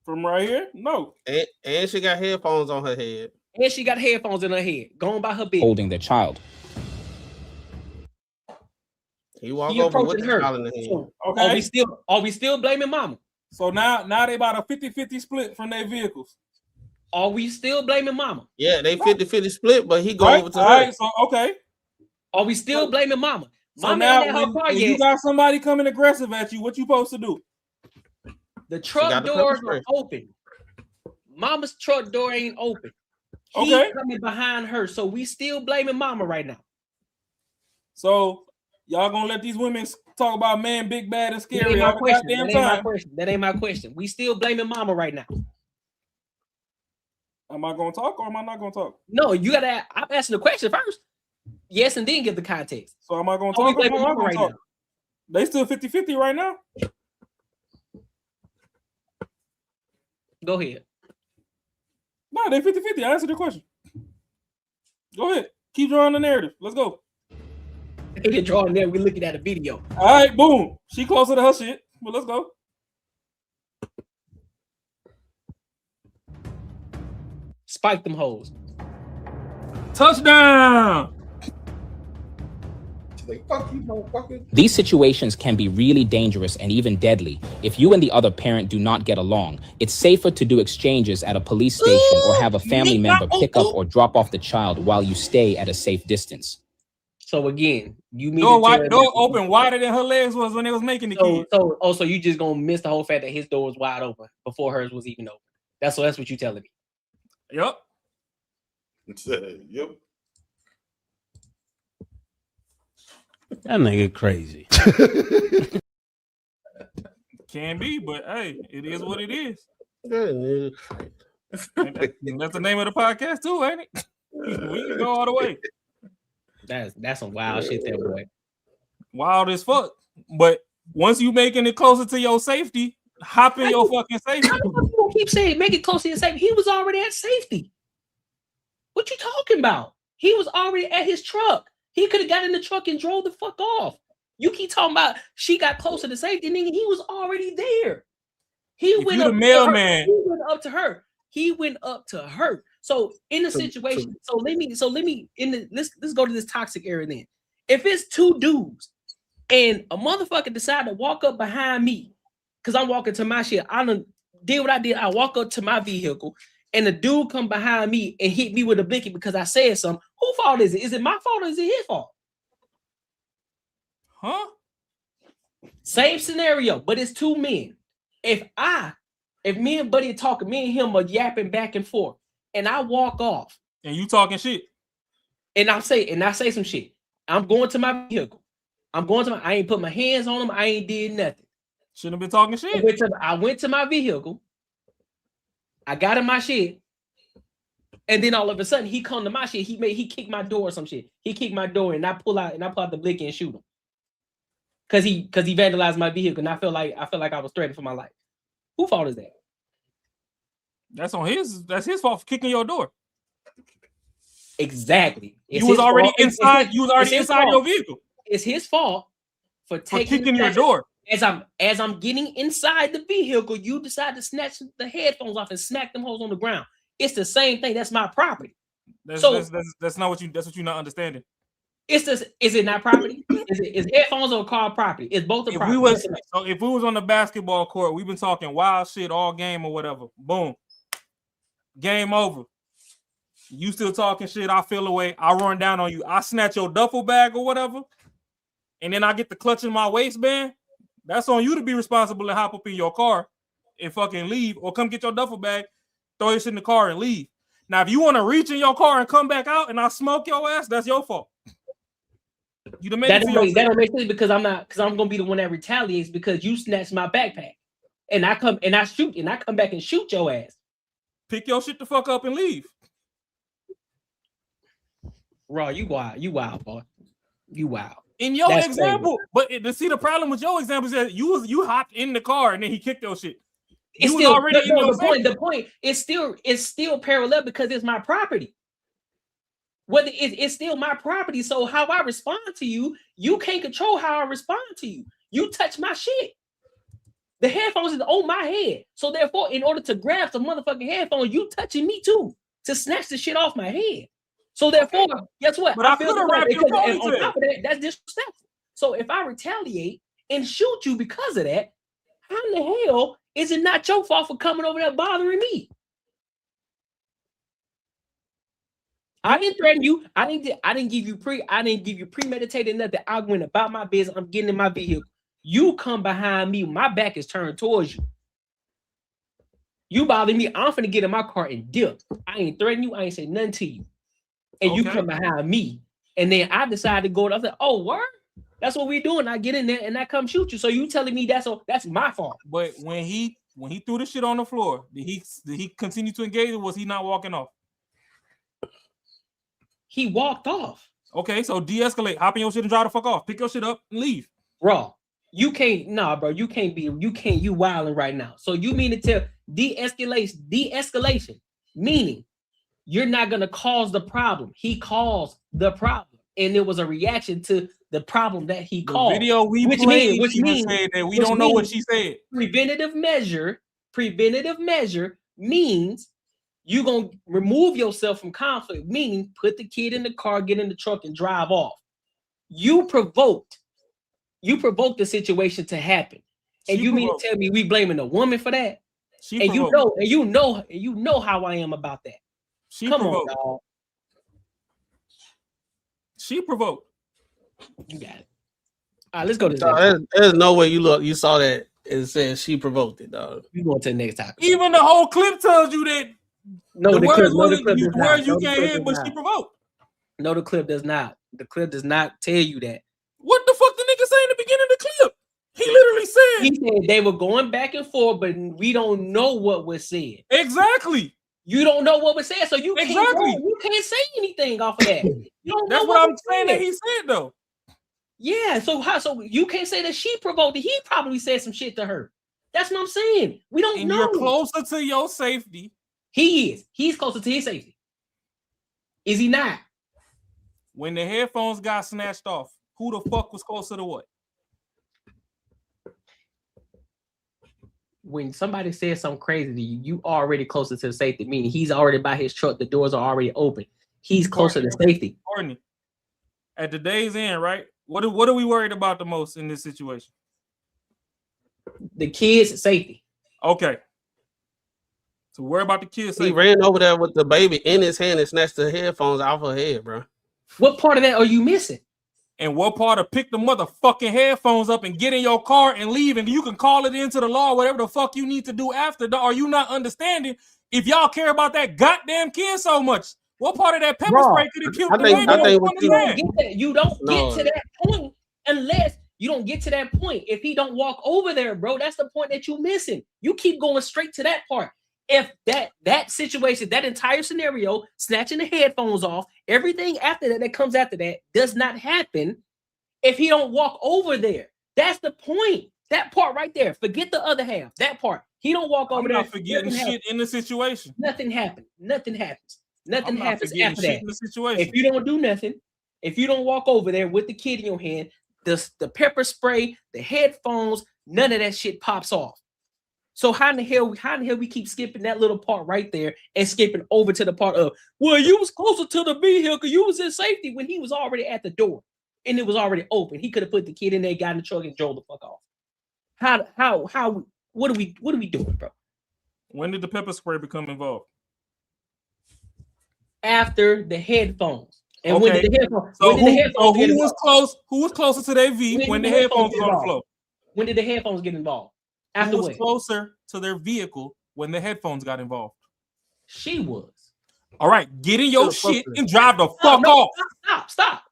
E: From right here? No.
A: And she got headphones on her head.
C: And she got headphones in her head, going by her bed.
M: Holding their child.
A: He walked over with
C: her.
A: the child in the head.
C: So,
E: okay.
C: Are we still blaming mama?
E: So now they about a 50-50 split from their vehicles.
C: Are we still blaming mama?
A: Yeah, they 50-50 split, but he go over to her.
E: Right, so okay.
C: Are we still blaming mama?
E: So now when you got somebody coming aggressive at you, what you supposed to do?
C: The truck doors are open. Mama's truck door ain't open.
E: Okay.
C: He coming behind her, so we still blaming mama right now.
E: So y'all gonna let these women talk about man big bad and
C: That
E: scary
C: ain't my
E: all the
C: question.
E: goddamn
C: That ain't my
E: time?
C: question. That ain't my question. We still blaming mama right now.
E: Am I gonna talk or am I not gonna talk?
C: No, you gotta. I'm asking the question first. Yes, and then give the context.
E: So am I gonna
C: Are we
E: talk or am I
C: blaming
E: not
C: mama
E: gonna
C: right
E: talk?
C: now?
E: They still 50-50 right now.
C: Go ahead.
E: No, they 50-50. I answered your question. Go ahead. Keep drawing the narrative. Let's go.
C: They're drawing there. We're looking at a video.
E: All right, boom. She closer to her shit. But let's go.
C: Spike them hoes.
E: Touchdown.
D: Like, fuck you, motherfucker.
M: These situations can be really dangerous and even deadly. If you and the other parent do not get along, it's safer to do exchanges at a police station or have a family member pick up or drop off the child while you stay at a safe distance.
C: So again, you mean
E: door open wider than her legs was when they was making the kid.
C: So you just gonna miss the whole fact that his door was wide open before hers was even open. That's what you telling me.
E: Yep.
D: Yep.
N: That nigga crazy.
E: Can be, but hey, it is what it is.
A: That
E: And that's the name of the podcast too, ain't it? We can go all the way.
C: That's some wild shit there, boy.
E: Wild as fuck. But once you making it closer to your safety, hop in your fucking safety.
C: People keep saying make it closer to safety. He was already at safety. What you talking about? He was already at his truck. He could have got in the truck and drove the fuck off. You keep talking about she got closer to safety, nigga. He was already there. He went up to her. He went up to her. So in the situation, let's go to this toxic area then. If it's two dudes and a motherfucker decide to walk up behind me, because I'm walking to my shit, I done did what I did. I walk up to my vehicle and the dude come behind me and hit me with a blicky because I said something. Whose fault is it? Is it my fault or is it his fault?
E: Huh?
C: Same scenario, but it's two men. If me and Buddy are talking, me and him are yapping back and forth, and I walk off,
E: and you talking shit,
C: and I say some shit. I'm going to my vehicle. I ain't put my hands on him. I ain't did nothing.
E: Shouldn't have been talking shit.
C: I went to my vehicle. I got in my shit, and then all of a sudden he come to my shit. He kicked my door or some shit. He kicked my door, and I pull out the blicky and shoot him. Cause he vandalized my vehicle, and I feel like I was threatened for my life. Whose fault is that?
E: That's his fault for kicking your door.
C: Exactly.
E: You was already inside your vehicle.
C: It's his fault for
E: kicking your door.
C: As I'm getting inside the vehicle, you decide to snatch the headphones off and smack them hoes on the ground. It's the same thing. That's my property.
E: That's not what you're not understanding.
C: Is it not property? Is headphones or car property? It's both the property.
E: If we was on the basketball court, we've been talking wild shit all game or whatever. Boom. Game over. You still talking shit, I feel away. I run down on you. I snatch your duffel bag or whatever. And then I get the clutch in my waistband. That's on you to be responsible and hop up in your car and fucking leave, or come get your duffel bag, throw your shit in the car and leave. Now, if you want to reach in your car and come back out and I smoke your ass, that's your fault. You done made
C: that don't make sense because I'm gonna be the one that retaliates because you snatched my backpack and I come back and shoot your ass.
E: Pick your shit the fuck up and leave.
C: Raw, you wild, boy. You wild.
E: In your example, but to see the problem with your example is that you hopped in the car and then he kicked your shit.
C: It's still already in your the point. It's still parallel because it's my property. Whether it's still my property, so how I respond to you, you can't control how I respond to you. You touch my shit. The headphones is on my head, so therefore, in order to grab some motherfucking headphones, you touching me too to snatch the shit off my head. So therefore, guess what?
E: But I feel like
C: on top of that, that's disrespectful. So if I retaliate and shoot you because of that, how in the hell is it not your fault for coming over there bothering me? I didn't threaten you. I didn't give you premeditated nothing. I went about my business. I'm getting in my vehicle. You come behind me. My back is turned towards you. You bother me, I'm finna get in my car and dip. I ain't threatening you, I ain't say nothing to you. And you come behind me. And then I decide to go, I said, oh, word? That's what we doing. I get in there and I come shoot you. So you telling me that's my fault.
E: But when he threw the shit on the floor, did he continue to engage or was he not walking off?
C: He walked off.
E: Okay, so de-escalate. Hop in your shit and drive the fuck off. Pick your shit up and leave.
C: Bro, you wilding right now. So you mean to tell de-escalation, meaning you're not gonna cause the problem. He caused the problem, and it was a reaction to the problem that he caused.
E: The video we played, which means that we don't know what she said.
C: Preventative measure means you're gonna remove yourself from conflict, meaning put the kid in the car, get in the truck, and drive off. You provoked the situation to happen. And you mean to tell me we blaming a woman for that? You know how I am about that. Come on, dog.
E: She provoked.
C: You got it. All right, let's go to this.
A: There's no way you saw that and said she provoked it, dog.
C: We going to the next topic.
E: Even the whole clip tells you that
C: the
E: words you can't hear, but she provoked.
C: No, the clip does not. The clip does not tell you that.
E: What the fuck the nigga say in the beginning of the clip? He literally
C: said they were going back and forth, but we don't know what was said.
E: Exactly.
C: You don't know what was said, so you can't say anything off of that. You don't
E: That's
C: know
E: what I'm saying that he said though.
C: Yeah, so you can't say that she provoked it. He probably said some shit to her. That's what I'm saying. We don't know.
E: You're closer to your safety.
C: He is. He's closer to his safety. Is he not?
E: When the headphones got snatched off, who the fuck was closer to what?
C: When somebody says something crazy to you, you already closer to the safety, meaning he's already by his truck, the doors are already open. He's closer to safety.
E: Courtney, at the day's end, right? What are we worried about the most in this situation?
C: The kids' safety.
E: Okay. So worry about the kids' safety.
A: He ran over there with the baby in his hand and snatched the headphones off her head, bro.
C: What part of that are you missing?
E: And what part of pick the motherfucking headphones up and get in your car and leave, and you can call it into the law, whatever the fuck you need to do after. Are you not understanding? If y'all care about that goddamn kid so much, what part of that pepper spray could have killed the baby?
C: You don't get to that point unless you don't get to that point. If he don't walk over there, bro, that's the point that you're missing. You keep going straight to that part. If that situation, that entire scenario, snatching the headphones off, everything after that comes after that does not happen if he don't walk over there. That's the point. That part right there. Forget the other half. That part. He don't walk over there.
E: I'm not forgetting shit in the situation.
C: Nothing happened. Nothing happens. Nothing happens after that.
E: In the situation.
C: If you don't do nothing, if you don't walk over there with the kid in your hand, the pepper spray, the headphones, none of that shit pops off. So how in the hell we keep skipping that little part right there and skipping over to the part of, well, you was closer to the vehicle, you was in safety when he was already at the door and it was already open. He could have put the kid in there, got in the truck, and drove the fuck off. What are we doing, bro?
E: When did the pepper spray become involved?
C: After the headphones. And
E: okay.
C: When did the headphones?
E: So
C: when did the headphones get
E: who
C: involved?
E: was close? Who was closer to their V when the headphones were on the floor?
C: When did the headphones get involved? After
E: who was closer to their vehicle when the headphones got involved?
C: She was.
E: All right, get in your shit and drive the fuck off.
C: Stop.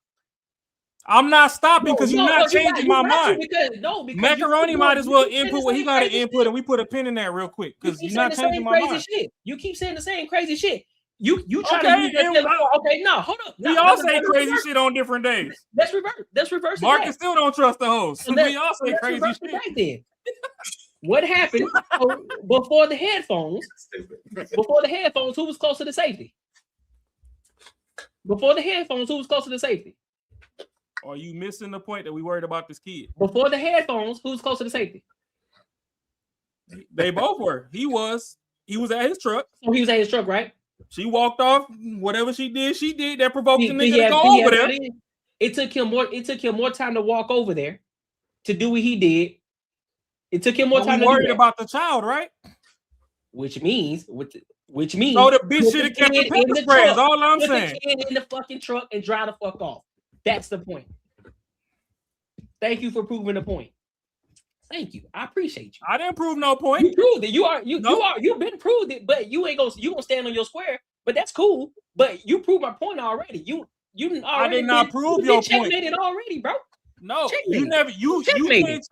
E: I'm not stopping because you're not changing my mind.
C: Because
E: Macaroni might as well input what he got to input, and we put a pin in that real quick because you're not changing my mind.
C: Shit. You keep saying the same crazy shit. You try to use that. Okay, no, hold up.
E: We all say crazy shit on different days.
C: Let's reverse.
E: Marcus still don't trust the host. So we all say crazy shit.
C: Then. What happened before the headphones? Before the headphones, who was closer to safety? Before the headphones, who was closer to safety?
E: Are you missing the point that we worried about this kid?
C: Before the headphones, who was closer to safety?
E: They both were. He was at his truck.
C: So he was at his truck, right?
E: She walked off. Whatever she did. That provoked the nigga to go over there.
C: It took him more time to walk over there to do what he did. It took him more time to
E: worried about the child, right?
C: Which means so
E: the bitch should have kept the pepper spray. That's all I'm saying.
C: Put the kid in the fucking truck and drive the fuck off. That's the point. Thank you for proving the point. Thank you. I appreciate you.
E: I didn't prove no point.
C: You proved it. You've been proved it, but you gonna stand on your square. But that's cool. But you proved my point already. You already
E: I did not prove your point.
C: Checkmated already, bro.
E: No,
C: Checkmate.
E: you can't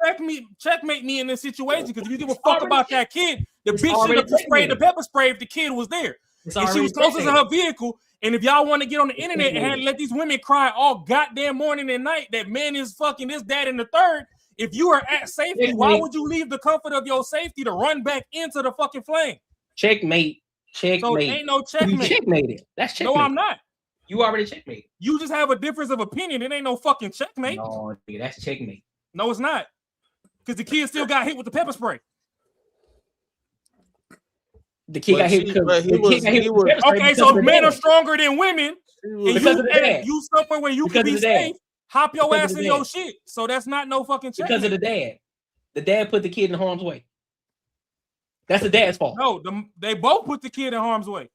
E: checkmate me in this situation because if you give a fuck about that kid, the bitch should have sprayed the pepper spray if the kid was there. If she was closest to her vehicle, and if y'all want to get on the internet and had to let these women cry all goddamn morning and night that man is fucking this, that, and the third, if you are at safety, why would you leave the comfort of your safety to run back into the fucking flame?
C: Checkmate. Checkmate.
E: So it ain't no checkmate.
C: You checkmated. That's checkmate.
E: No, I'm not.
C: You already checkmate.
E: You just have a difference of opinion. It ain't no fucking checkmate.
C: No, that's checkmate.
E: No, it's not. Because the kid still got hit with the pepper spray.
C: The kid got hit because he was
E: okay. So if men are stronger than women, and you somewhere where you can be safe, hop your ass in your shit. So that's not no fucking checkmate.
C: Because of the dad. The dad put the kid in harm's way. That's the dad's fault.
E: No, they both put the kid in harm's way.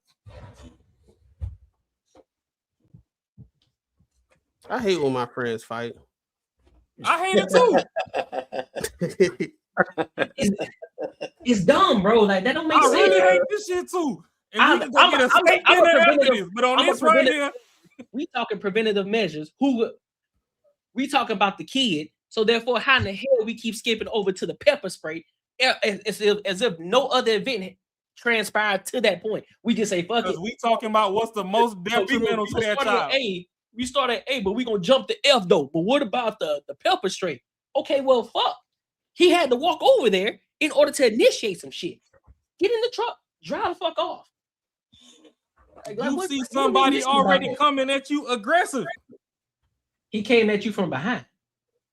A: I hate when my friends fight.
E: I hate it too.
C: It's dumb, bro. Like that don't make sense.
E: I really hate this shit too. And we can get a snake dinner after this, but on this right here,
C: we talking preventative measures. We talking about the kid. So therefore, how in the hell we keep skipping over to the pepper spray as if no other event transpired to that point? We just say fuck it.
E: We talking about what's the most detrimental to that child.
C: We start at A, but we gonna jump to F though. But what about the pepper spray? Okay, well, fuck. He had to walk over there in order to initiate some shit. Get in the truck, drive the fuck off.
E: Like, you see somebody already coming at you aggressive.
C: He came at you from behind.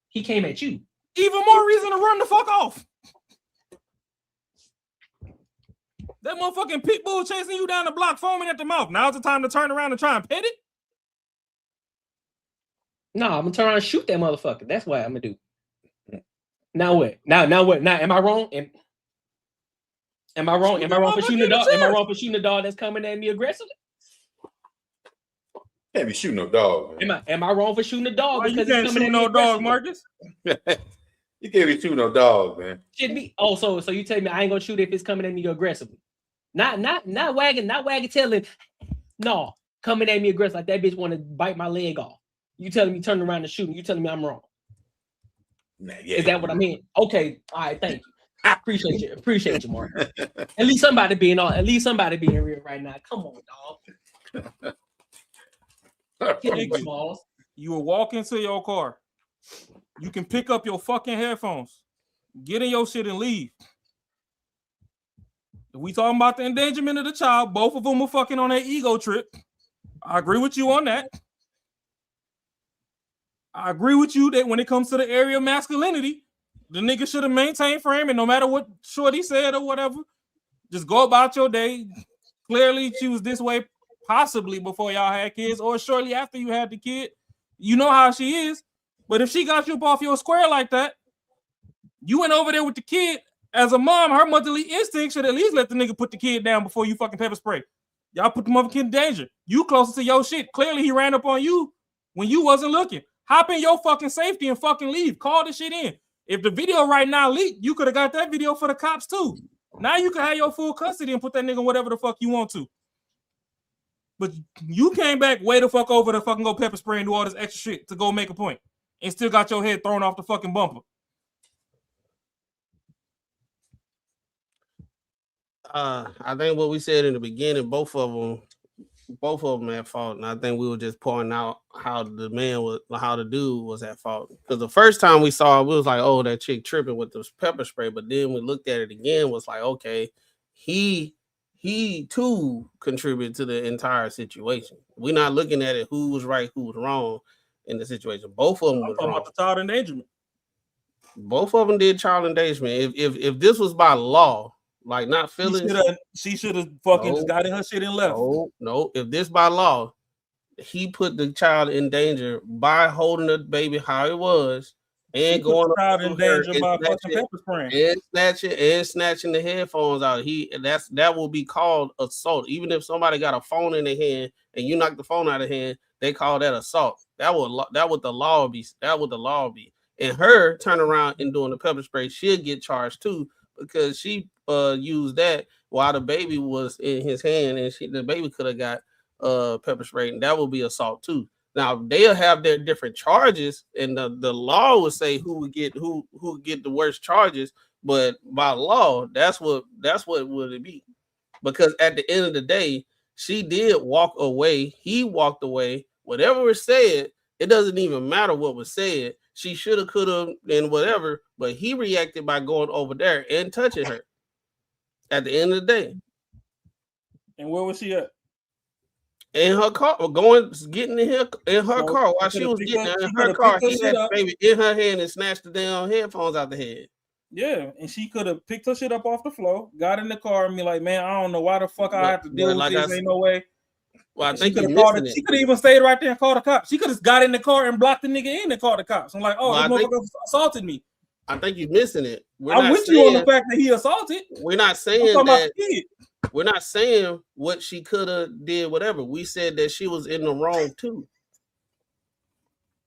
C: He came at you.
E: Even more reason to run the fuck off. That motherfucking pit bull chasing you down the block, foaming at the mouth. Now's the time to turn around and try and pet it.
C: No, I'm gonna turn around and shoot that motherfucker. That's what I'm gonna do. Now what? Now what? Now am I wrong? Am I wrong? Am I wrong for shooting the dog? Am I wrong for shooting the dog that's coming at me aggressively?
D: Can't be shooting no dog. Man.
C: Am I wrong for shooting the dog?
E: Because you can't shoot no dog, Marcus.
D: You can't be shooting no dog, man.
C: Should be. Oh, so you tell me I ain't gonna shoot if it's coming at me aggressively? Not wagging tailing. No, coming at me aggressive like that bitch want to bite my leg off. You telling me turn around and shoot? You telling me I'm wrong?
D: Nah,
C: Is that what I mean? Okay, all right, thank you. I appreciate you, Mark. At least somebody being real right now. Come on, dog.
E: You will walk into your car. You can pick up your fucking headphones, get in your shit and leave. If we talking about the endangerment of the child, both of them were fucking on their ego trip. I agree with you on that. I agree with you that when it comes to the area of masculinity, the nigga should have maintained frame, and no matter what Shorty said or whatever, just go about your day. Clearly, she was this way possibly before y'all had kids or shortly after you had the kid. You know how she is. But if she got you up off your square like that, you went over there with the kid. As a mom, her motherly instinct should at least let the nigga put the kid down before you fucking pepper spray. Y'all put the mother kid in danger. You closer to your shit. Clearly, he ran up on you when you wasn't looking. Hop in your fucking safety and fucking leave. Call the shit in. If the video right now leaked, you could have got that video for the cops too. Now you can have your full custody and put that nigga whatever the fuck you want to. But you came back way the fuck over to fucking go pepper spray and do all this extra shit to go make a point and still got your head thrown off the fucking bumper.
A: I think what we said in the beginning, both of them at fault, and I think we were just pointing out how the dude was at fault. Because the first time we saw it, we was like, "Oh, that chick tripping with this pepper spray," but then we looked at it again, was like, "Okay, he too contributed to the entire situation." We're not looking at it who was right, who was wrong in the situation. Both of them was wrong.
E: About the child endangerment.
A: Both of them did child endangerment. If this was by law. Like not feeling,
E: she should have fucking just got in her shit and left.
A: No. If this by law, he put the child in danger by holding the baby how it was and going
E: the child in danger by fucking pepper spraying
A: and snatching the headphones out. That will be called assault. Even if somebody got a phone in their hand and you knock the phone out of hand, they call that assault. That would the law be. and her turn around and doing the pepper spray, she'll get charged too because she used that while the baby was in his hand, and the baby could have got pepper spray, and that will be assault too. Now they'll have their different charges, and the law will say who would get the worst charges. But by law, that's what would it be? Because at the end of the day, she did walk away. He walked away. Whatever was said, it doesn't even matter what was said. She should have, could have, and whatever. But he reacted by going over there and touching her. At the end of the day.
E: And where was she at?
A: In her car, getting in her car while she was getting in her car. He had the baby in her hand and snatched the damn headphones out the head.
E: Yeah, and she could have picked her shit up off the floor, got in the car, and be like, "Man, I don't know why the fuck I have to deal with this. Ain't no way."
A: Well, I think
E: she could have even stayed right there and called the cops. She could have got in the car and blocked the nigga in and called the cops. I'm like, "Oh, this motherfucker assaulted me."
A: I think you're missing it.
E: I'm with you on the fact that he assaulted.
A: We're not saying that. We're not saying what she could have did, whatever. We said that she was in the wrong too.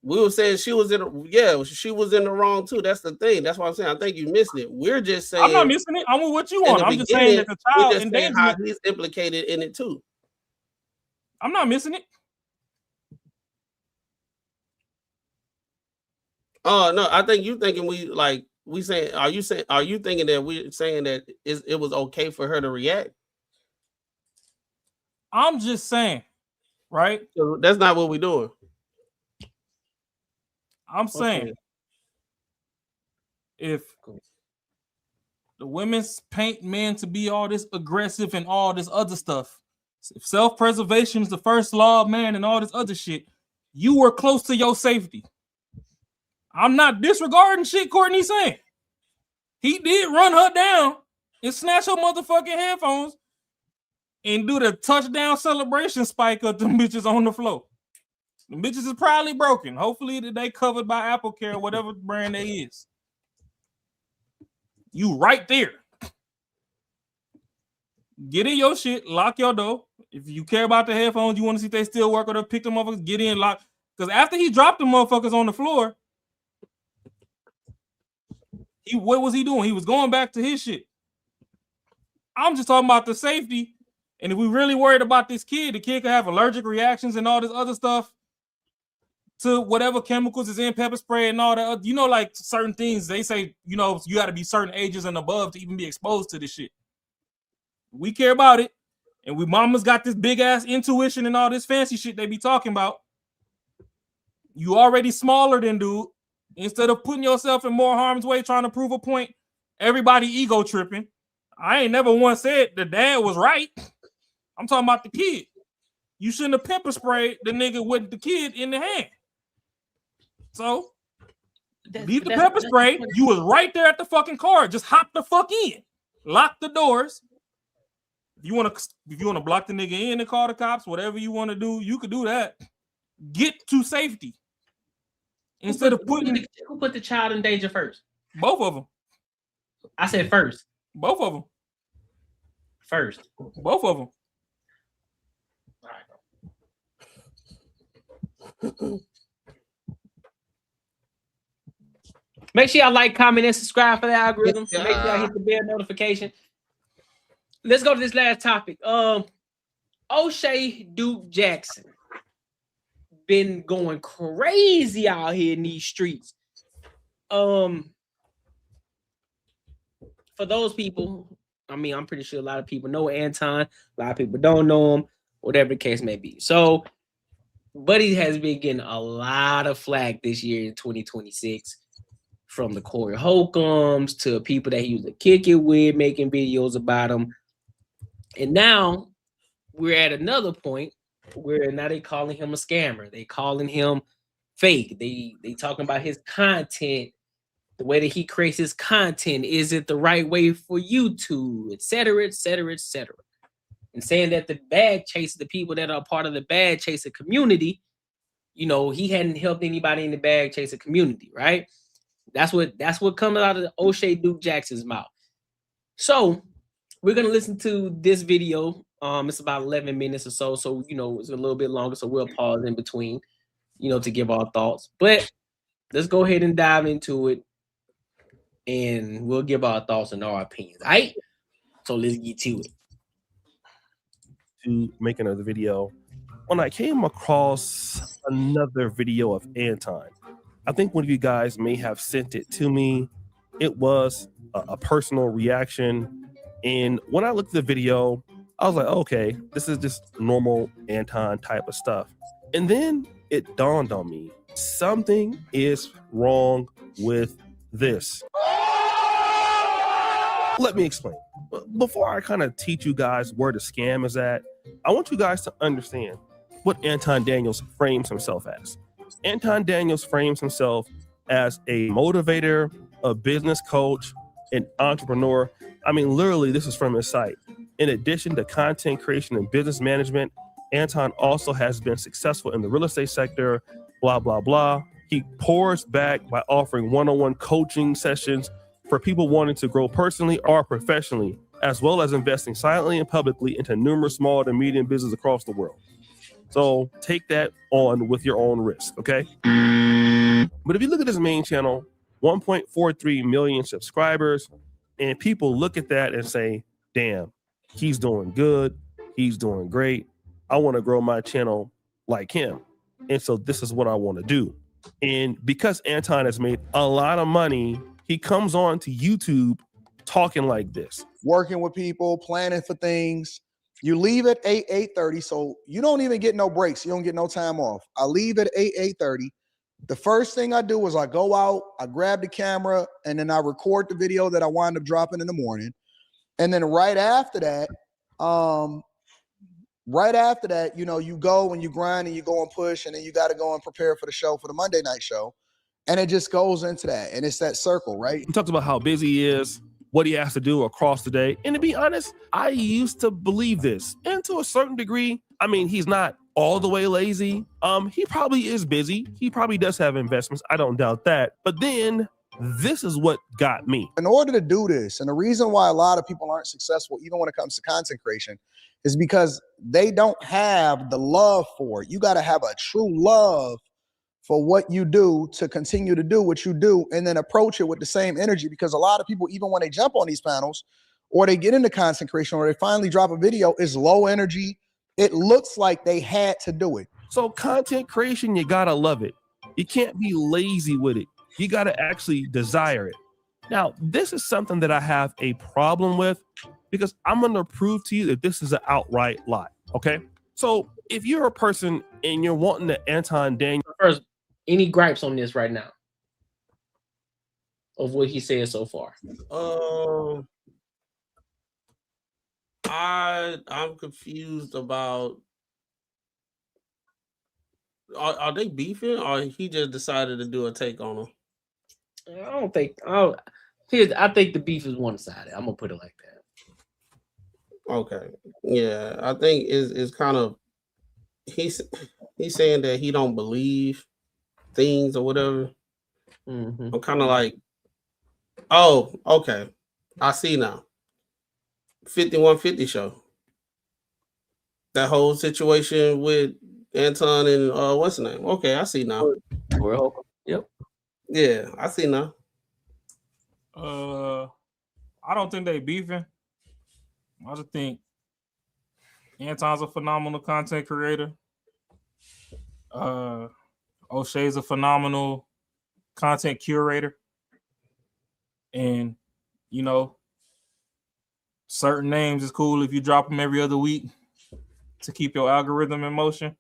A: We were saying she was in the wrong too. That's the thing. That's what I'm saying. I think you missed it. We're just saying
E: I'm not missing it. I'm with what you want. I'm just saying that the child
A: endangerment, how he's implicated in it too.
E: I'm not missing it.
A: Oh no, I think you thinking are you thinking that we're saying that it was okay for her to react?
E: I'm just saying, right?
A: So that's not what we're doing.
E: I'm saying if the women's paint men to be all this aggressive and all this other stuff, if self-preservation is the first law of man and all this other shit, you were close to your safety. I'm not disregarding shit Courtney's saying. He did run her down and snatch her motherfucking headphones and do the touchdown celebration spike of them bitches on the floor. The bitches is probably broken. Hopefully they covered by Apple Care, whatever brand they is. You right there. Get in your shit, lock your door. If you care about the headphones, you want to see if they still work or to pick them up, get in, lock. Because after he dropped the motherfuckers on the floor, what was he doing? He was going back to his shit. I'm just talking about the safety. And if we really worried about this kid, the kid could have allergic reactions and all this other stuff to whatever chemicals is in pepper spray and all that. Like certain things, they say, you got to be certain ages and above to even be exposed to this shit. We care about it. And we mamas got this big ass intuition and all this fancy shit they be talking about. You already smaller than dude. Instead of putting yourself in more harm's way trying to prove a point, everybody ego tripping. I ain't never once said the dad was right. I'm talking about the kid. You shouldn't have pepper sprayed the nigga with the kid in the hand. So, leave the pepper spray. You was right there at the fucking car. Just hop the fuck in. Lock the doors. If you want to block the nigga in and call the cops, whatever you want to do, you could do that. Get to safety. Instead of putting
C: who put the child in danger first?
E: Both of them.
C: I said first.
E: Both of them.
C: First.
E: Both of them.
C: Make sure y'all like, comment, and subscribe for the algorithm. Make sure y'all hit the bell notification. Let's go to this last topic. O'Shea Duke Jackson been going crazy out here in these streets. For those people, I'm pretty sure a lot of people know Anton. A lot of people don't know him, whatever the case may be. So, Buddy has been getting a lot of flack this year in 2026 from the Corey Holcombs to people that he used to kick it with, making videos about him. And now we're at another point where now they calling him a scammer. They calling him fake. They talking about his content, the way that he creates his content. Is it the right way for YouTube, et cetera, et cetera, et cetera? And saying that the bag chaser, the people that are part of the bag chaser community, he hadn't helped anybody in the bag chaser community, right? That's what comes out of the O'Shea Duke Jackson's mouth. So we're gonna listen to this video. It's about 11 minutes or so. So it's a little bit longer. So we'll pause in between, to give our thoughts. But let's go ahead and dive into it, and we'll give our thoughts and our opinions. All right, so let's get to it.
O: To make another video, when I came across another video of Anton, I think one of you guys may have sent it to me. It was a personal reaction, and when I looked at the video, I was like, okay, this is just normal Anton type of stuff. And then it dawned on me, something is wrong with this. Let me explain. Before I kind of teach you guys where the scam is at, I want you guys to understand what Anton Daniels frames himself as. Anton Daniels frames himself as a motivator, a business coach, an entrepreneur. I mean, literally, this is from his site. In addition to content creation and business management, Anton also has been successful in the real estate sector, blah, blah, blah. He pours back by offering one-on-one coaching sessions for people wanting to grow personally or professionally, as well as investing silently and publicly into numerous small to medium businesses across the world. So take that on with your own risk, okay? But if you look at his main channel, 1.43 million subscribers, and people look at that and say, damn, he's doing good, he's doing great. I want to grow my channel like him. And so this is what I want to do. And because Anton has made a lot of money, he comes on to YouTube talking like this.
P: Working with people, planning for things. You leave at 8:30, so you don't even get no breaks. You don't get no time off. I leave at 8:30. The first thing I do is I go out, I grab the camera, and then I record the video that I wind up dropping in the morning. And then right after that, you know, you go and you grind and you go and push, and then you got to go and prepare for the show, for the Monday night show. And it just goes into that. And it's that circle, right?
O: He talks about how busy he is, what he has to do across the day. And to be honest, I used to believe this. And to a certain degree, I mean, he's not all the way lazy. He probably is busy. He probably does have investments. I don't doubt that. But then this is what got me.
P: In order to do this, and the reason why a lot of people aren't successful, even when it comes to content creation, is because they don't have the love for it. You got to have a true love for what you do to continue to do what you do, and then approach it with the same energy. Because a lot of people, even when they jump on these panels or they get into content creation or they finally drop a video, is low energy. It looks like they had to do it.
O: So content creation, you gotta love it. You can't be lazy with it. You gotta actually desire it. Now, this is something that I have a problem with, because I'm gonna prove to you that this is an outright lie, okay? So if you're a person and you're wanting the Anton Daniels,
C: first, any gripes on this right now of what he said so far?
A: I'm confused about, are they beefing, or he just decided to do a take on him?
C: I think the beef is one-sided. I'm gonna put it like that.
A: Okay, yeah, I think it's kind of, he's saying that he don't believe things or whatever.
C: Mm-hmm.
A: I'm kind of like, oh, okay, I see now. 5150 show. That whole situation with Anton and what's the name? Okay, I see now.
C: Yep.
A: Yeah, I see now.
E: I don't think they beefing. I just think Anton's a phenomenal content creator. O'Shea's a phenomenal content curator. And, you know, certain names is cool if you drop them every other week to keep your algorithm in motion.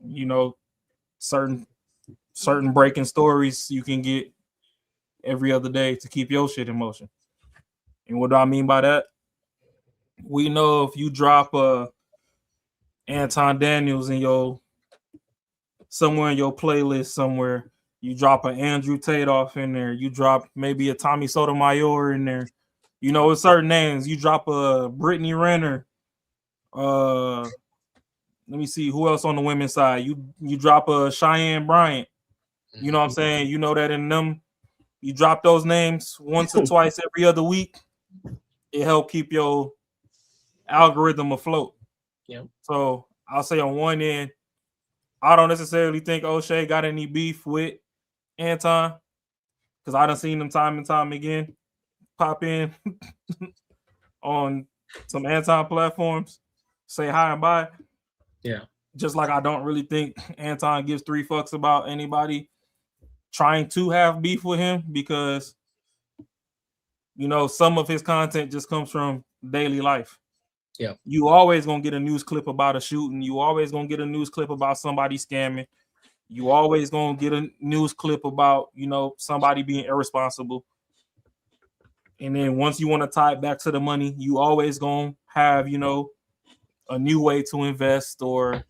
E: You know, certain breaking stories you can get every other day to keep your shit in motion. And what do I mean by that? We know if you drop Anton Daniels in somewhere in your playlist somewhere, you drop an Andrew Takeoff in there, you drop maybe a Tommy Sotomayor in there. You know, with certain names, you drop a Brittany Renner. Let me see who else on the women's side. You drop a Cheyenne Bryant. You know what I'm saying? You know that in them, you drop those names once or twice every other week. It help keep your algorithm afloat.
C: Yeah.
E: So I'll say on one end, I don't necessarily think O'Shea got any beef with Anton, because I done seen him time and time again pop in on some Anton platforms, say hi and bye.
C: Yeah.
E: Just like I don't really think Anton gives 3 fucks about anybody trying to have beef with him, because you know some of his content just comes from daily life.
C: Yeah.
E: You always gonna get a news clip about a shooting. You always gonna get a news clip about somebody scamming. You always gonna get a news clip about, you know, somebody being irresponsible. And then once you want to tie it back to the money, you always gonna have, you know, a new way to invest, or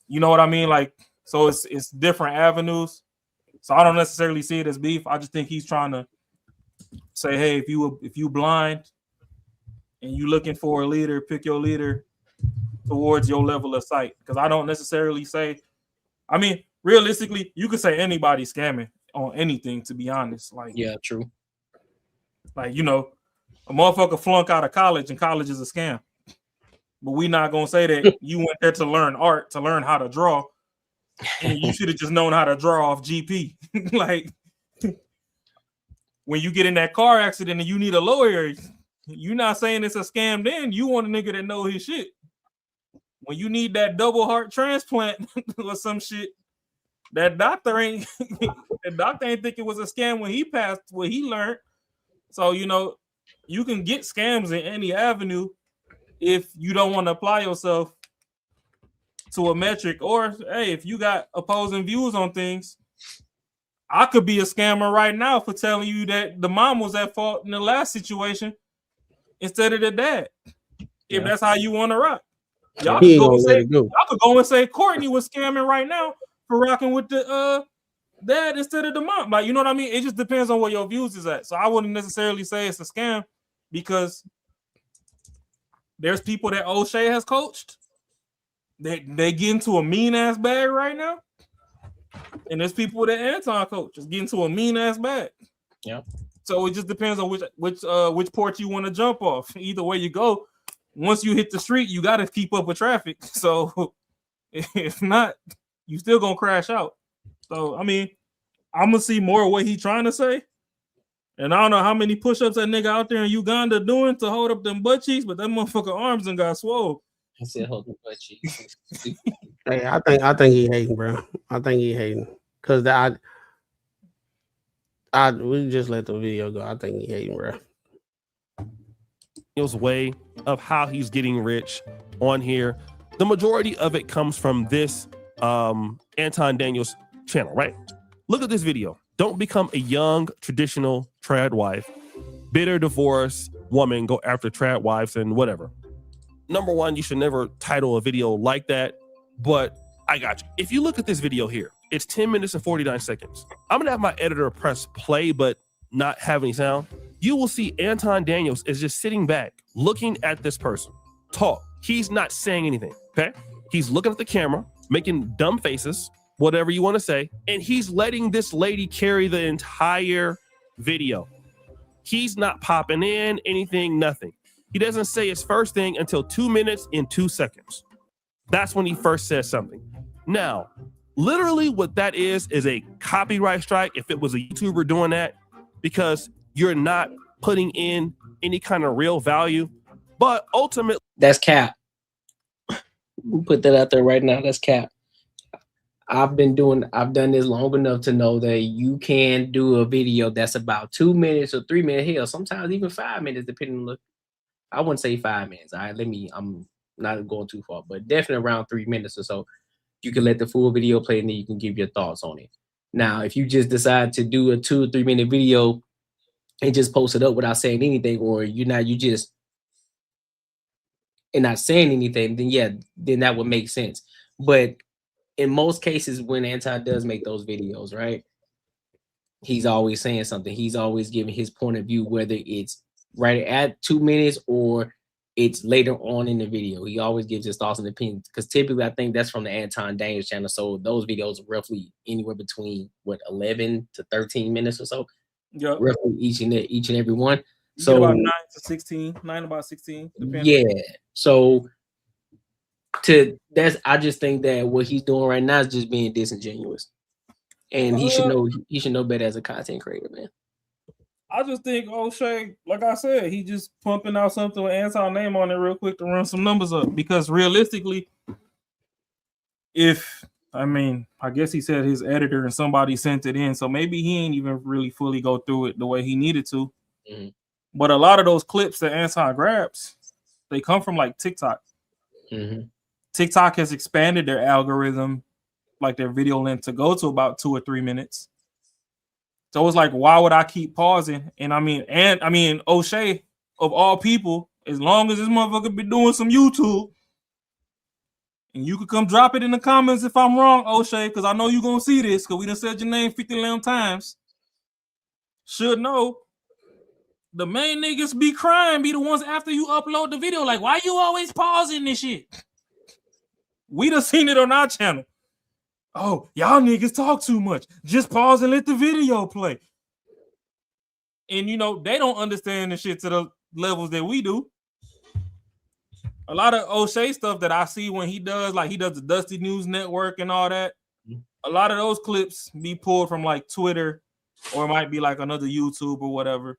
E: you know what I mean? Like, so it's different avenues. So I don't necessarily see it as beef. I just think he's trying to say, hey, if you blind and you looking for a leader, pick your leader towards your level of sight. Because I don't necessarily say, I mean, realistically, you could say anybody's scamming on anything, to be honest. Like,
C: yeah, true.
E: Like, you know, a motherfucker flunk out of college and college is a scam. But we not gonna say that you went there to learn art, to learn how to draw, and you should have just known how to draw off GP. Like, when you get in that car accident and you need a lawyer, you're not saying it's a scam then. You want a nigga that know his shit. When you need that double heart transplant or some shit, that doctor ain't think it was a scam when he passed what he learned. So, you know, you can get scams in any avenue if you don't want to apply yourself to a metric. Or, hey, if you got opposing views on things, I could be a scammer right now for telling you that the mom was at fault in the last situation instead of the dad. If that's how you want to rock. Y'all could go and say Courtney was scamming right now for rocking with the dad instead of the mom. Like, you know what I mean? It just depends on where your views is at. So I wouldn't necessarily say it's a scam, because there's people that O'Shea has coached. They get into a mean ass bag right now. And there's people that Anton coaches get into a mean ass bag.
C: Yeah.
E: So it just depends on which port you want to jump off. Either way you go, once you hit the street, you got to keep up with traffic. So if not, you still gonna crash out. So I mean, I'm gonna see more of what he's trying to say. And I don't know how many push-ups that nigga out there in Uganda doing to hold up them butt cheeks, but that motherfucker arms and got swole.
C: He said hold the butt cheeks.
A: Hey, I think he hating, bro. I think he hating. Cause we just let the video go. I think he hating, bro.
O: Daniel's way of how he's getting rich on here. The majority of it comes from this Anton Daniels channel, right? Look at this video. Don't become a young traditional trad wife. Bitter divorce woman go after trad wives and whatever. Number one, you should never title a video like that, but I got you. If you look at this video here, it's 10 minutes and 49 seconds. I'm gonna have my editor press play, but not have any sound. You will see Anton Daniels is just sitting back, looking at this person talk. He's not saying anything, okay? He's looking at the camera, making dumb faces, whatever you want to say, and he's letting this lady carry the entire video. He's not popping in anything, nothing. He doesn't say his first thing until 2 minutes and 2 seconds. That's when he first says something. Now, literally what that is a copyright strike if it was a YouTuber doing that, because you're not putting in any kind of real value. But ultimately,
C: that's cap. We'll put that out there right now. That's cap. I've done this long enough to know that you can do a video that's about 2 minutes or 3 minutes, hell, sometimes even 5 minutes, depending on I wouldn't say 5 minutes. All right, I'm not going too far, but definitely around 3 minutes or so. You can let the full video play and then you can give your thoughts on it. Now, if you just decide to do a 2 or 3 minute video and just post it up without saying anything, or you just and not saying anything, then that would make sense. But in most cases, when Anton does make those videos, right, he's always saying something. He's always giving his point of view, whether it's right at 2 minutes or it's later on in the video. He always gives his thoughts and opinions, because typically I think that's from the Anton Daniels channel. So those videos are roughly anywhere between 11 to 13 minutes or so.
E: Yep.
C: Roughly each and every one.
E: You
C: So
E: get about 9 to 16, 9 about 16. Depending.
C: Yeah. So I just think that what he's doing right now is just being disingenuous. and he should know better as a content creator, man.
E: I just think O'Shea, like I said, he just pumping out something with Anton name on it real quick to run some numbers up. Because realistically, I guess he said his editor and somebody sent it in, so maybe he ain't even really fully go through it the way he needed to.
C: Mm-hmm.
E: But a lot of those clips that Anton grabs, they come from like TikTok.
C: Mm-hmm.
E: TikTok has expanded their algorithm, like their video length, to go to about 2 or 3 minutes. So it's like, why would I keep pausing? And I mean, O'Shea, of all people, as long as this motherfucker be doing some YouTube, and you could come drop it in the comments if I'm wrong, O'Shea, because I know you're going to see this, because we done said your name 50 damn times. Should know, the main niggas be crying, be the ones after you upload the video. Like, why you always pausing this shit? We done seen it on our channel. Oh, y'all niggas talk too much. Just pause and let the video play. And, they don't understand the shit to the levels that we do. A lot of O'Shea stuff that I see when he does the Dusty News Network and all that, a lot of those clips be pulled from, like, Twitter, or it might be, like, another YouTube or whatever.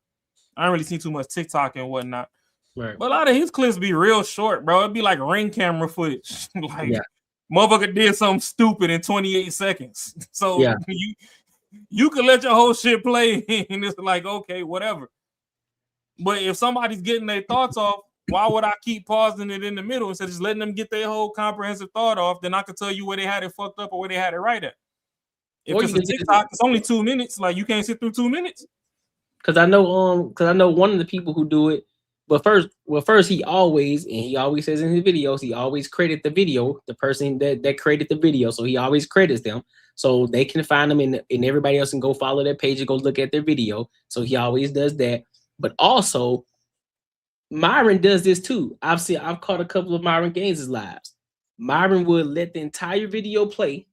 E: I don't really see too much TikTok and whatnot.
C: Right.
E: But a lot of his clips be real short, bro. It'd be like ring camera footage. Motherfucker did something stupid in 28 seconds. So you can let your whole shit play and it's like, okay, whatever. But if somebody's getting their thoughts off, why would I keep pausing it in the middle instead of just letting them get their whole comprehensive thought off? Then I could tell you where they had it fucked up or where they had it right at. If it's a TikTok, it's only 2 minutes. Like, you can't sit through 2 minutes.
C: Because I know one of the people who do it. But first he always says in his videos, he always credit the video, the person that created the video. So he always credits them. So they can find them and everybody else can go follow their page and go look at their video. So he always does that. But also, Myron does this too. I've caught a couple of Myron Gaines' lives. Myron would let the entire video play,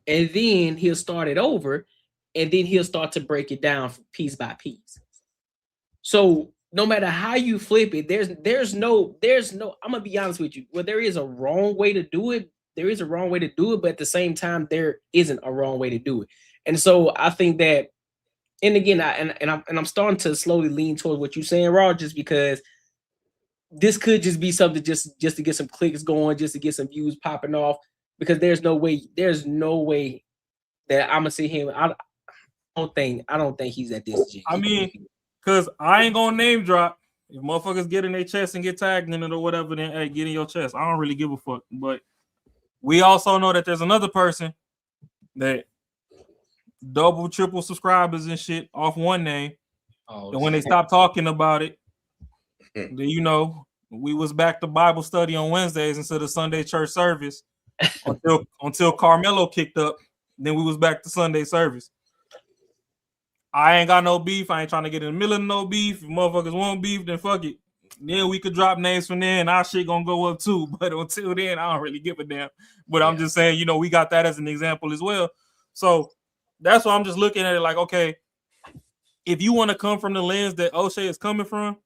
C: and then he'll start it over, and then he'll start to break it down piece by piece. So no matter how you flip it, there's no, I'm gonna be honest with you. Well, there is a wrong way to do it. There is a wrong way to do it, but at the same time, there isn't a wrong way to do it. And so I think that, and again, I'm starting to slowly lean towards what you're saying, Raw, just because this could just be something just to get some clicks going, just to get some views popping off. Because there's no way that I'm gonna see him. I don't think he's at this gym.
E: I mean, because I ain't gonna name drop. If motherfuckers get in their chest and get tagged in it or whatever, then hey, get in your chest. I don't really give a fuck. But we also know that there's another person that double, triple subscribers and shit off one name. And when they stop talking about it, then we was back to Bible study on Wednesdays instead of Sunday church service until Carmelo kicked up. Then we was back to Sunday service. I ain't got no beef. I ain't trying to get in the middle of no beef. If motherfuckers want beef, then fuck it. Then we could drop names from there and our shit gonna go up too. But until then, I don't really give a damn. But I'm just saying, we got that as an example as well. So that's why I'm just looking at it like, okay, if you want to come from the lens that O'Shea is coming from,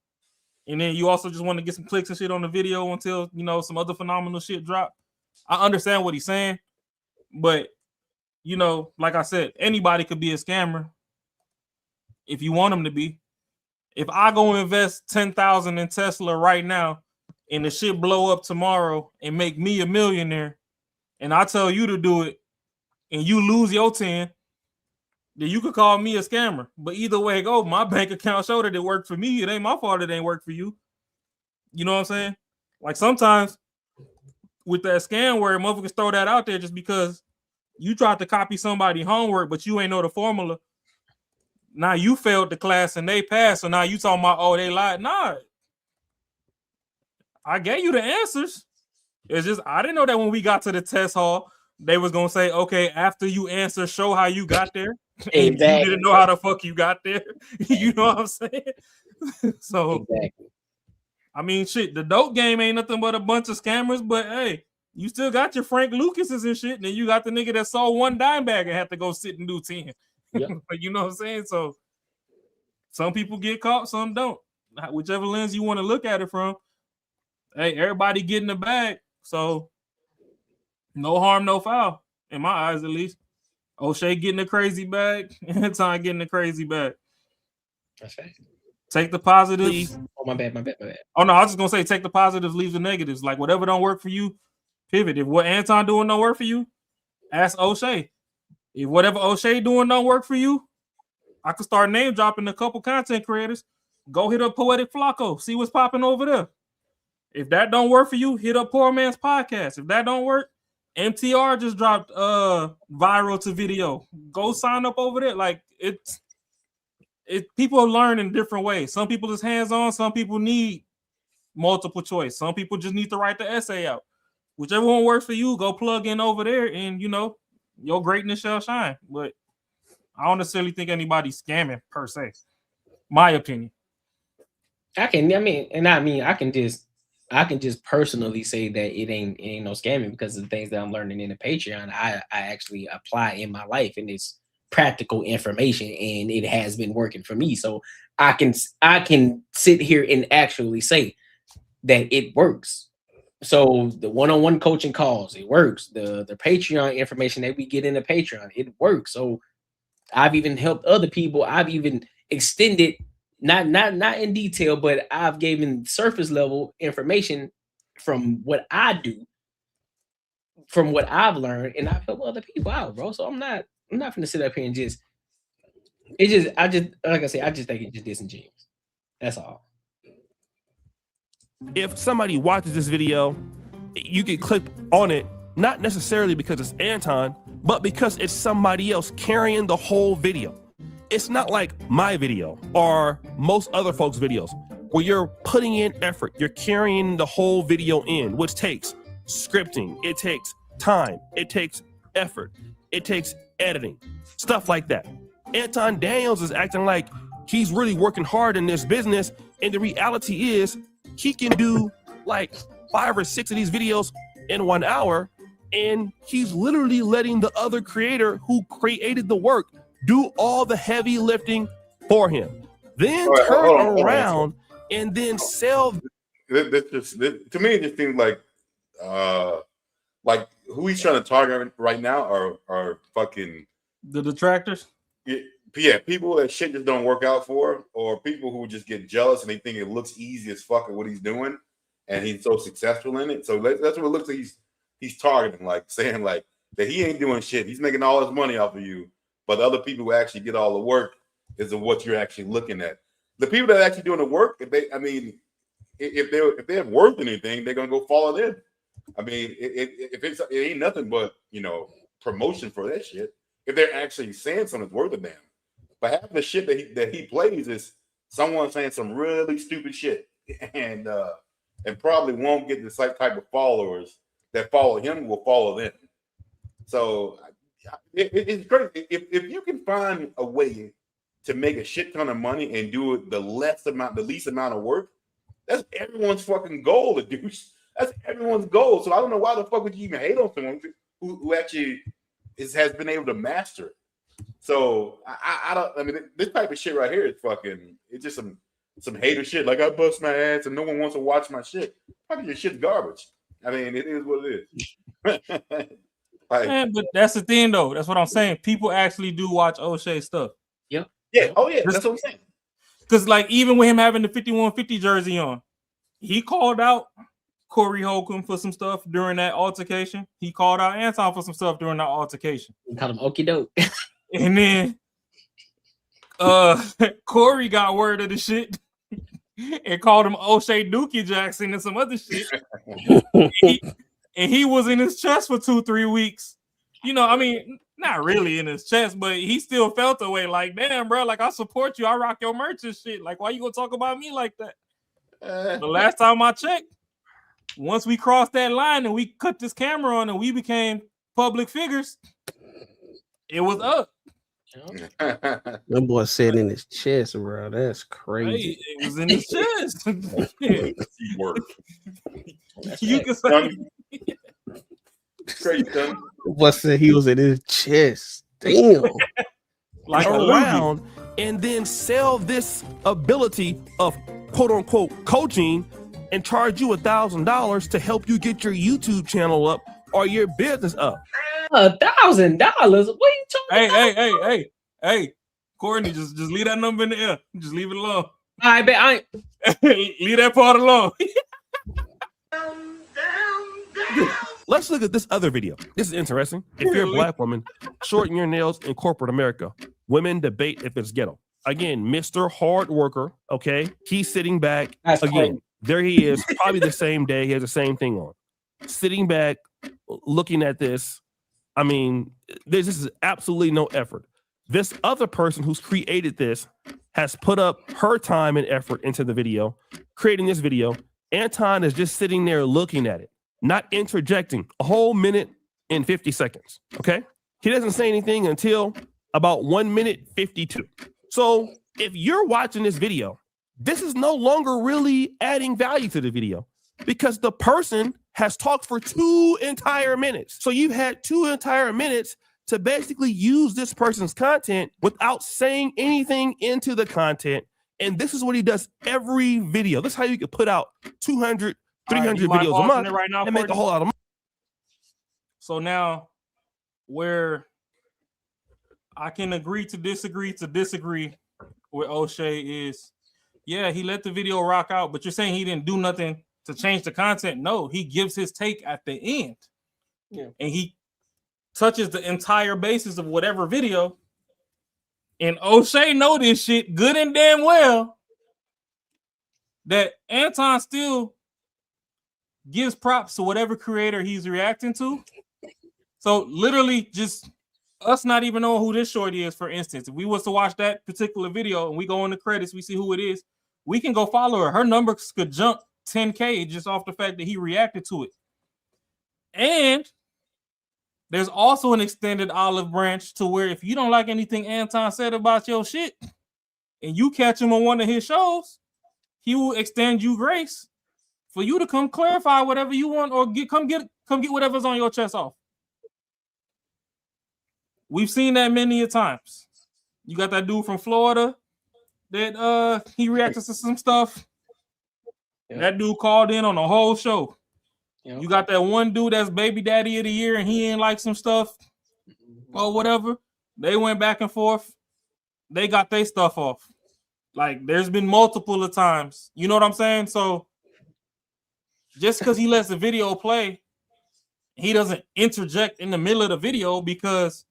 E: and then you also just want to get some clicks and shit on the video until, some other phenomenal shit drop, I understand what he's saying. But, like I said, anybody could be a scammer if you want them to be. If I go invest $10,000 in Tesla right now and the shit blow up tomorrow and make me a millionaire, and I tell you to do it and you lose your 10, then you could call me a scammer. But either way it go, my bank account showed that it worked for me. It ain't my fault it ain't work for you. You know what I'm saying? Like sometimes with that scam where motherfuckers throw that out there just because you tried to copy somebody's homework, but you ain't know the formula. Now you failed the class and they passed, so now you talking about, oh, they lied. Nah. I gave you the answers. It's just I didn't know that when we got to the test hall, they was gonna say, okay, after you answer, show how you got there.
C: Exactly.
E: And you didn't know how the fuck you got there. You know what I'm saying? So
C: exactly.
E: I mean, shit, the dope game ain't nothing but a bunch of scammers, but hey, you still got your Frank Lucases and shit, and then you got the nigga that sold one dime bag and had to go sit and do 10. Yep. You know what I'm saying? So some people get caught, some don't. Whichever lens you want to look at it from. Hey, everybody get in the bag. So no harm, no foul, in my eyes at least. O'Shea getting a crazy bag, Anton getting a crazy bag.
C: That's right.
E: Take the positives.
C: Oh, my bad.
E: Oh no, I was just gonna say take the positives, leave the negatives. Like whatever don't work for you, pivot. If what Anton doing don't work for you, ask O'Shea. If whatever O'Shea doing don't work for you, I could start name dropping a couple content creators. Go hit up Poetic Flacco, see what's popping over there. If that don't work for you, hit up Poor Man's Podcast. If that don't work, MTR just dropped viral to video. Go sign up over there. Like people learn in different ways. Some people just hands-on, some people need multiple choice. Some people just need to write the essay out. Whichever one works for you, go plug in over there and your greatness shall shine. But I don't necessarily think anybody's scamming per se. My opinion.
C: I can just personally say that it ain't no scamming because of the things that I'm learning in the Patreon. I actually apply in my life, and it's practical information, and it has been working for me. So I can sit here and actually say that it works. So the one-on-one coaching calls, it works. The Patreon information that we get in the Patreon, it works. So I've even helped other people. I've even extended, not in detail, but I've given surface level information from what I do, from what I've learned, and I've helped other people out, bro. So I'm not gonna sit up here and I just think it's just disingenuous. That's all.
O: If somebody watches this video, you can click on it, not necessarily because it's Anton, but because it's somebody else carrying the whole video. It's not like my video or most other folks' videos where you're putting in effort, you're carrying the whole video in, which takes scripting, it takes time, it takes effort, it takes editing, stuff like that. Anton Daniels is acting like he's really working hard in this business, and the reality is he can do like 5 or 6 of these videos in 1 hour, and he's literally letting the other creator who created the work do all the heavy lifting for him. Then turn around and then sell.
D: To me, it just seems like who he's trying to target right now are fucking
E: the detractors.
D: Yeah, people that shit just don't work out for, or people who just get jealous and they think it looks easy as fuck at what he's doing, and he's so successful in it. So that's what it looks like he's targeting, like saying like that he ain't doing shit. He's making all his money off of you, but the other people who actually get all the work is what you're actually looking at. The people that are actually doing the work, if they're worth anything, they're gonna go follow them. I mean, it ain't nothing but promotion for that shit. If they're actually saying something's worth a damn. But half the shit that he plays is someone saying some really stupid shit, and probably won't get the type of followers that follow him will follow them. So it's crazy. If you can find a way to make a shit ton of money and do it the least amount of work, that's everyone's fucking goal to do. That's everyone's goal. So I don't know why the fuck would you even hate on someone who actually has been able to master it. So I mean, this type of shit right here is fucking. It's just some hater shit. Like I bust my ass and no one wants to watch my shit. Fucking your shit's garbage. I mean, it is what it is.
E: Man, but that's the thing, though. That's what I'm saying. People actually do watch O'Shea stuff.
C: Yep.
D: Yeah. Oh yeah. That's what I'm saying.
E: Because like even with him having the 5150 jersey on, he called out Corey Holcomb for some stuff during that altercation. He called out Anton for some stuff during that altercation.
C: He called him okie doke.
E: And then Corey got word of the shit and called him O'Shea Dookie Jackson and some other shit. and he was in his chest for 2-3 weeks. I mean, not really in his chest, but he still felt the way like, damn, bro, like I support you. I rock your merch and shit. Like, why you gonna talk about me like that? The last time I checked, once we crossed that line and we cut this camera on and we became public figures, it was up.
A: That boy said in his chest, bro. That's crazy.
E: Hey, it was in his chest. You can say
D: crazy, son.
A: Boy said he was in his chest. Damn.
E: Like
O: around and then sell this ability of quote unquote coaching and charge you $1,000 to help you get your YouTube channel up or your business up.
C: $1,000? What are you
E: Hey, Courtney, just leave that number in the air. Just leave it alone.
C: I bet I
E: leave that part alone.
O: Let's look at this other video. This is interesting. If you're a black woman, shorten your nails in corporate America. Women debate if it's ghetto. Again, Mr. Hard Worker, okay? He's sitting back.
C: That's
O: again,
C: crazy.
O: there he is, probably the same day. He has the same thing on. Sitting back, looking at this. I mean, this is absolutely no effort. This other person who's created this has put up her time and effort into the video, creating this video. Anton is just sitting there looking at it, not interjecting a whole minute and 50 seconds, okay? He doesn't say anything until about 1 minute 52. So if you're watching this video, this is no longer really adding value to the video because the person has talked for 2 entire minutes. So you've had 2 entire minutes to basically use this person's content without saying anything into the content. And this is what he does every video. This is how you can put out 200, 300 videos a month
E: right now,
O: and make a whole lot of money.
E: So now where I can agree to disagree with O'Shea is, yeah, he let the video rock out, but you're saying he didn't do nothing to change the content. No, he gives his take at the end.
C: Yeah.
E: And he touches the entire basis of whatever video. And O'Shea know this shit good and damn well that Anton still gives props to whatever creator he's reacting to. So literally just us not even knowing who this shorty is, for instance, if we was to watch that particular video and we go in the credits, we see who it is, we can go follow her. Her numbers could jump 10K just off the fact that he reacted to it. And there's also an extended olive branch to where if you don't like anything Anton said about your shit and you catch him on one of his shows, he will extend you grace for you to come clarify whatever you want or come get whatever's on your chest off. We've seen that many a times. You got that dude from Florida that he reacted to some stuff. Yeah. That dude called in on the whole show. Yeah. You got that one dude that's baby daddy of the year and he ain't like some stuff or whatever. They went back and forth. They got their stuff off. Like there's been multiple of times. You know what I'm saying? So just because he lets the video play, he doesn't interject in the middle of the video, because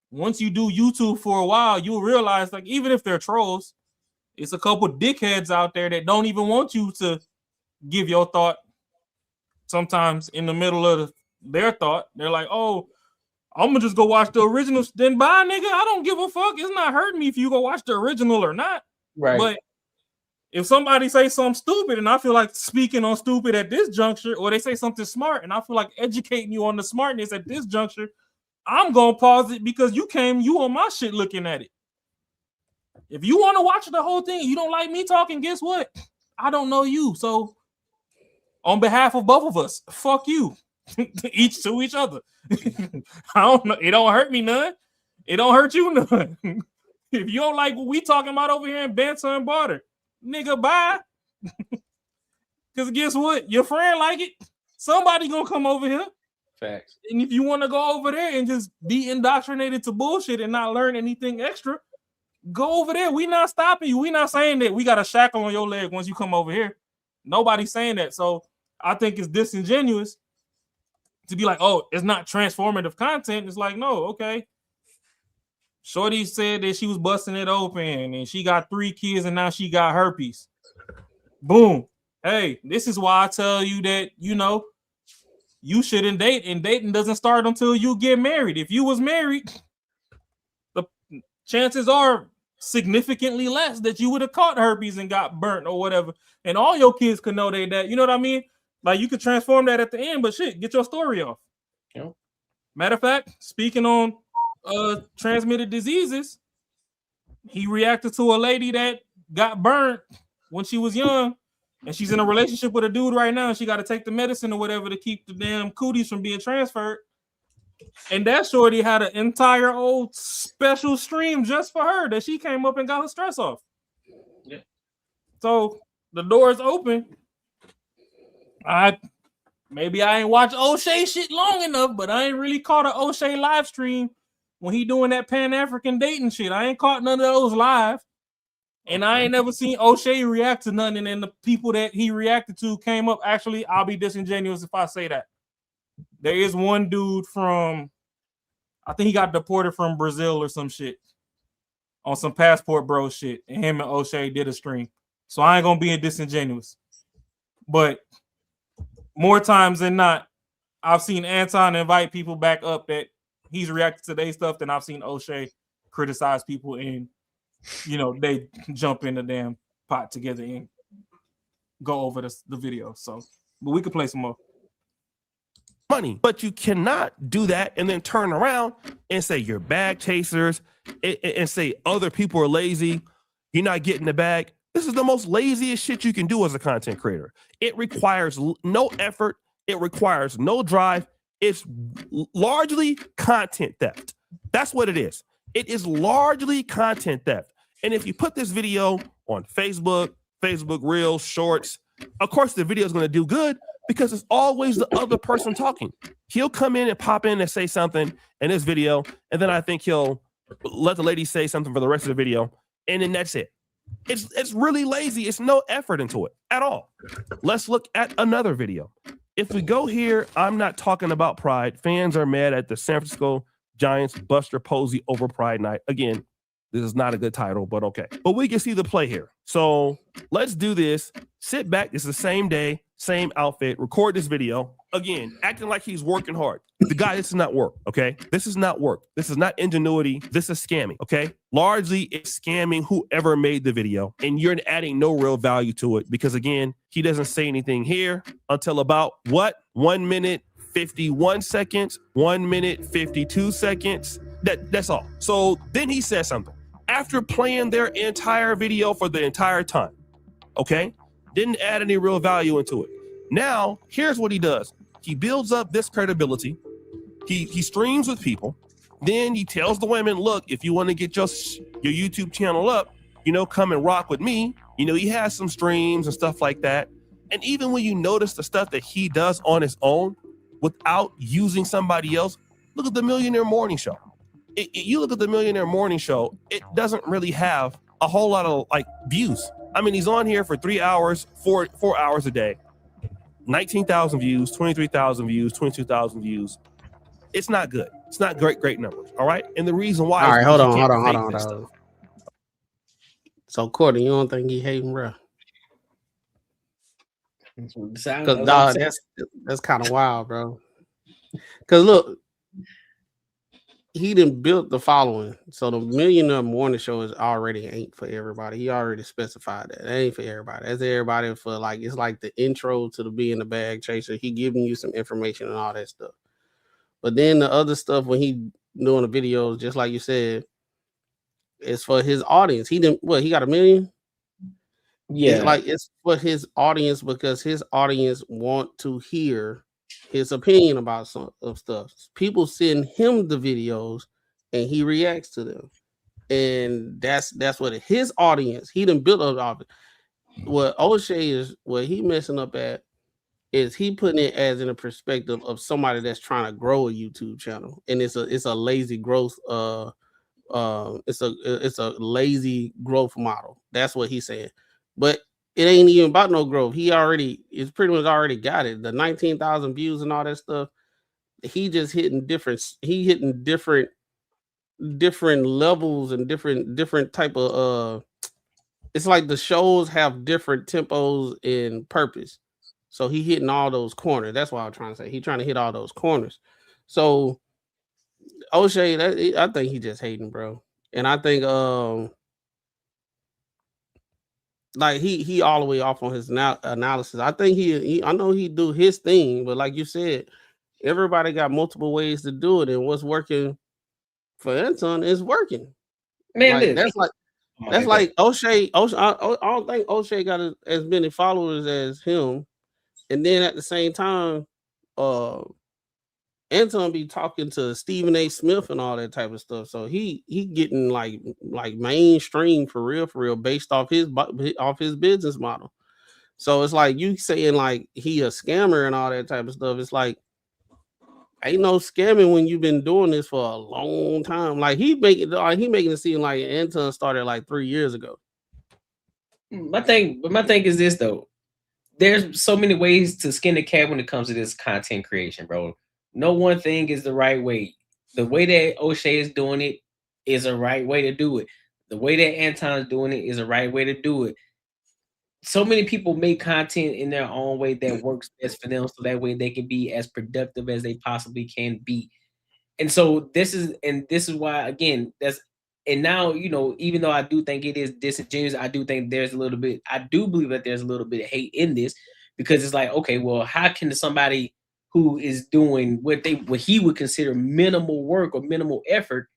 E: once you do YouTube for a while, you'll realize, like, even if they're trolls, it's a couple dickheads out there that don't even want you to give your thought. Sometimes in the middle of their thought, they're like, oh, I'm gonna just go watch the original. Then bye, nigga. I don't give a fuck. It's not hurting me if you go watch the original or not.
C: Right.
E: But if somebody say something stupid and I feel like speaking on stupid at this juncture, or they say something smart and I feel like educating you on the smartness at this juncture, I'm gonna pause it because you on my shit looking at it. If you want to watch the whole thing, you don't like me talking, guess what? I don't know you. So on behalf of both of us, fuck you. Each to each other. I don't know. It don't hurt me none. It don't hurt you none. If you don't like what we talking about over here in banter and barter, nigga, bye. Because guess what? Your friend like it. Somebody gonna come over here.
C: Facts.
E: And if you want to go over there and just be indoctrinated to bullshit and not learn anything extra, go over there. We not stopping you. We not saying that we got a shackle on your leg once you come over here. Nobody's saying that. So I think it's disingenuous to be like, oh, it's not transformative content. It's like, no, okay. Shorty said that she was busting it open and she got 3 kids and now she got herpes. Boom. Hey, this is why I tell you that, you know, you shouldn't date, and dating doesn't start until you get married. If you was married, the chances are significantly less that you would have caught herpes and got burnt or whatever. And all your kids could know that. You know what I mean? Like, you could transform that at the end, but shit, get your story off.
C: Yeah.
E: Matter of fact, speaking on transmitted diseases, he reacted to a lady that got burnt when she was young, and she's in a relationship with a dude right now, and she got to take the medicine or whatever to keep the damn cooties from being transferred. And that shorty had an entire old special stream just for her that she came up and got her stress off. Yeah. So the door is open. Maybe I ain't watched O'Shea shit long enough, but I ain't really caught an O'Shea live stream when he doing that Pan-African dating shit. I ain't caught none of those live. And I ain't never seen O'Shea react to nothing. And the people that he reacted to came up. Actually, I'll be disingenuous if I say that. There is one dude from, I think he got deported from Brazil or some shit on some passport bro shit. And him and O'Shea did a stream. So I ain't going to be disingenuous. But more times than not, I've seen Anton invite people back up that he's reacted to their stuff than I've seen O'Shea criticize people and, you know, they jump in the damn pot together and go over the video. So, but we could play some more.
O: Money, but you cannot do that and then turn around and say you're bag chasers and say other people are lazy. You're not getting the bag. This is the most laziest shit you can do as a content creator. It requires no effort. It requires no drive. It's largely content theft. That's what it is. It is largely content theft. And if you put this video on Facebook, Facebook Reels, Shorts, of course the video is going to do good because it's always the other person talking. He'll come in and pop in and say something in this video, and then I think he'll let the lady say something for the rest of the video, and then that's it. It's really lazy. It's no effort into it at all. Let's look at another video. If we go here, I'm not talking about Pride. Fans are mad at the San Francisco Giants Buster Posey over Pride Night. Again, this is not a good title, but okay. But we can see the play here. So let's do this. Sit back. It's the same day, same outfit. Record this video. Again, acting like he's working hard. The guy, this is not work, okay? This is not work. This is not ingenuity. This is scamming, okay? Largely, it's scamming whoever made the video, and you're adding no real value to it because, again, he doesn't say anything here until about, what? 1 minute, 51 seconds, 1 minute, 52 seconds. That's all. So then he says something. After playing their entire video for the entire time, okay? Didn't add any real value into it. Now, here's what he does. He builds up this credibility. He streams with people. Then he tells the women, look, if you want to get your YouTube channel up, you know, come and rock with me. You know, he has some streams and stuff like that. And even when you notice the stuff that he does on his own without using somebody else, look at the Millionaire Morning Show. You look at the Millionaire Morning Show, it doesn't really have a whole lot of like views. I mean, he's on here for 3 hours, 4 hours a day. 19,000 views, 23,000 views, 22,000 views. It's not good. It's not great numbers. All right. And the reason why.
A: All right, hold on. So, Courtney, you don't think he hating, bro? Because dog, that's kind of wild, bro. Because look, he done built the following. So the Millionaire Morning Show is already ain't for everybody. He already specified that. That ain't for everybody. That's everybody for like, it's like the intro to the being the bag chaser. He giving you some information and all that stuff. But then the other stuff when he doing the videos, just like you said, it's for his audience. He didn't, what, he got 1 million?
C: Yeah.
A: It's for his audience because his audience want to hear his opinion about some of stuff. People send him the videos and he reacts to them. And that's what his audience, he done built up of it. What O'Shea is, what he messing up at is he putting it as in a perspective of somebody that's trying to grow a YouTube channel. And it's a lazy growth, it's a lazy growth model. That's what he's saying. But it ain't even about no growth. It's pretty much already got it. The 19,000 views and all that stuff. He just hitting different levels and different type of it's like the shows have different tempos and purpose. So he hitting all those corners. That's what I'm trying to say. He trying to hit all those corners. So O'Shea, I think he just hating, bro. And I think like he all the way off on his analysis. I think I know he do his thing, but like you said, everybody got multiple ways to do it, and what's working for Anton is working.
C: Man,
A: that's like O'Shea. I don't think O'Shea got as many followers as him, and then at the same time, Anton be talking to Stephen A. Smith and all that type of stuff. So he getting like mainstream for real based off his business model. So it's like you saying like he a scammer and all that type of stuff. It's like ain't no scamming when you've been doing this for a long time. Like he making it seem like Anton started like 3 years ago.
C: My thing is this though. There's so many ways to skin a cat when it comes to this content creation, bro. No one thing is the right way. The way that O'Shea is doing it is a right way to do it. The way that Anton's doing it is a right way to do it. So many people make content in their own way that works best for them, so that way they can be as productive as they possibly can be. And so this is why, again, and now, you know, even though I do think it is disingenuous, I do think I do believe that there's a little bit of hate in this, because it's like, okay, well, how can somebody who is doing what he would consider minimal work or minimal effort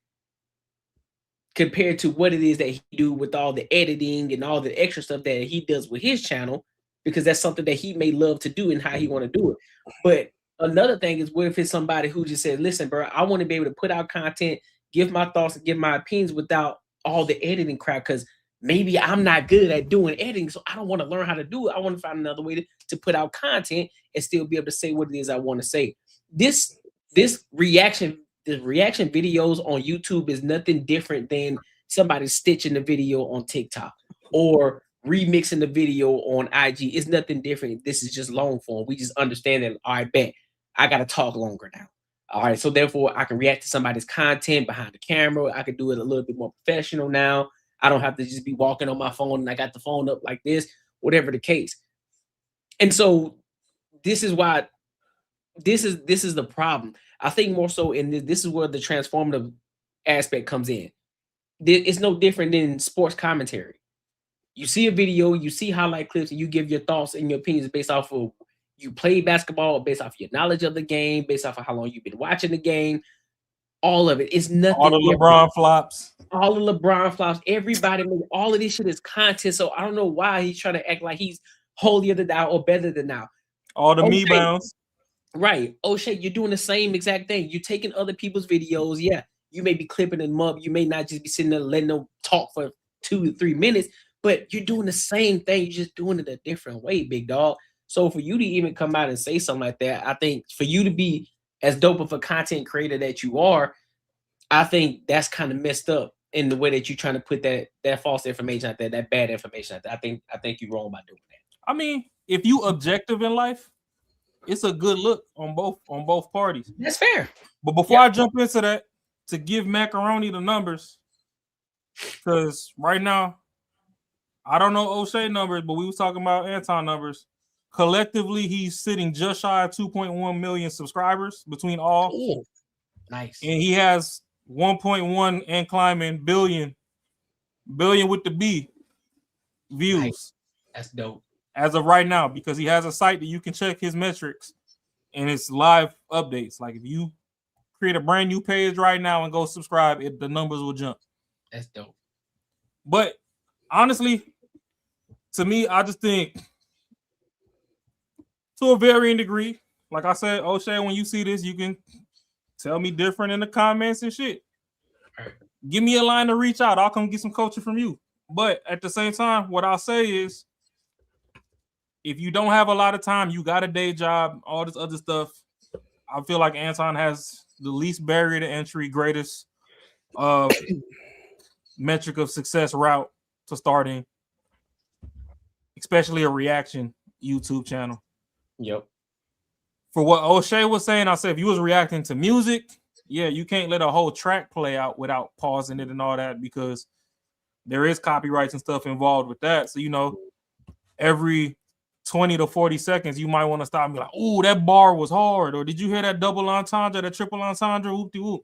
C: compared to what it is that he do with all the editing and all the extra stuff that he does with his channel, because that's something that he may love to do and how he want to do it. But another thing is, what if it's somebody who just said, listen, bro, I want to be able to put out content, give my thoughts and give my opinions without all the editing crap, because maybe I'm not good at doing editing, so I don't want to learn how to do it. I want to find another way to put out content and still be able to say what it is I want to say. The reaction videos on YouTube is nothing different than somebody stitching the video on TikTok or remixing the video on IG. It's nothing different. This is just long form. We just understand that, all right, bet I got to talk longer now. All right, so therefore I can react to somebody's content behind the camera. I can do it a little bit more professional now. I don't have to just be walking on my phone and I got the phone up like this, whatever the case. And so this is why this is the problem. I think more so in this is where the transformative aspect comes in. It's no different than sports commentary. You see a video, you see highlight clips, and you give your thoughts and your opinions based off of you play basketball, based off of your knowledge of the game, based off of how long you've been watching the game. All of it. It's nothing.
E: All the LeBron flops.
C: All the LeBron flops. Everybody, all of this shit is content. So I don't know why he's trying to act like he's holier than thou or better than thou.
E: All the me bounds.
C: Right. O'Shea, you're doing the same exact thing. You're taking other people's videos. Yeah, you may be clipping them up. You may not just be sitting there letting them talk for 2 to 3 minutes, but you're doing the same thing. You're just doing it a different way, big dog. So for you to even come out and say something like that, I think for you to be as dope of a content creator that you are, I think that's kind of messed up in the way that you're trying to put that false information out there, that bad information out there. I think you're wrong by doing that.
E: I mean, if you objective in life, it's a good look on both parties.
C: That's fair.
E: But before I jump into that, to give Macaroni the numbers, because right now, I don't know O'Shea numbers, but we was talking about Anton numbers. Collectively, he's sitting just shy of 2.1 million subscribers between all.
C: Ooh, nice.
E: And he has 1.1 and climbing billion with the B views.
C: Nice. That's dope.
E: As of right now, because he has a site that you can check his metrics and it's live updates. Like if you create a brand new page right now and go subscribe, the numbers will jump.
C: That's dope.
E: But honestly, to me, I just think to a varying degree, like I said, O'Shea, when you see this, you can tell me different in the comments and shit. Give me a line to reach out. I'll come get some coaching from you. But at the same time, what I'll say is, if you don't have a lot of time, you got a day job, all this other stuff, I feel like Anton has the least barrier to entry, greatest metric of success route to starting, especially a reaction YouTube channel.
C: Yep.
E: For what O'Shea was saying, I said if you was reacting to music, yeah, you can't let a whole track play out without pausing it and all that, because there is copyrights and stuff involved with that. So, you know, every 20 to 40 seconds, you might want to stop and be like, oh, that bar was hard. Or did you hear that double entendre, that triple entendre? Whoop-de-whoop.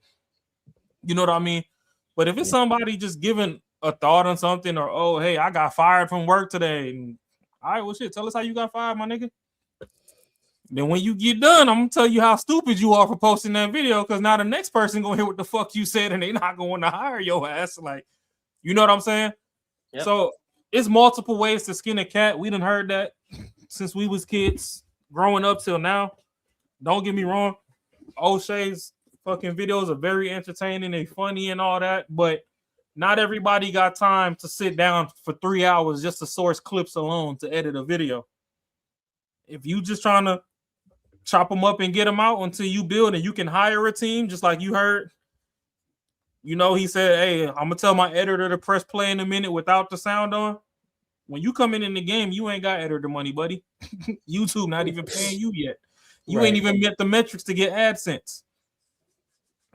E: You know what I mean? But if it's somebody just giving a thought on something, or, oh, hey, I got fired from work today. And, all right, well, shit, tell us how you got fired, my nigga. Then when you get done, I'm going to tell you how stupid you are for posting that video, because now the next person going to hear what the fuck you said, and they not going to hire your ass. Like, you know what I'm saying? Yep. So it's multiple ways to skin a cat. We done heard that since we was kids, growing up till now. Don't get me wrong. O'Shea's fucking videos are very entertaining. They funny and all that, but not everybody got time to sit down for 3 hours just to source clips alone to edit a video. If you just trying to chop them up and get them out until you build, and you can hire a team, just like you heard. You know, he said, hey, I'm gonna tell my editor to press play in a minute without the sound on. When you come in the game, you ain't got editor money, buddy. YouTube not even paying you yet. You ain't even met the metrics to get AdSense.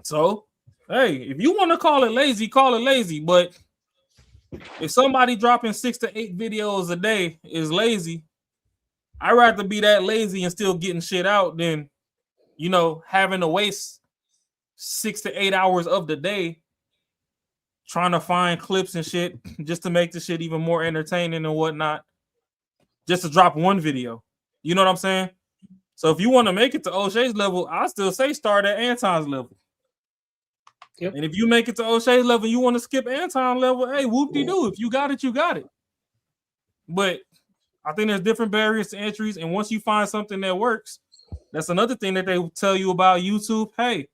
E: So, hey, if you want to call it lazy, call it lazy. But if somebody dropping 6 to 8 videos a day is lazy, I'd rather be that lazy and still getting shit out than, you know, having to waste 6 to 8 hours of the day trying to find clips and shit just to make the shit even more entertaining and whatnot, just to drop one video. You know what I'm saying? So if you want to make it to O'Shea's level, I still say start at Anton's level. Yep. And if you make it to O'Shea's level, you want to skip Anton level, hey, whoop-de-doo. If you got it, you got it. But I think there's different barriers to entries, and once you find something that works, that's another thing that they tell you about YouTube. Hey,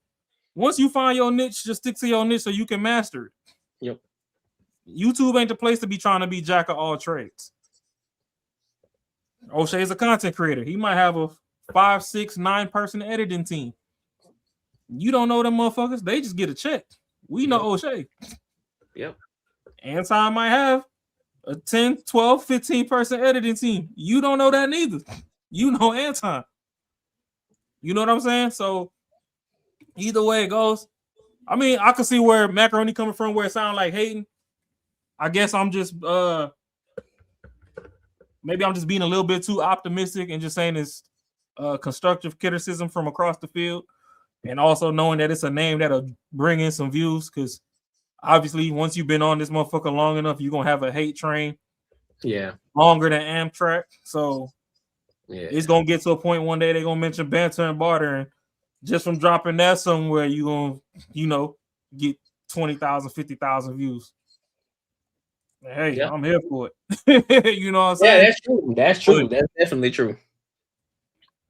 E: once you find your niche, just stick to your niche so you can master it.
C: Yep.
E: YouTube ain't the place to be trying to be jack of all trades. O'Shea's a content creator. He might have a 5, 6, 9 person editing team. You don't know them motherfuckers. They just get a check. We know O'Shea.
C: Yep.
E: Anton might have a 10, 12, 15 person editing team. You don't know that neither. You know Anton. You know what I'm saying? So either way it goes, I mean, I can see where Macaroni coming from, where it sounds like hating. I guess I'm just maybe I'm just being a little bit too optimistic and just saying it's constructive criticism from across the field, and also knowing that it's a name that'll bring in some views, because obviously once you've been on this motherfucker long enough, you're gonna have a hate train.
C: Yeah.
E: Longer than Amtrak. So
C: yeah,
E: it's gonna get to a point one day they're gonna mention banter and barter, and just from dropping that somewhere, you're gonna, you know, get 20,000, 50,000 views. Hey, I'm here for it. You know what I'm saying?
C: Yeah, that's true. That's true. That's definitely true.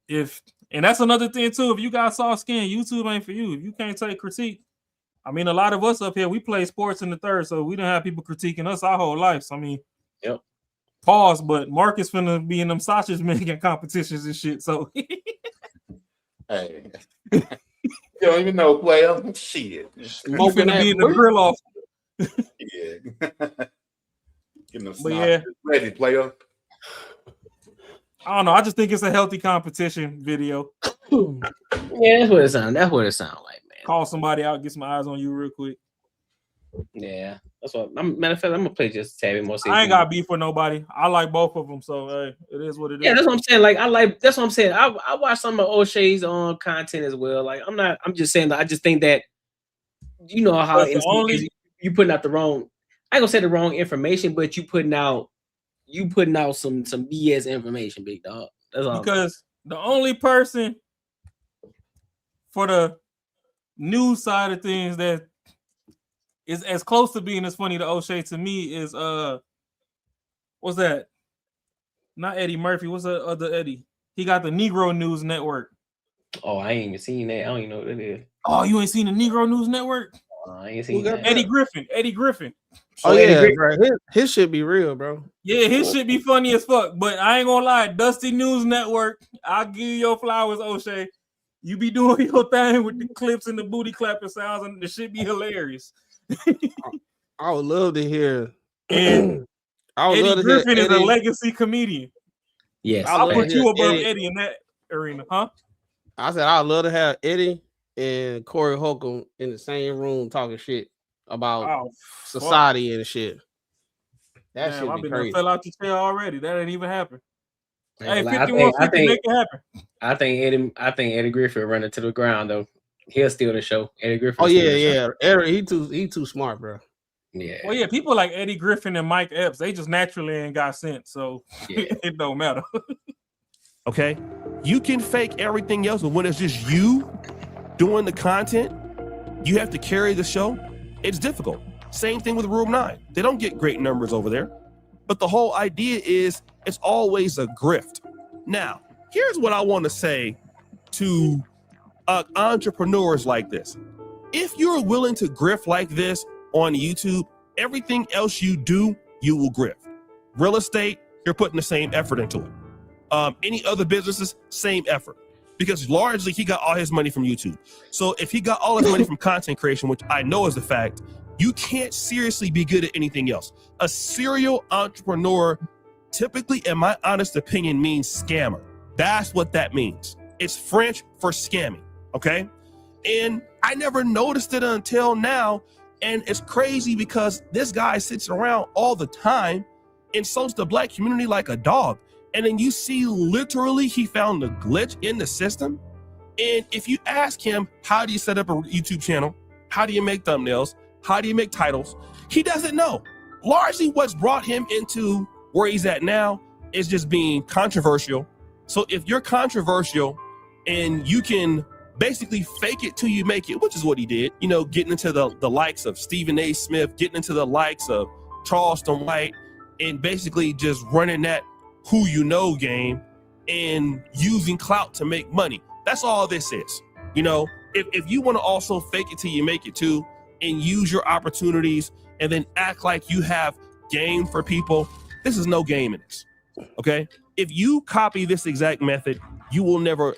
E: And that's another thing too. If you got soft skin, YouTube ain't for you. If you can't take critique, I mean, a lot of us up here, we play sports in the third, so we don't have people critiquing us our whole life. So I mean,
C: yep.
E: Pause. But Marcus finna be in them sausage making competitions and shit. So
D: hey, you don't even know, player. Shit,
E: smoking to be in the grill off.
D: Yeah. Getting them
E: yeah,
D: ready, player.
E: I don't know. I just think it's a healthy competition video.
C: Yeah, that's what it sounds. That's what it sounds like, man.
E: Call somebody out, get some eyes on you real quick.
C: Yeah, that's what. Matter of fact, I'm gonna play just a tad bit more.
E: I ain't got beef with nobody. I like both of them, so hey, it is what it is.
C: Yeah, that's what I'm saying. Like that's what I'm saying. I watch some of O'Shea's on content as well. Like I'm just saying that I just think that, you know how you putting out the wrong. I ain't gonna say the wrong information, but you putting out some BS information, big dog. That's all.
E: Because the only person for the news side of things that is as close to being as funny to O'Shea to me is what's that? Not Eddie Murphy. What's the other Eddie? He got the Negro News Network.
C: Oh, I ain't even seen that. I don't even know what it is.
E: Oh, you ain't seen the Negro News Network?
C: I ain't seen that.
E: Eddie Griffin.
A: Oh yeah, bro. His shit be real, bro.
E: Yeah, his shit be funny as fuck. But I ain't gonna lie, Dusty News Network, I'll give you your flowers, O'Shea. You be doing your thing with the clips and the booty clapping sounds, and the shit be hilarious.
A: I would love to hear.
E: And Eddie Griffin is a legacy comedian.
C: Yes,
E: I'll put you above Eddie in that arena, huh?
A: I said I'd love to have Eddie and Corey Holcomb in the same room talking shit about society and shit. That shit be crazy.
E: Fell out the chair already. That ain't even happen. Hey,
C: I
E: 5150, make it happen.
C: I think Eddie Griffin running to the ground though. He'll steal the show. Eddie Griffin.
A: Oh yeah. Eddie, he too smart, bro.
C: Yeah.
E: Well, yeah, people like Eddie Griffin and Mike Epps, they just naturally ain't got sense, so it don't matter.
O: Okay, you can fake everything else, but when it's just you doing the content, you have to carry the show. It's difficult. Same thing with Room 9. They don't get great numbers over there, but the whole idea is it's always a grift. Now, here's what I want to say to entrepreneurs like this. If you're willing to grift like this on YouTube, everything else you do, you will grift. Real estate, you're putting the same effort into it. Any other businesses, same effort. because largely he got all his money from YouTube. So if he got all his money from content creation, which I know is the fact, you can't seriously be good at anything else. A serial entrepreneur, typically, in my honest opinion, means scammer. That's what that means. It's French for scamming, okay? And I never noticed it until now. And it's crazy because this guy sits around all the time and insults the black community like a dog. And then you see literally he found a glitch in the system. And if you ask him, how do you set up a YouTube channel? How do you make thumbnails? How do you make titles? He doesn't know. Largely what's brought him into where he's at now is just being controversial. So if you're controversial and you can basically fake it till you make it, which is what he did, you know, getting into the likes of Stephen A. Smith, getting into the likes of Charleston White, and basically just running that who you know game and using clout to make money. That's all this is. You know, if you want to also fake it till you make it too, and use your opportunities and then act like you have game for people, this is no game in this. Okay? If you copy this exact method, it will never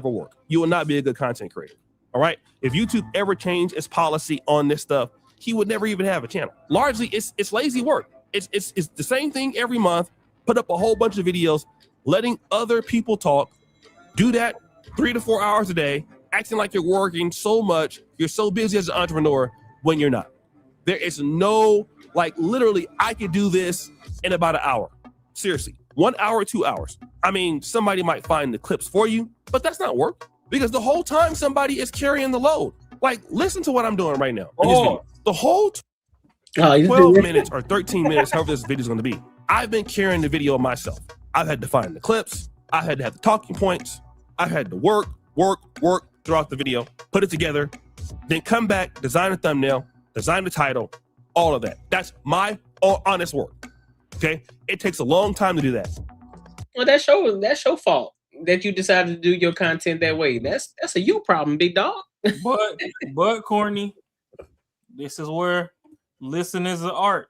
O: work. You will not be a good content creator. All right? If YouTube ever changed its policy on this stuff, he would never even have a channel. Largely, it's lazy work. It's the same thing every month. Put up a whole bunch of videos, letting other people talk. Do that 3 to 4 hours a day, acting like you're working so much. You're so busy as an entrepreneur when you're not. There is no, like, literally, I could do this in about an hour. Seriously, 1 hour, 2 hours. I mean, somebody might find the clips for you, but that's not work, because the whole time somebody is carrying the load. Like, listen to what I'm doing right now. The whole 12 minutes or 13 minutes, however this video is going to be, I've been carrying the video myself. I've had to find the clips. I had to have the talking points. I've had to work throughout the video, put it together, then come back, design a thumbnail, design the title, all of that. That's my honest work. Okay? It takes a long time to do that.
C: Well, that's your fault that you decided to do your content that way. That's a you problem, big dog.
E: But Courtney, this is where listen is an art.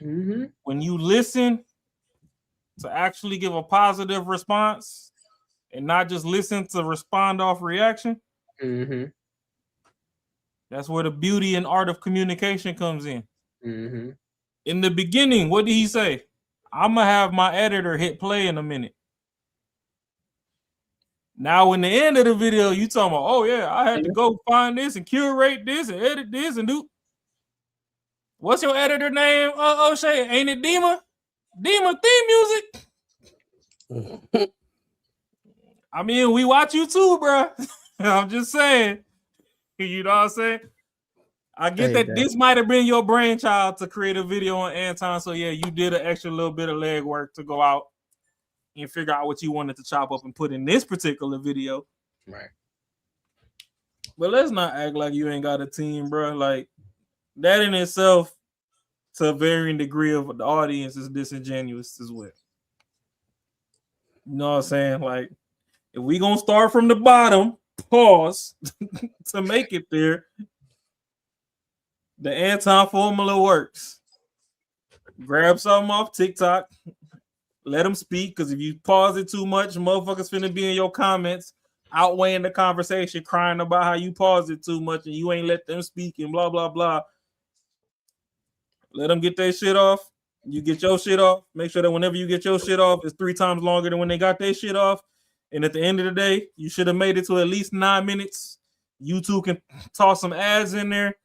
C: Mm-hmm.
E: When you listen to actually give a positive response and not just listen to respond off reaction,
C: mm-hmm.
E: That's where the beauty and art of communication comes in.
C: Mm-hmm.
E: In the beginning, what did he say? I'm going to have my editor hit play in a minute. Now, in the end of the video, you talking about, oh, yeah, I had to go find this and curate this and edit this and do. What's your editor name, O'Shea? Ain't it Dima? Dima theme music? I mean, we watch you too, bro. I'm just saying. You know what I'm saying? I get that this might have been your brainchild to create a video on Anton. So, yeah, you did an extra little bit of legwork to go out and figure out what you wanted to chop up and put in this particular video.
C: Right.
E: But let's not act like you ain't got a team, bro. Like, that in itself, to a varying degree of the audience, is disingenuous as well. You know what I'm saying? Like, if we gonna start from the bottom, pause, to make it there, the Anton formula works. Grab something off TikTok, let them speak, because if you pause it too much, motherfuckers finna be in your comments outweighing the conversation, crying about how you paused it too much and you ain't let them speak and blah, blah, blah. Let them get their shit off. You get your shit off. Make sure that whenever you get your shit off, it's 3 times longer than when they got their shit off. And at the end of the day, you should have made it to at least 9 minutes. YouTube can toss some ads in there.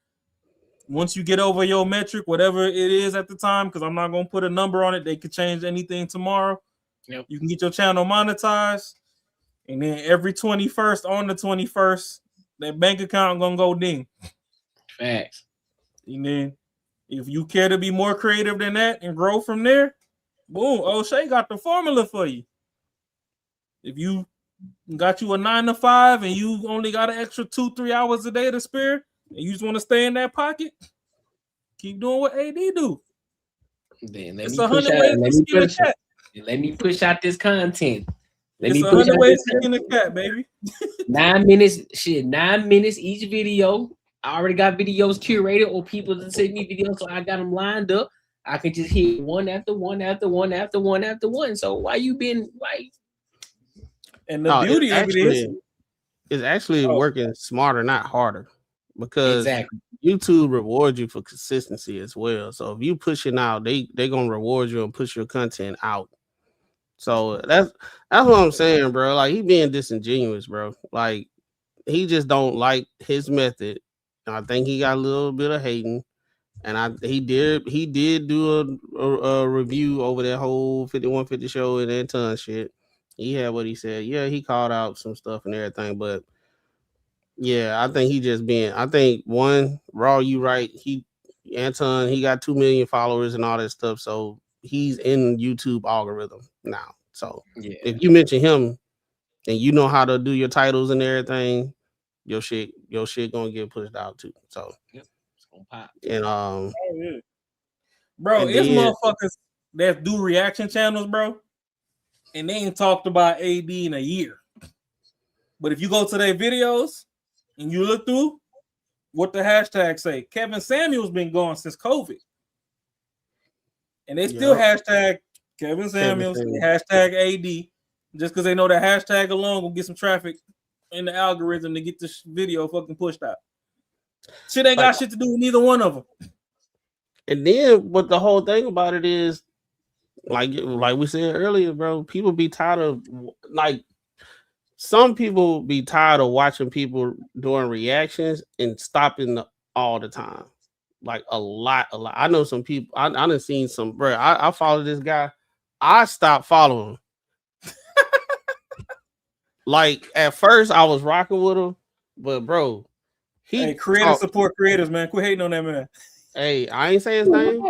E: Once you get over your metric, whatever it is at the time, because I'm not going to put a number on it. They could change anything tomorrow.
C: Yep.
E: You can get your channel monetized. And then every 21st, on the 21st, that bank account going to go ding.
C: Facts.
E: And then if you care to be more creative than that and grow from there, boom, O'Shea got the formula for you. If you got you a 9 to 5 and you only got an extra 2-3 hours a day to spare, and you just want to stay in that pocket, keep doing what AD do.
C: Then
E: it's 100 ways to skin a cat.
C: Let me push out this content.
E: It's 100 ways to skin a cat, baby.
C: 9 minutes, shit, 9 minutes each video. I already got videos curated or people that send me videos, so I got them lined up. I can just hit one after one after one after one after one. So why
E: And the beauty of it is,
A: it's actually working smarter, not harder, because
C: Exactly.
A: YouTube rewards you for consistency as well. So if you pushing out, they gonna reward you and push your content out. So that's what I'm saying, bro. Like he being disingenuous, bro. Like he just don't like his method. I think he got a little bit of hating, and he did do a review over that whole 5150 show and that ton shit. He had what he said. Yeah, he called out some stuff and everything, but yeah, I think he just being. I think one Raw, you right. Anton, he got 2 million followers and all that stuff, so he's in YouTube algorithm now. So if you mention him and you know how to do your titles and everything, your shit gonna get pushed out too. So
C: it's gonna pop.
A: And
E: bro,
A: and
E: it's
A: then-
E: motherfuckers that do reaction channels, bro, and they ain't talked about AD in a year. But if you go to their videos and you look through what the hashtag say, Kevin Samuel's been gone since COVID, and they still hashtag Kevin Samuels,
A: Samuels.
E: hashtag AD, just because they know the hashtag alone will get some traffic in the algorithm to get this video fucking pushed out. Shit ain't got shit to do with neither one of them.
A: And then what the whole thing about it is, like we said earlier, bro, people be tired of some people be tired of watching people doing reactions and stopping all the time. Like a lot. I know some people. I done seen some, bro. I follow this guy. I stopped following him. Like at first I was rocking with him, but bro,
E: creators support creators, man. Quit hating on that man.
A: Hey, I ain't say his name.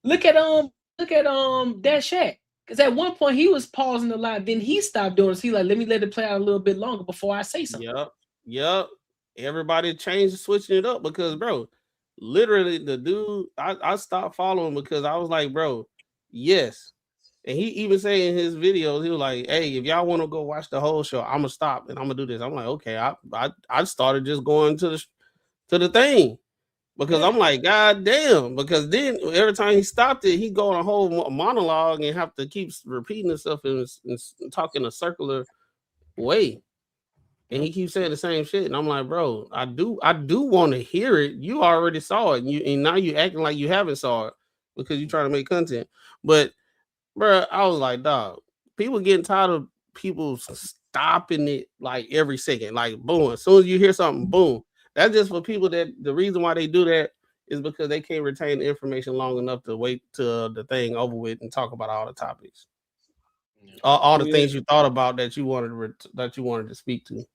C: Look at that Shaq. Because at one point he was pausing a lot, then he stopped doing it. So he like, let me let it play out a little bit longer before I say something.
A: Yep. Everybody changed, switching it up because, bro, literally the dude, I stopped following because I was like, bro, yes. And he even said in his videos, he was like, hey, if y'all want to go watch the whole show, I'm gonna stop and I'm gonna do this. I'm like, okay. I started just going to the thing. Because I'm like, God damn. Because then every time he stopped it, he go on a whole monologue and have to keep repeating himself and talk in a circular way. And he keeps saying the same shit. And I'm like, bro, I do want to hear it. You already saw it. And now you acting like you haven't saw it because you're trying to make content. But bro, I was like, dog, people getting tired of people stopping it like every second. Like, boom. As soon as you hear something, boom. That's just for people that the reason why they do that is because they can't retain the information long enough to wait till the thing over with and talk about all the topics, all the things you thought about that you wanted to speak to.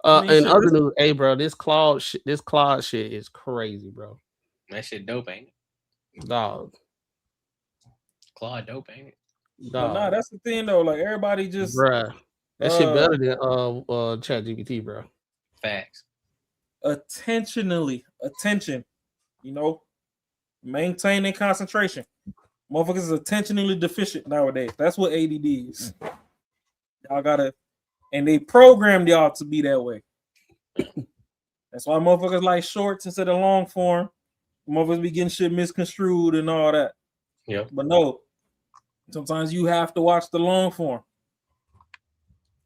A: And other news, hey, bro, this Claude shit is crazy, bro.
C: That shit dope, ain't it?
A: Dog.
C: Claude dope, ain't it?
E: But nah, that's the thing though. Like everybody just,
A: bruh, that shit better than ChatGPT, bro.
C: Facts.
E: Attention, maintaining concentration. Motherfuckers is attentionally deficient nowadays. That's what ADD is. Y'all gotta, and they programmed y'all to be that way. That's why motherfuckers like shorts instead of long form. Motherfuckers be getting shit misconstrued and all that.
C: Yeah.
E: But no, sometimes you have to watch the long form.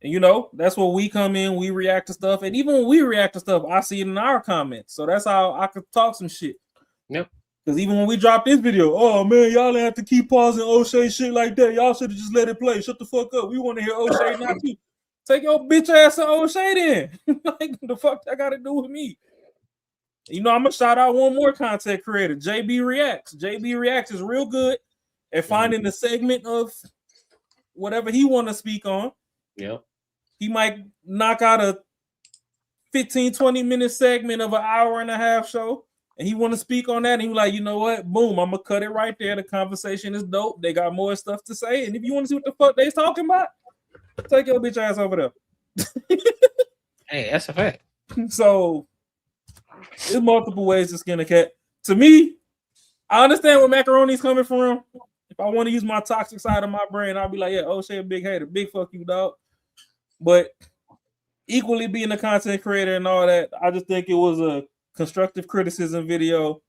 E: And that's where we come in, we react to stuff. And even when we react to stuff, I see it in our comments. So that's how I could talk some shit.
C: Yep.
E: Because even when we drop this video, oh man, y'all didn't have to keep pausing O'Shea shit like that. Y'all should have just let it play. Shut the fuck up. We want to hear O'Shea, not you. Take your bitch ass to O'Shea then. Like, the fuck that got to do with me? I'm going to shout out one more content creator, JB Reacts. JB Reacts is real good at finding the segment of whatever he want to speak on.
C: Yep.
E: He might knock out a 15-20 minute segment of an hour and a half show, and he want to speak on that. And he like, you know what? Boom, I'm gonna cut it right there. The conversation is dope. They got more stuff to say, and if you want to see what the fuck they's talking about, take your bitch ass over there.
C: Hey, that's a fact.
E: So there's multiple ways to skin a cat. To me, I understand where macaroni's coming from. If I want to use my toxic side of my brain, I'll be like, yeah, O'Shea a big hater, big fuck you, dog. But equally being a content creator and all that, I just think it was a constructive criticism video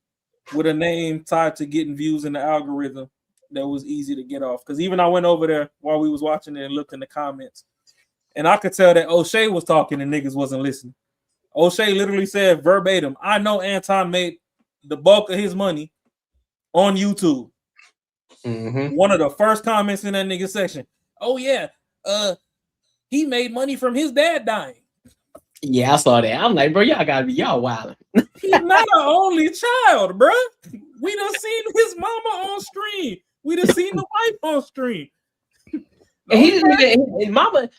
E: with a name tied to getting views in the algorithm that was easy to get off. Because even I went over there while we was watching it and looked in the comments, And I could tell that O'Shea was talking and niggas wasn't listening. O'Shea literally said verbatim, I know Anton made the bulk of his money on YouTube. One of the first comments in that nigga section. Oh yeah, he made money from his dad dying.
C: Yeah, I saw that. I'm like, bro, y'all gotta be y'all wild.
E: He's not an only child, bro. We done seen his mama on stream. We done seen the wife on stream.
C: And he didn't even, and mama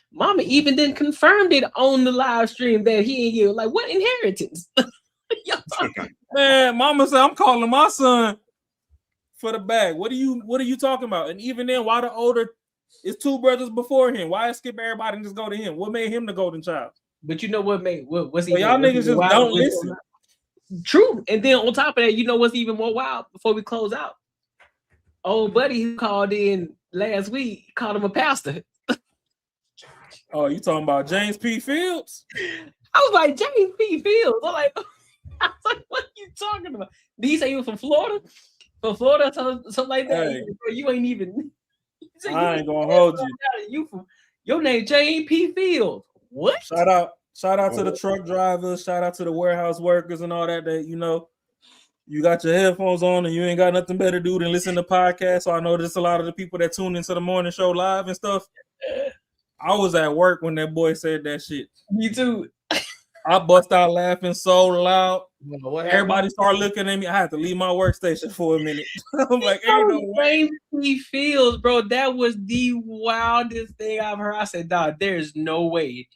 C: even didn't confirm it on the live stream that he ain't give. Like, what inheritance?
E: Man, mama said, I'm calling my son for the bag. What are you talking about? And even then, why the older, it's two brothers before him. Why skip everybody and just go to him? What made him the golden child?
C: But you know what made what's
E: so y'all niggas just don't listen.
C: True. And then on top of that, you know what's even more wild before we close out? Old buddy who called in last week called him a pastor.
E: Oh, you talking about James P. Fields?
C: I was like, James P. Fields. I was like, what are you talking about? Did he say he was from Florida? From Florida, something like that?
E: Hey,
C: you ain't even.
E: I ain't gonna hold you.
C: You from your name, James P. Fields. What?
E: Shout out to the truck drivers. Shout out to the warehouse workers and all that. That you know, you got your headphones on and you ain't got nothing better to do than listen to podcasts. So I know there's a lot of the people that tune into the morning show live and stuff. I was at work when that boy said that shit.
C: Me too.
E: I bust out laughing so loud. Everybody started looking at me. I had to leave my workstation for a minute. I'm like, ain't no way.
C: He feels, bro. That was the wildest thing I've heard. I said, dog, there's no way.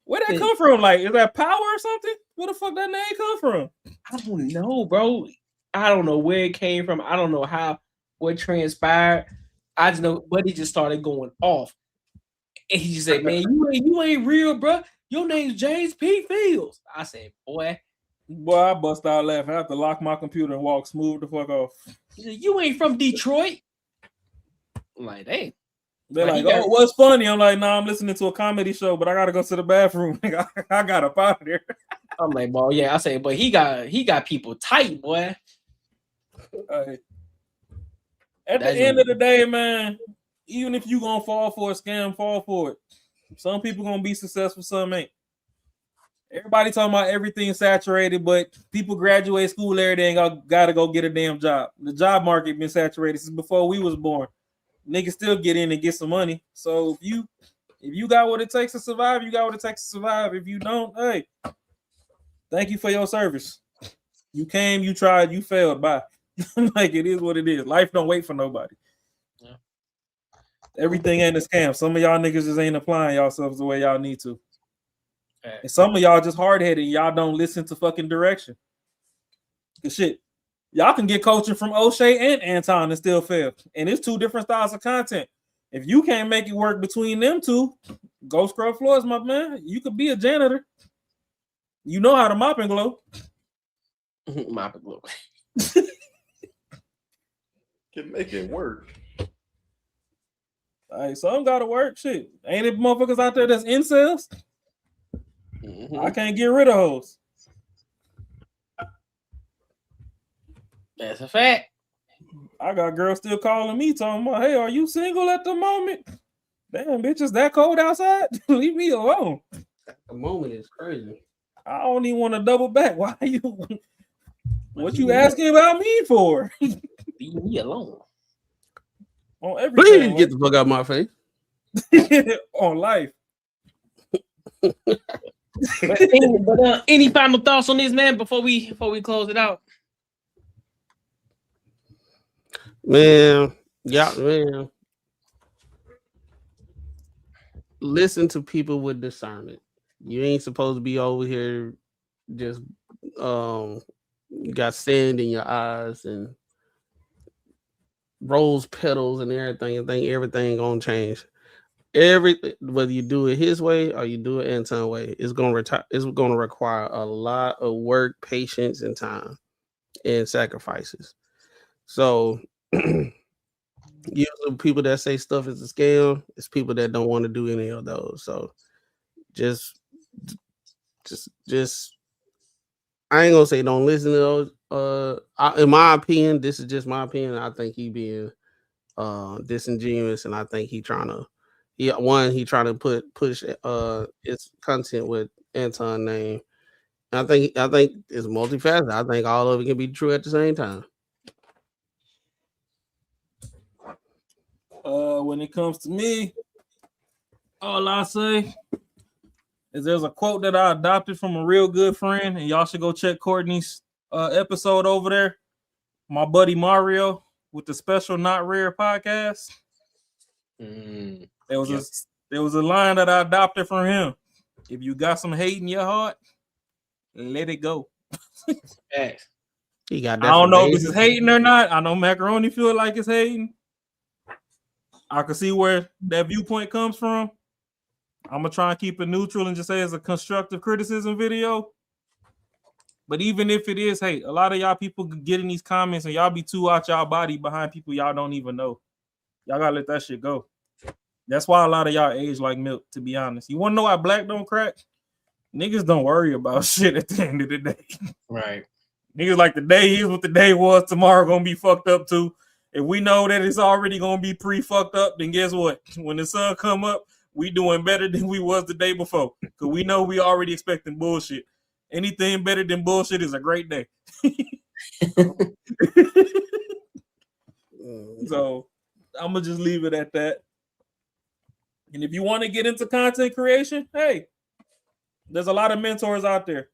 E: Where that come from? Like, is that power or something? Where the fuck that name come from?
C: I don't know, bro. I don't know where it came from. I don't know what transpired. I just know, but he just started going off. And he just said, man, you ain't real, bro. Your name's James P. Fields. I said, boy,
E: I bust out laughing. I have to lock my computer and walk smooth the fuck off.
C: He said, you ain't from Detroit. I'm like, hey.
E: They're like, oh, what's funny? I'm like, nah, I'm listening to a comedy show, but I gotta go to the bathroom. I got up out of there.
C: I'm like, well, yeah, I say, but he got people tight, boy.
E: At the end of the day, man, even if you gonna fall for a scam, fall for it. Some people gonna be successful, some ain't. Everybody talking about everything saturated, but people graduate school every day and gotta go get a damn job. The job market been saturated since before we was born. Niggas still get in and get some money. So if you got what it takes to survive, you got what it takes to survive. If you don't, hey, thank you for your service. You came, you tried, you failed. Bye. Like, it is what it is. Life don't wait for nobody.
C: Yeah.
E: Everything ain't a scam. Some of y'all niggas just ain't applying yourselves the way y'all need to. And some of y'all just hard-headed. Y'all don't listen to fucking direction. Cause shit, y'all can get coaching from O'Shea and Anton and still fail. And it's two different styles of content. If you can't make it work between them two, go scrub floors, my man. You could be a janitor. You know how to mop and glow.
C: Mop and glow.
D: Can make it work.
E: All right, some gotta work. Shit. Ain't it motherfuckers out there that's incels? I can't get rid of hoes.
C: That's a fact.
E: I got girls still calling me talking about, hey, are you single at the moment? Damn, bitch, is that cold outside? Leave me alone.
A: The moment is crazy.
E: I don't even want to double back. Why you? What you asking about me for?
C: Leave me alone.
E: On everything.
A: Please get the fuck out of my face.
E: On life.
C: But any final thoughts on this, man, before we close it out?
A: Man, listen to people with discernment. You ain't supposed to be over here just got sand in your eyes and rose petals and everything, and think everything gonna change. Whether you do it his way or you do it Anton's way, it's gonna require a lot of work, patience, and time and sacrifices. So usually people that say stuff is a scam, it's people that don't want to do any of those. So just I ain't gonna say don't listen to those. In my opinion, this is just my opinion. I think he being disingenuous, and I think he trying to he trying to push its content with Anton name. I think it's multifaceted. I think all of it can be true at the same time.
E: When it comes to me, all I say is there's a quote that I adopted from a real good friend, and y'all should go check Courtney's episode over there. My buddy Mario with the Special Not Rare podcast. There was a line that I adopted from him. If you got some hate in your heart, let it go.
A: He got
E: I don't know if this is hating or not. I know Macaroni feel like it's hating. I can see where that viewpoint comes from. I'm gonna try and keep it neutral and just say it's a constructive criticism video. But even if it is hate, a lot of y'all people get in these comments and y'all be too out y'all body behind people y'all don't even know. Y'all gotta let that shit go. That's why a lot of y'all age like milk, to be honest. You wanna know why black don't crack? Niggas don't worry about shit at the end of the day.
C: Right.
E: Niggas like the day is what the day was, tomorrow gonna be fucked up too. If we know that it's already gonna be pre-fucked up, then guess what? When the sun come up, we doing better than we was the day before. Cause we know we already expecting bullshit. Anything better than bullshit is a great day. So I'm gonna just leave it at that. And if you want to get into content creation, hey, there's a lot of mentors out there.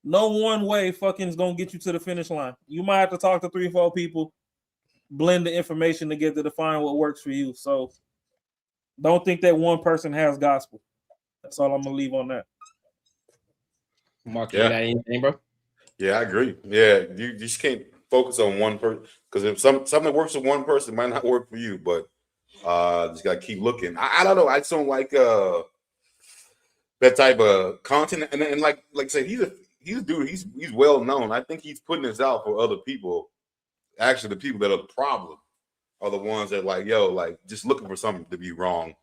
E: No one way fucking is gonna get you to the finish line. You might have to talk to 3-4 people, blend the information together to find what works for you. So don't think that one person has gospel. That's all I'm gonna leave on that.
C: Mark, you got anything, bro?
D: Yeah, I agree. Yeah, you just can't focus on one person, because if something that works for one person might not work for you. But just gotta keep looking. I don't know. I just don't like that type of content. And like I said, he's a dude. He's well known. I think he's putting this out for other people. Actually, the people that are the problem are the ones that just looking for something to be wrong,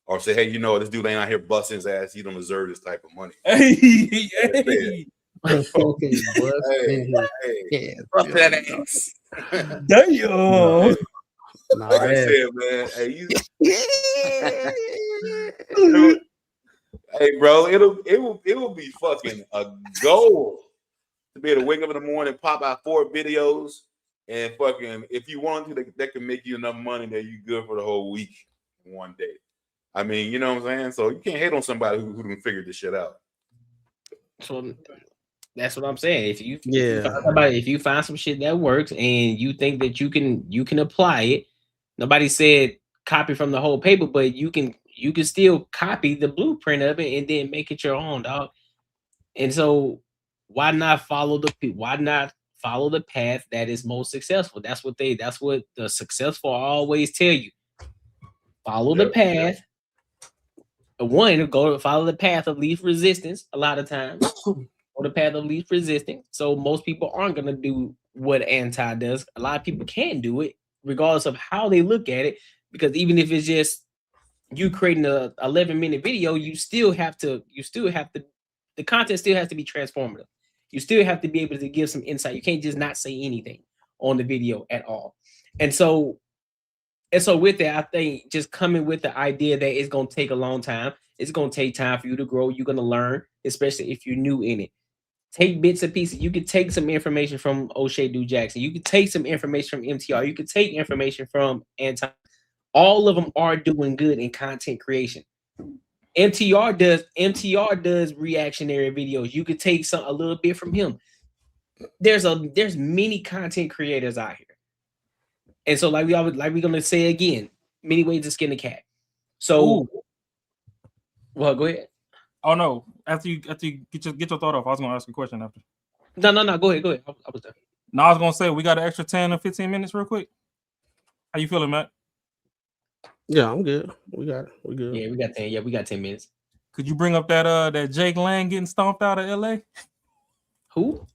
D: or say, hey, this dude ain't out here busting his ass. He don't deserve this type of money.
E: Hey.
D: Bust that ass.
E: Damn.
D: Like I said, man. Hey, bro, it will be fucking a goal to be able to wake up in the morning, pop out 4 videos, and fucking, if you want to, that can make you enough money that you good for the whole week in one day. I mean, you know what I'm saying? So you can't hate on somebody who done figured this shit out.
C: So that's what I'm saying. If you find some shit that works and you think that you can apply it, nobody said copy from the whole paper, but you can still copy the blueprint of it and then make it your own, dog. And so why not follow the path that is most successful? That's what the successful always tell you. Follow the path. Go follow the path of least resistance. A lot of times, go the path of least resistance. So most people aren't gonna do what anti does. A lot of people can do it, regardless of how they look at it. Because even if it's just you creating a 11-minute video, the content still has to be transformative. You still have to be able to give some insight. You can't just not say anything on the video at all. And so with that, I think just coming with the idea that it's going to take a long time. It's going to take time for you to grow. You're going to learn, especially if you're new in it. Take bits and pieces. You could take some information from O'Shea Du Jackson. You could take some information from MTR. You could take information from Anton. All of them are doing good in content creation. MTR does reactionary videos. You could take a little bit from him. There's many content creators out here. And so we're gonna say again, many ways to skin a cat. So well, go ahead.
E: Oh no. After you get your thought off, I was gonna ask a question after.
C: No, go ahead. I was done.
E: No, I was gonna say we got an extra 10 or 15 minutes real quick. How you feeling, Matt?
A: Yeah, I'm good. We good.
C: Yeah, we got 10. Yeah, we got 10 minutes.
E: Could you bring up that Jake Lang getting stomped out of LA?
C: Who?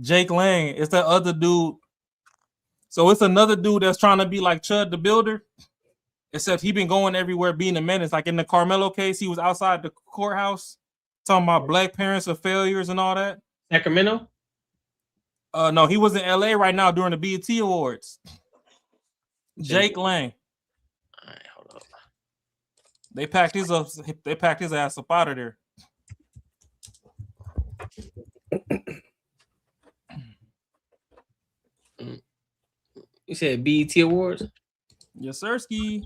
E: Jake Lang. It's that other dude. So it's another dude that's trying to be like Chud the Builder, except he been going everywhere being a menace. Like in the Carmelo case, he was outside the courthouse talking about black parents are failures and all that.
C: Sacramento?
E: No, he was in LA right now during the BET Awards. Jake Lang.
C: All right, hold up.
E: They packed his up. They packed his ass up out of there.
C: You said BET Awards?
E: Yes, sir, Ski.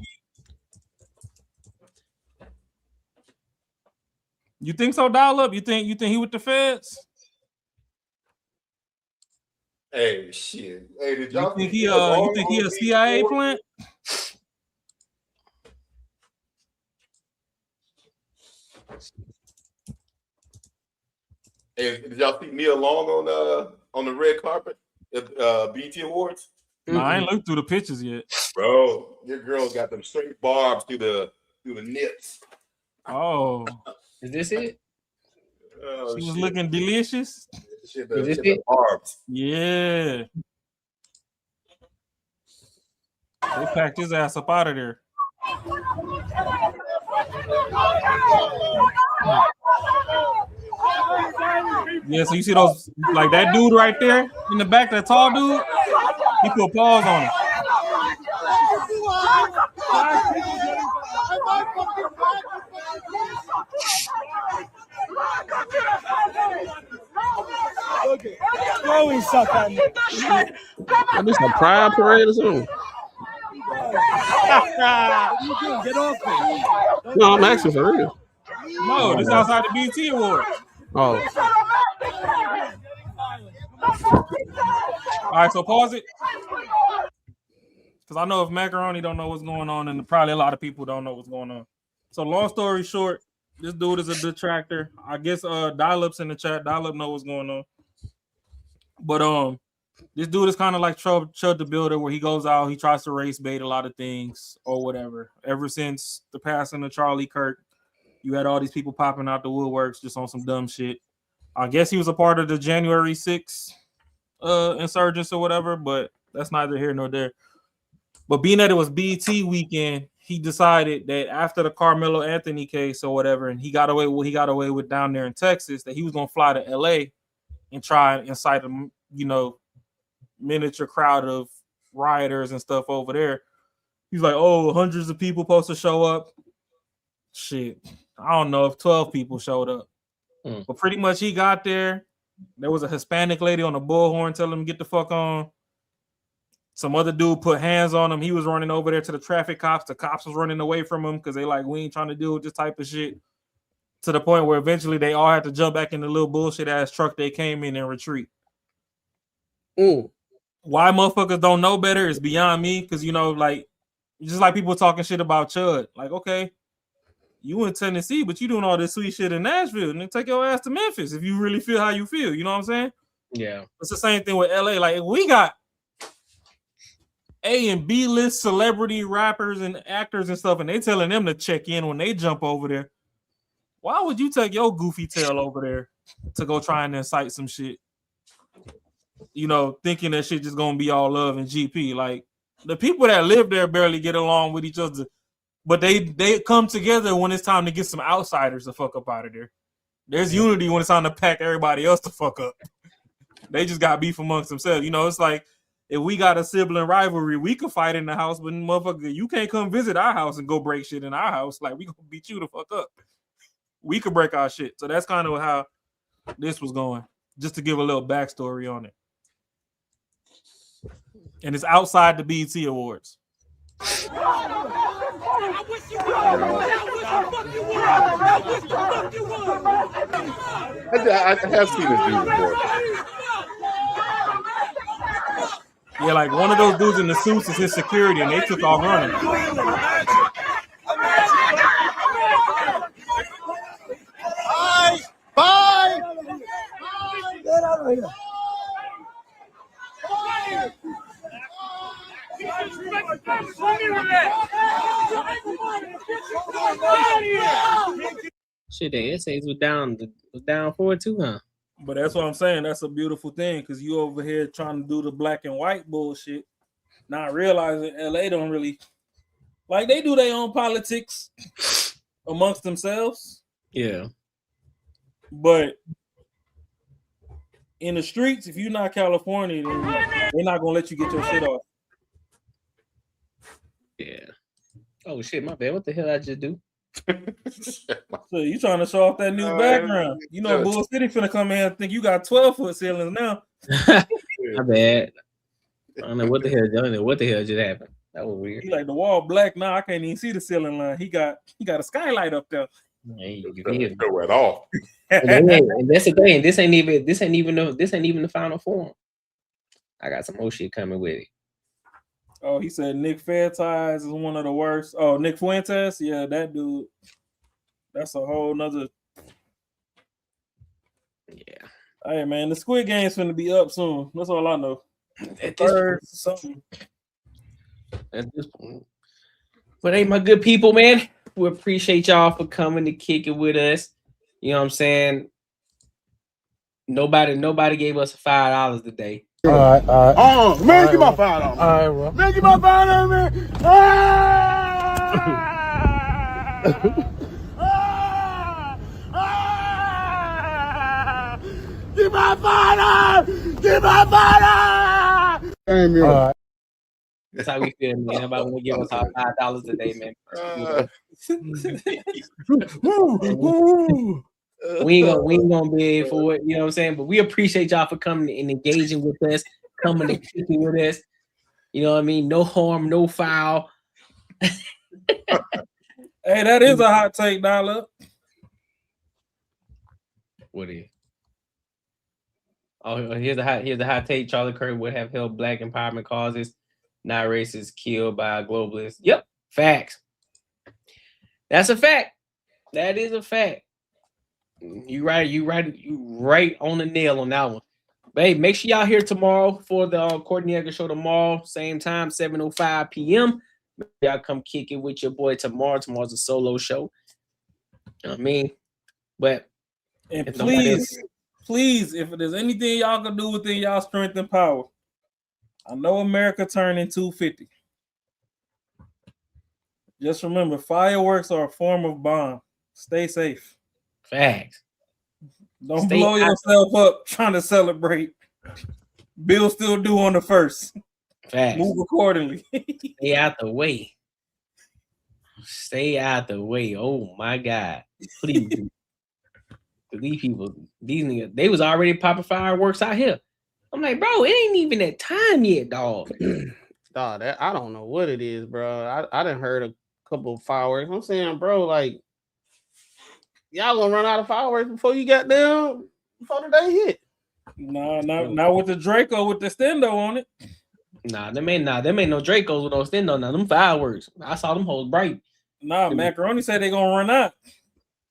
E: You think so, Dial Up? You think he with the feds?
D: Hey, shit. Hey, did
E: You
D: y'all
E: think
D: see
E: he you think he a CIA plant?
D: Hey, did y'all see Nia Long on the red carpet at BT Awards?
E: No, I ain't looked through the pictures yet.
D: Bro, your girl got them straight barbs through the nips.
E: Oh,
C: is this it?
D: Oh,
E: she was looking delicious.
D: Shit,
C: Is this
D: the
C: it?
D: barbs.
E: Yeah. They packed his ass up out of there. Yeah, so you see those, like that dude right there in the back, that tall dude, he put paws on him.
A: Chloe suck on me. That be some pride parade or something.
Q: Get off me.
A: No, I'm asking for real.
E: No, this is outside the BT Awards.
A: Oh.
E: All right, so pause it. Because I know if Macaroni don't know what's going on, and probably a lot of people don't know what's going on. So long story short, this dude is a detractor. I guess Dial-Up's in the chat. Dial-Up know what's going on. But this dude is kind of like Chud the Builder, where he goes out, he tries to race bait a lot of things or whatever. Ever since the passing of Charlie Kirk, you had all these people popping out the woodworks just on some dumb shit. I guess he was a part of the January 6th insurgents or whatever, but that's neither here nor there. But being that it was BT weekend, he decided that after the Carmelo Anthony case or whatever, and he got away with down there in Texas, that he was gonna fly to LA and try and incite a miniature crowd of rioters and stuff over there. He's like, oh, hundreds of people supposed to show up. Shit, I don't know if 12 people showed up. But pretty much he got there. There was a Hispanic lady on a bullhorn telling him get the fuck on. Some other dude put hands on him. He was running over there to the traffic cops. The cops was running away from him because they like, we ain't trying to deal with this type of shit. To the point where eventually they all had to jump back in the little bullshit ass truck they came in and retreat. Why motherfuckers don't know better is beyond me. Because, like, just like people talking shit about Chud. Like, okay, you in Tennessee, but you doing all this sweet shit in Nashville. And then take your ass to Memphis if you really feel how you feel. You know what I'm saying?
C: Yeah.
E: It's the same thing with LA. Like, we got A and B list celebrity rappers and actors and stuff, and they telling them to check in when they jump over there. Why would you take your goofy tail over there to go try and incite some shit? Thinking that shit just gonna be all love and GP. Like, the people that live there barely get along with each other, but they come together when it's time to get some outsiders the fuck up out of there. There's unity when it's time to pack everybody else the fuck up. They just got beef amongst themselves. It's like, if we got a sibling rivalry, we could fight in the house, but motherfucker, you can't come visit our house and go break shit in our house. Like, we gonna beat you the fuck up. We could break our shit. So that's kind of how this was going, just to give a little backstory on it. And it's outside the BET Awards.
D: I have seen this dude before.
E: Yeah, like one of those dudes in the suits is his security, and they took off running.
Q: Bye. Get out of here.
C: Shit, the essays was down for it too, huh?
E: But that's what I'm saying. That's a beautiful thing, because you over here trying to do the black and white bullshit, not realizing LA don't really, like, they do their own politics amongst themselves.
C: Yeah.
E: But in the streets, if you're not California, then they're not gonna let you get your shit off.
C: Yeah. Oh shit, my bad. What the hell I just do?
E: So you trying to show off that new background? You know, Bull City finna come in and think you got 12-foot ceilings now.
C: My bad. I don't know what the hell. I don't know what the hell just happened. That was weird.
E: He like the wall black now. I can't even see the ceiling line. He got a skylight up there.
C: Hey, you
D: go right off.
C: And that's the thing. This ain't even the final form. I got some more shit coming with it.
E: Oh, he said Nick Fairties is one of the worst. Oh, Nick Fuentes, yeah, that dude. That's a whole nother.
C: Yeah.
E: Hey man, the Squid Game's finna be up soon. That's all I know.
C: At this point,
E: something.
C: At this point. But hey, my good people, man, we appreciate y'all for coming to kick it with us. You know what I'm saying? Nobody gave us $5 today.
Q: All right. Oh, man, give my $5. All right, bro. Man, give my $5, man. Give my $5. Give my $5. All right.
C: That's how we feel, man. Everybody want to give us our $5 today, man. We ain't gonna be here for it, you know what I'm saying? But we appreciate y'all for coming and engaging with us, coming and kicking with us. You know what I mean? No harm, no foul.
E: Hey, that is a hot take, Dollar.
C: What is? Oh, here's the hot take. Charlie Kirk would have held black empowerment causes, not racists, killed by globalists. Yep, facts. That's a fact. That is a fact. You right on the nail on that one. But hey, make sure y'all here tomorrow for the Courtney Egger show tomorrow, same time, 7:05 p.m. Y'all come kick it with your boy tomorrow. Tomorrow's a solo show. You know what I mean? But
E: and please, if there's anything y'all can do within y'all strength and power, I know America turning 250. Just remember, fireworks are a form of bomb. Stay safe.
C: Facts.
E: Don't blow yourself up trying to celebrate. Bill still due on the 1st.
C: Facts.
E: Move accordingly.
C: Stay out the way. Stay out the way. Oh my God. Please. These people, these niggas, they was already popping fireworks out here. I'm like, bro, it ain't even that time yet, dog.
A: Dog, I don't know what it is, bro. I done heard a couple of fireworks. I'm saying, bro, like, y'all gonna run out of fireworks before you got down, before the day hit.
E: Not with the Draco with the stendo on it.
C: Them ain't no Dracos with no stendo. Now them fireworks. I saw them hoes bright.
E: Nah, Macaroni said they gonna run out.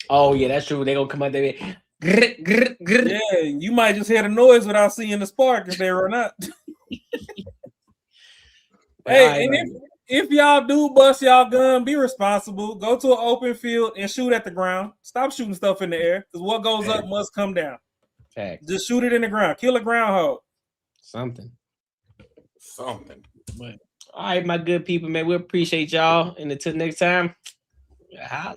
C: Oh yeah, that's true. They gonna come out there.
E: Yeah, you might just hear the noise without seeing the spark if they run out. Hey, and if y'all do bust y'all gun, be responsible. Go to an open field and shoot at the ground. Stop shooting stuff in the air, because what goes up must come down.
C: Fact.
E: Just shoot it in the ground. Kill a groundhog.
C: Something. But all right, my good people, man. We appreciate y'all. And until next time, holla.